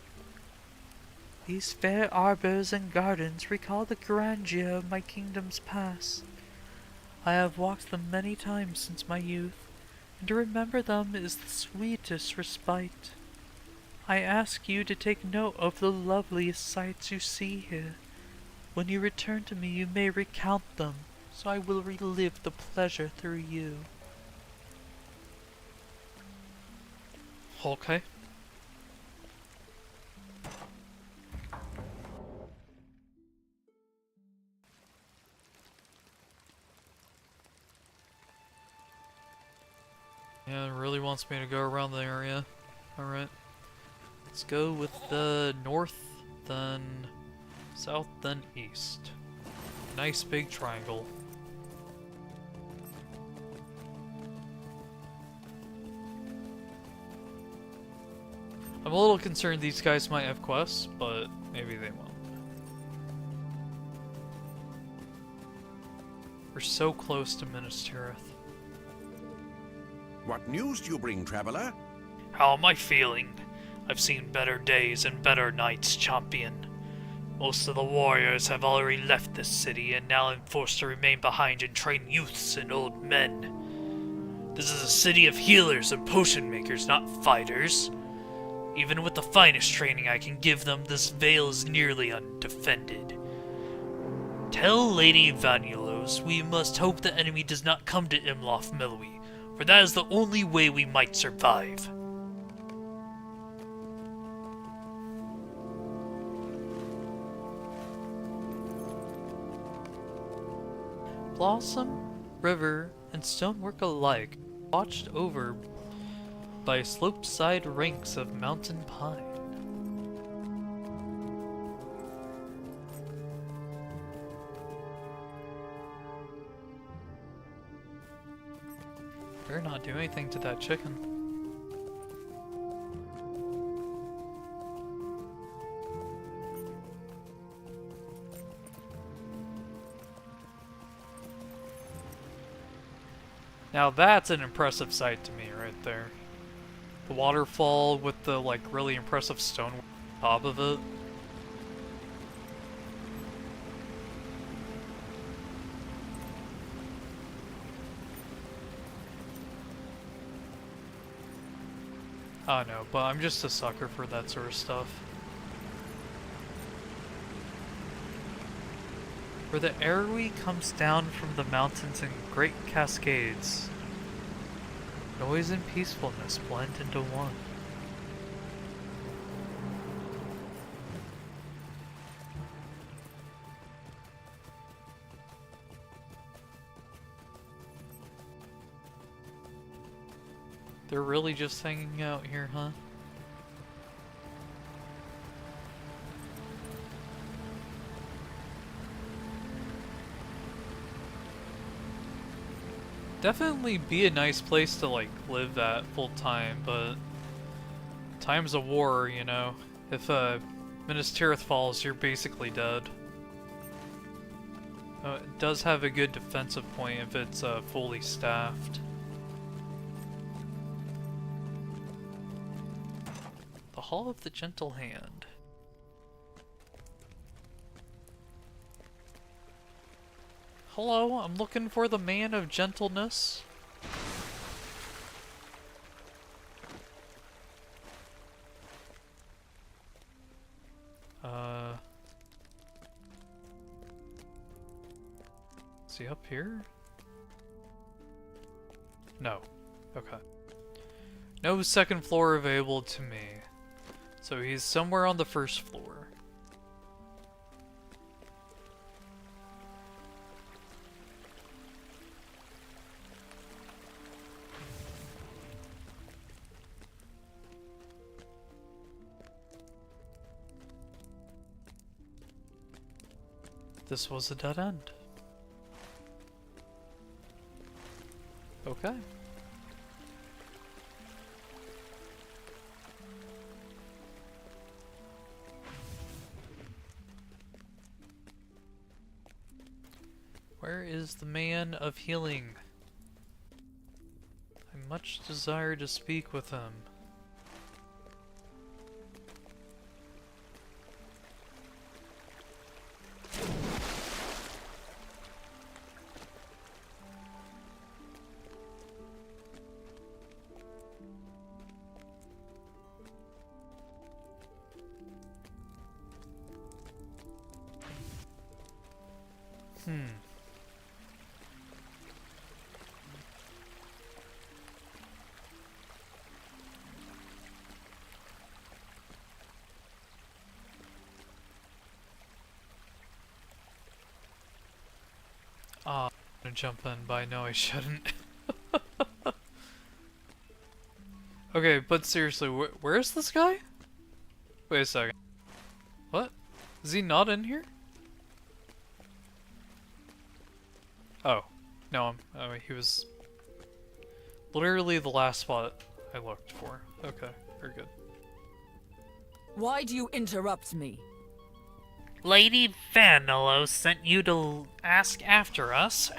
These fair arbors and gardens recall the grandeur of my kingdom's past. I have walked them many times since my youth, and to remember them is the sweetest respite. I ask you to take note of the loveliest sights you see here. When you return to me, you may recount them, so I will relive the pleasure through you. Okay. Yeah, it really wants me to go around the area. Alright. Let's go with the north, then south, then east. Nice big triangle. I'm a little concerned these guys might have quests, but maybe they won't. We're so close to Minas Tirith. What news do you bring, traveler? How am I feeling? I've seen better days and better nights, champion. Most of the warriors have already left this city, and now I'm forced to remain behind and train youths and old men. This is a city of healers and potion makers, not fighters. Even with the finest training I can give them, this vale is nearly undefended. Tell Lady Vanulos goes, we must hope the enemy does not come to Imloth Milwi, for that is the only way we might survive. Blossom, river, and stonework alike, watched over by sloped-side ranks of mountain pine. Better not do anything to that chicken. Now that's an impressive sight to me right there. The waterfall with the like really impressive stone on top of it. I don't know, but I'm just a sucker for that sort of stuff. Where the Airwee comes down from the mountains in great cascades. Noise and peacefulness blend into one. They're really just hanging out here, huh? Definitely be a nice place to like live at full time, but times of war, you know. If Minas Tirith falls, you're basically dead. It does have a good defensive point if it's fully staffed. The Hall of the Gentle Hand. Hello, I'm looking for the man of gentleness. Is he up here? No. Okay. No second floor available to me. So he's somewhere on the first floor. This was a dead end. Okay. Where is the man of healing? I much desire to speak with him. I'm gonna jump in, but I know I shouldn't. Okay, but seriously, where is this guy? Wait a second. What? Is he not in here? Oh. No, he was literally the last spot I looked for. Okay, very good. Why do you interrupt me? Lady Vanillo sent you to ask after us.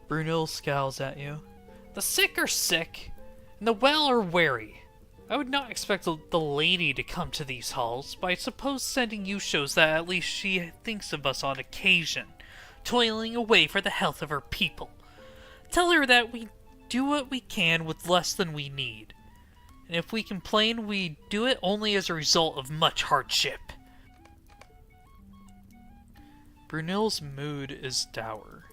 Brunil scowls at you. The sick are sick, and the well are wary. I would not expect the lady to come to these halls, but I suppose sending you shows that at least she thinks of us on occasion, toiling away for the health of her people. Tell her that we do what we can with less than we need, and if we complain, we do it only as a result of much hardship. Brunil's mood is dour.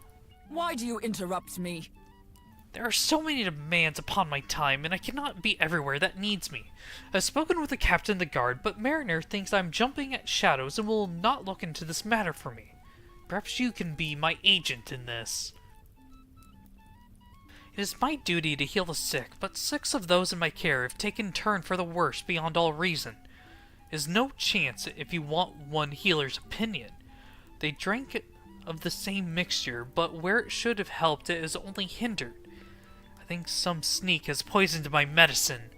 Why do you interrupt me? There are so many demands upon my time, and I cannot be everywhere that needs me. I've spoken with the captain of the guard, but Mariner thinks I'm jumping at shadows and will not look into this matter for me. Perhaps you can be my agent in this. It is my duty to heal the sick, but 6 of those in my care have taken turn for the worse beyond all reason. There's no chance if you want one healer's opinion. They drank of the same mixture, but where it should have helped, it has only hindered. I think some sneak has poisoned my medicine.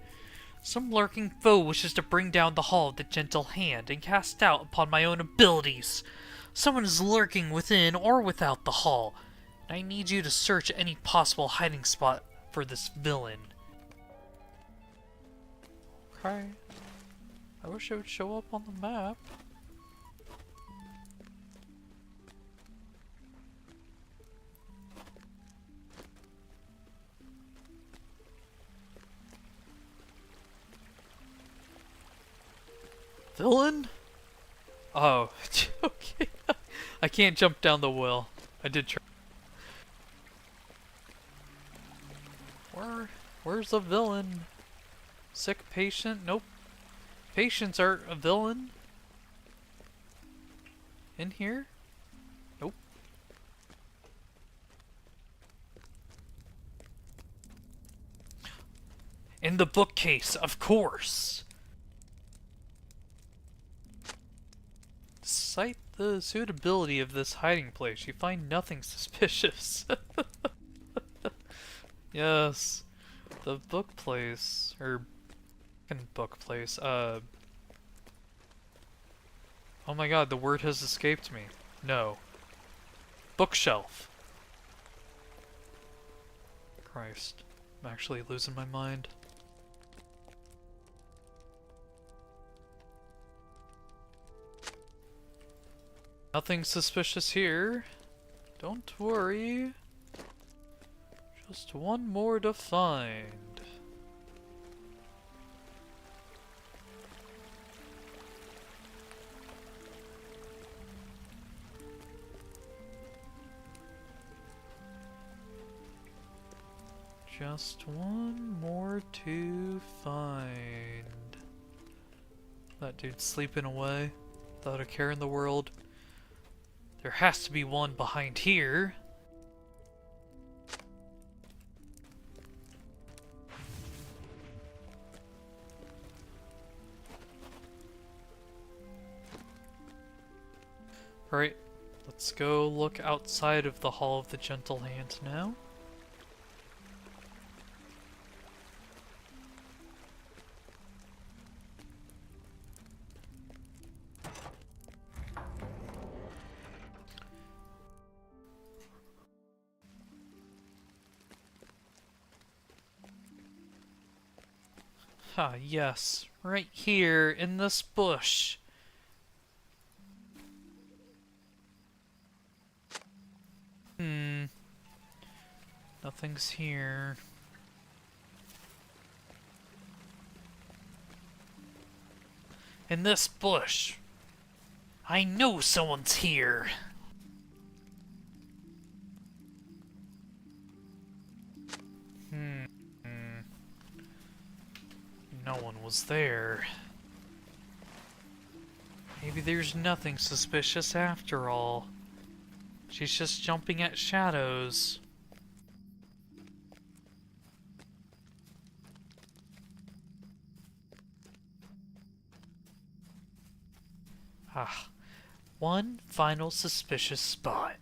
Some lurking foe wishes to bring down the Hall of the Gentle Hand and cast doubt upon my own abilities. Someone is lurking within or without the hall, and I need you to search any possible hiding spot for this villain. Okay. I wish it would show up on the map. Villain? Oh, okay. I can't jump down the well. I did try. Where's the villain? Sick patient? Nope. Patients aren't a villain. In here? Nope. In the bookcase, of course. Despite the suitability of this hiding place, you find nothing suspicious. Yes. The book place, or book place, oh my god, the word has escaped me. No. Bookshelf. Christ. I'm actually losing my mind. Nothing suspicious here. Don't worry. Just one more to find. Just one more to find. That dude's sleeping away without a care in the world. There has to be one behind here. Alright, let's go look outside of the Hall of the Gentle Hand now. Ah, yes, right here in this bush. Nothing's here. In this bush. I know someone's here. No one was there. Maybe there's nothing suspicious after all. She's just jumping at shadows. Ah, one final suspicious spot.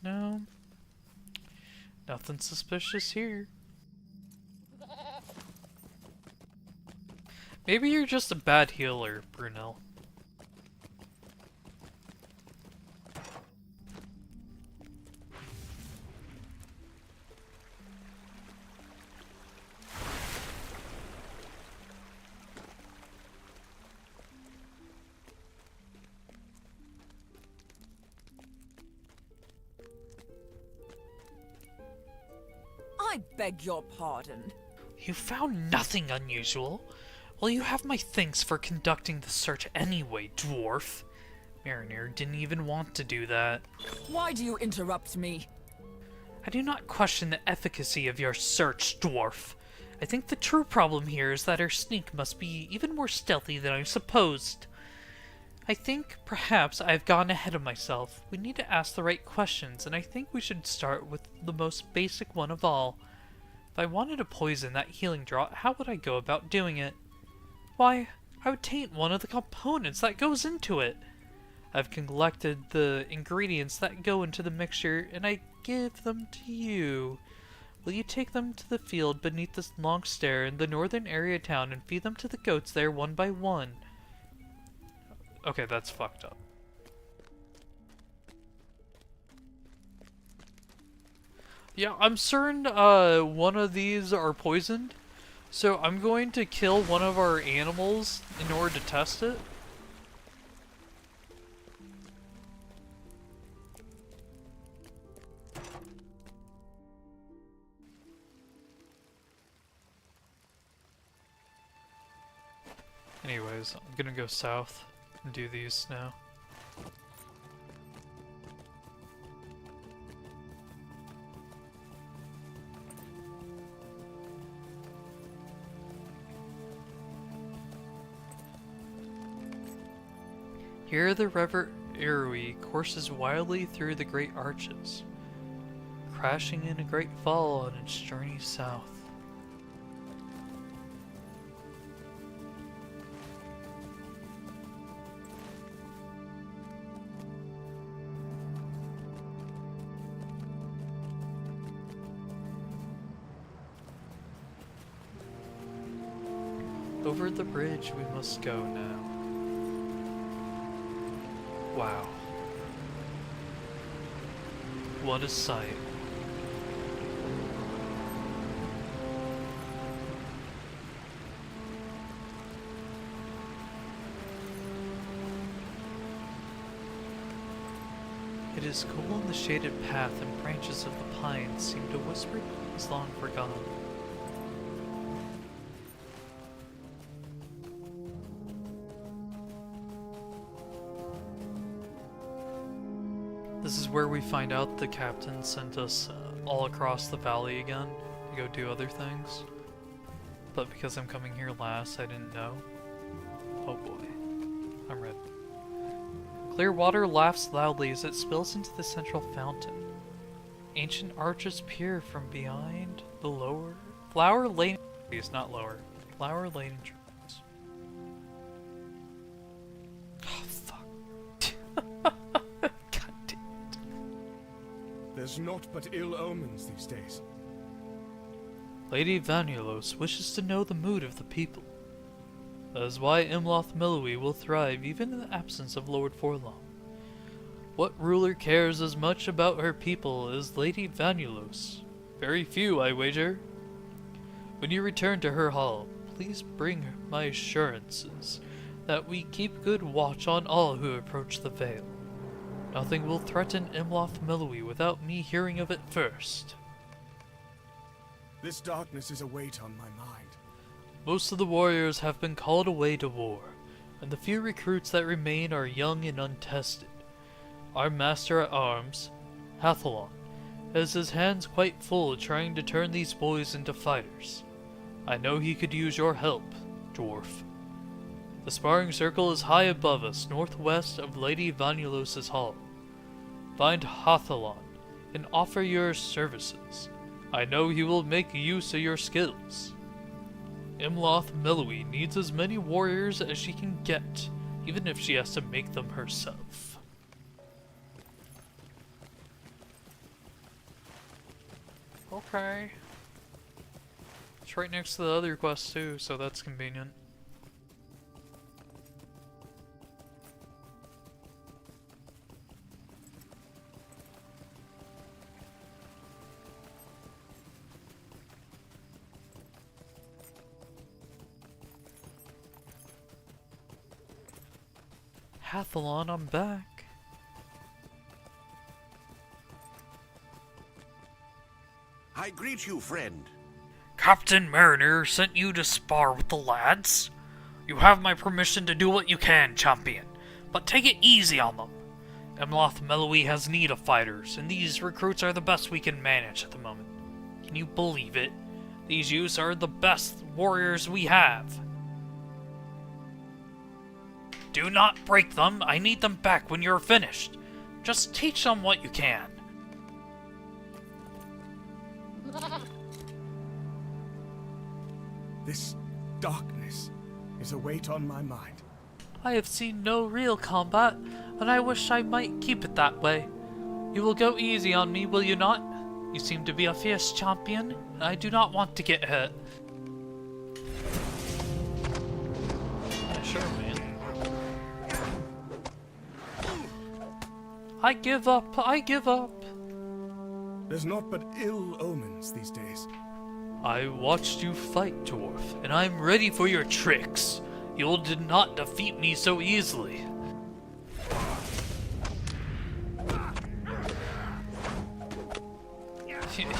No. Nothing suspicious here. Maybe you're just a bad healer, Brunel. I beg your pardon. You found nothing unusual. Well, you have my thanks for conducting the search anyway, dwarf. Mariner didn't even want to do that. Why do you interrupt me? I do not question the efficacy of your search, dwarf. I think the true problem here is that our sneak must be even more stealthy than I supposed. I think perhaps I've gone ahead of myself. We need to ask the right questions, and I think we should start with the most basic one of all. If I wanted to poison that healing draught, how would I go about doing it? Why, I would taint one of the components that goes into it. I've collected the ingredients that go into the mixture, and I give them to you. Will you take them to the field beneath this long stair in the northern area town and feed them to the goats there one by one? Okay, that's fucked up. Yeah, I'm certain one of these are poisoned, so I'm going to kill one of our animals in order to test it. Anyways, I'm gonna go south and do these now. Here the river Irui courses wildly through the great arches, crashing in a great fall on its journey south. Over the bridge we must go now. Wow. What a sight. It is cool in the shaded path, and branches of the pines seem to whisper things long forgotten. This is where we find out the captain sent us all across the valley again to go do other things. But because I'm coming here last, I didn't know. Oh boy. I'm ready. Clear water laughs loudly as it spills into the central fountain. Ancient arches peer from behind the lower flower-laden trees, not lower. Flower-laden trees. There's naught but ill omens these days. Lady Vanulos wishes to know the mood of the people. That is why Imloth Mellowee will thrive even in the absence of Lord Forlong. What ruler cares as much about her people as Lady Vanulos? Very few, I wager. When you return to her hall, please bring my assurances that we keep good watch on all who approach the Vale. Nothing will threaten Imloth Mellowee without me hearing of it first. This darkness is a weight on my mind. Most of the warriors have been called away to war, and the few recruits that remain are young and untested. Our master at arms, Hathalon, has his hands quite full trying to turn these boys into fighters. I know he could use your help, dwarf. The sparring circle is high above us, northwest of Lady Vanulos's hall. Find Hathalon and offer your services. I know he will make use of your skills. Imloth Mellowee needs as many warriors as she can get, even if she has to make them herself. Okay. It's right next to the other quest too, so that's convenient. Hathalon, I'm back. I greet you, friend. Captain Mariner sent you to spar with the lads? You have my permission to do what you can, champion, but take it easy on them. Emloth Meloe has need of fighters, and these recruits are the best we can manage at the moment. Can you believe it? These youths are the best warriors we have. Do not break them. I need them back when you're finished. Just teach them what you can. This darkness is a weight on my mind. I have seen no real combat, and I wish I might keep it that way. You will go easy on me, will you not? You seem to be a fierce champion, and I do not want to get hurt. Yeah, sure, man. I give up, I give up. There's naught but ill omens these days. I watched you fight, dwarf, and I'm ready for your tricks. You did not defeat me so easily.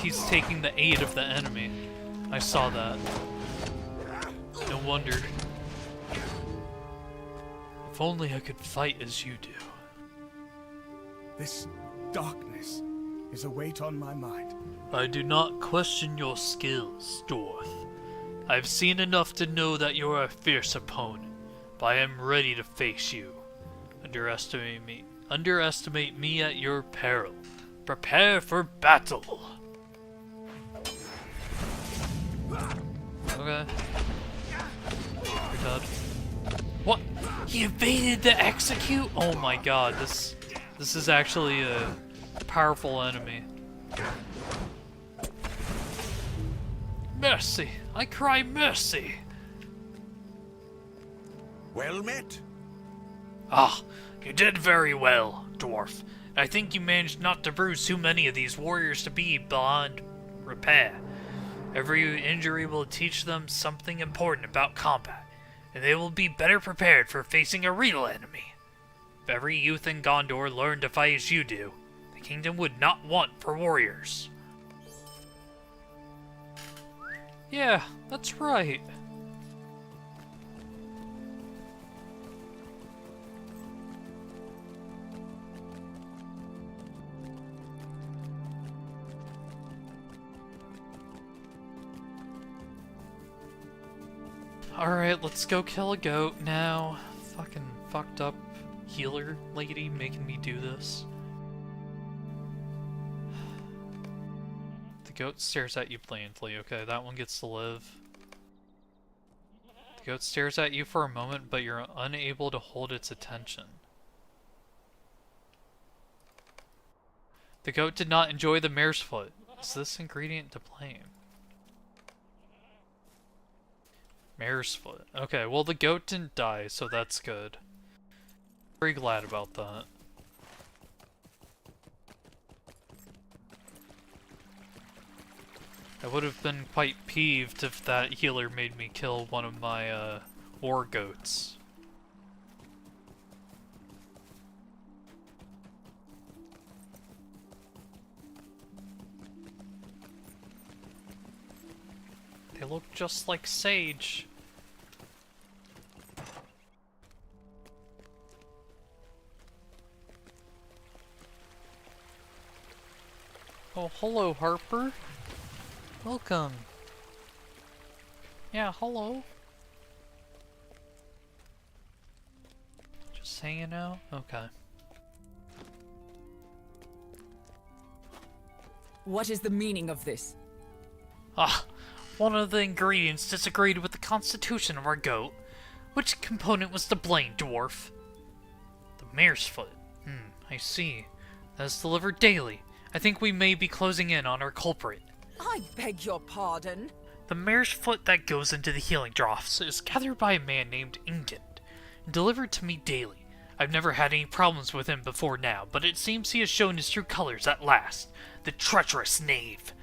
He's taking the aid of the enemy. I saw that. No wonder. If only I could fight as you do. This darkness is a weight on my mind. I do not question your skills, dwarf. I've seen enough to know that you're a fierce opponent, but I am ready to face you. Underestimate me at your peril. Prepare for battle. Okay. You're dead. What? He evaded the execute? Oh my god, this is actually a powerful enemy. Mercy! I cry mercy! Well met. Ah, you did very well, dwarf. I think you managed not to bruise too many of these warriors to be beyond repair. Every injury will teach them something important about combat, and they will be better prepared for facing a real enemy. If every youth in Gondor learned to fight as you do, the kingdom would not want for warriors. Yeah, that's right. Alright, let's go kill a goat now. Fucking fucked up healer lady making me do this. The goat stares at you blandly. Okay, that one gets to live. The goat stares at you for a moment, but you're unable to hold its attention. The goat did not enjoy the mare's foot. Is this ingredient to blame? Mare's foot. Okay, well the goat didn't die, so that's good. Very glad about that. I would have been quite peeved if that healer made me kill one of my, war goats. They look just like Sage. Oh, hello, Harper. Welcome. Yeah, hello. Just hanging out? Okay. What is the meaning of this? Ah, one of the ingredients disagreed with the constitution of our goat. Which component was to blame, dwarf? The mare's foot. I see. That is delivered daily. I think we may be closing in on our culprit. I beg your pardon. The mare's foot that goes into the healing draughts is gathered by a man named Ingend, and delivered to me daily. I've never had any problems with him before now, but it seems he has shown his true colors at last. The treacherous knave.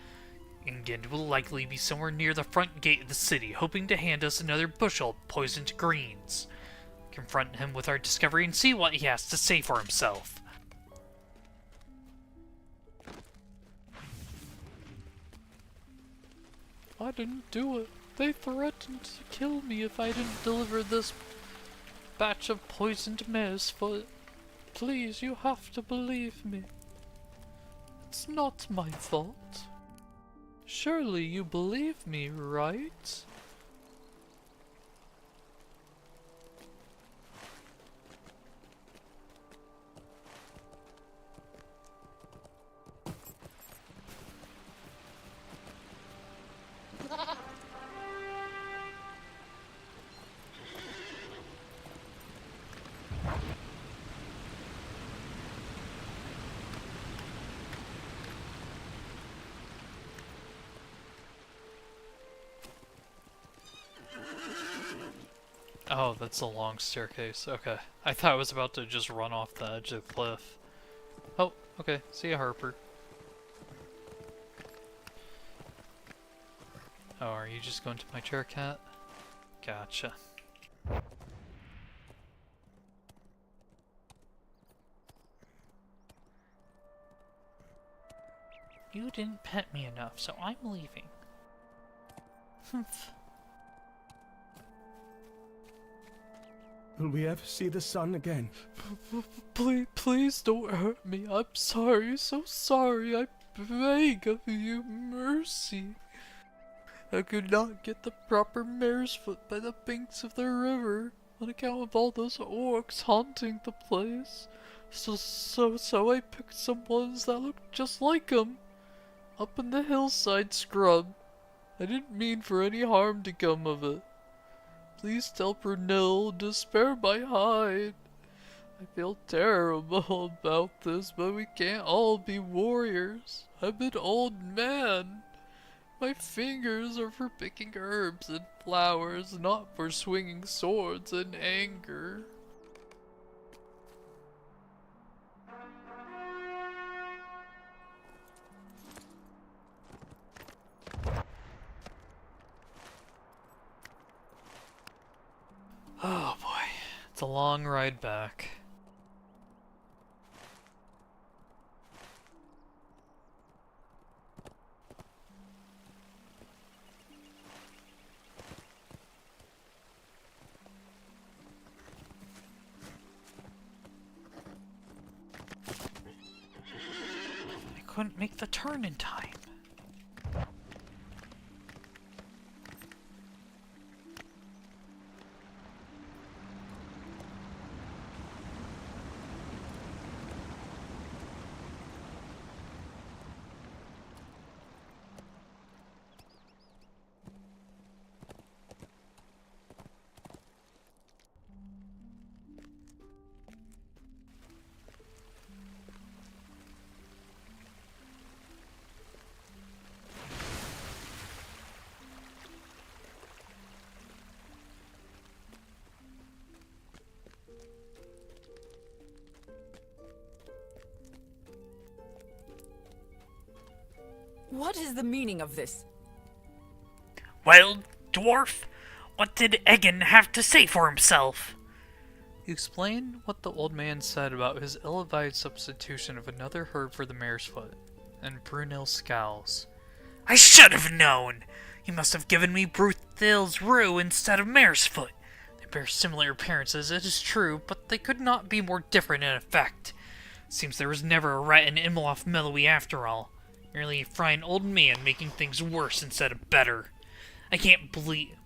Ingend will likely be somewhere near the front gate of the city, hoping to hand us another bushel of poisoned greens. Confront him with our discovery and see what he has to say for himself. I didn't do it. They threatened to kill me if I didn't deliver this batch of poisoned mare's foot. Please, you have to believe me. It's not my fault. Surely you believe me, right? Oh, that's a long staircase. Okay. I thought I was about to just run off the edge of the cliff. Oh, okay. See ya, Harper. Oh, are you just going to my chair, cat? Gotcha. You didn't pet me enough, so I'm leaving. Will we ever see the sun again? Please don't hurt me. I'm sorry, so sorry. I beg of you mercy. I could not get the proper mare's foot by the banks of the river on account of all those orcs haunting the place. So I picked some ones that looked just like 'em up in the hillside scrub. I didn't mean for any harm to come of it. Please tell Brunil to spare my hide. I feel terrible about this, but we can't all be warriors. I'm an old man. My fingers are for picking herbs and flowers, not for swinging swords in anger. Oh boy, it's a long ride back. I couldn't make the turn in time. What is the meaning of this? Well, dwarf, what did Egan have to say for himself? Explain what the old man said about his ill-advised substitution of another herb for the mare's foot, and Brunil scowls. I should have known! He must have given me Bruthil's rue instead of mare's foot. They bear similar appearances, it is true, but they could not be more different in effect. Seems there was never a rat in Imlof Melowy after all. Merely a frying old man making things worse instead of better. I can't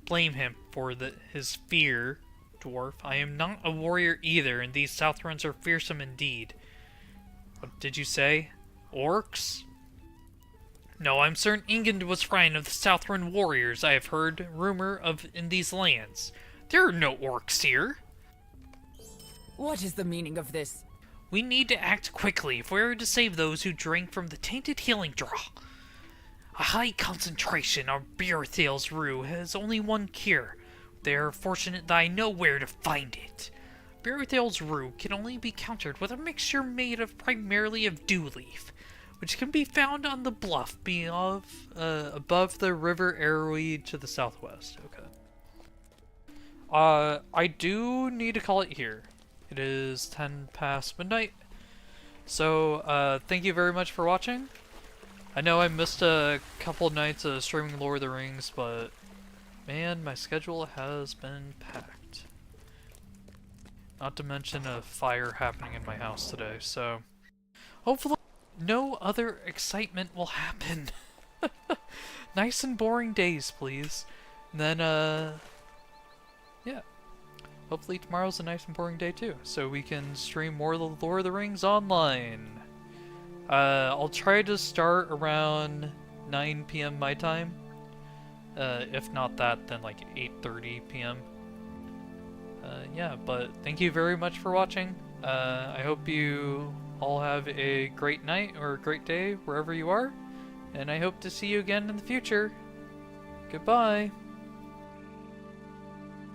blame him for his fear, dwarf. I am not a warrior either, and these Southrons are fearsome indeed. What did you say? Orcs? No, I'm certain England was frightened of the Southrон warriors I have heard rumor of in these lands. There are no orcs here. What is the meaning of this? We need to act quickly if we are to save those who drank from the tainted healing draw. A high concentration of Beorthale's rue has only one cure. They are fortunate that I know where to find it. Beorthale's rue can only be countered with a mixture made primarily of dew leaf, which can be found on the bluff above the River Arrowy to the southwest. Okay. I do need to call it here. It is 10 past midnight. So, thank you very much for watching. I know I missed a couple nights of streaming Lord of the Rings, but Man, my schedule has been packed. Not to mention a fire happening in my house today, so hopefully no other excitement will happen. Nice and boring days, please. And then, yeah. Hopefully tomorrow's a nice and boring day too, so we can stream more of the Lord of the Rings online. I'll try to start around 9 p.m. my time. If not that, then like 8:30 p.m. Yeah, but thank you very much for watching. I hope you all have a great night or a great day wherever you are, and I hope to see you again in the future. Goodbye!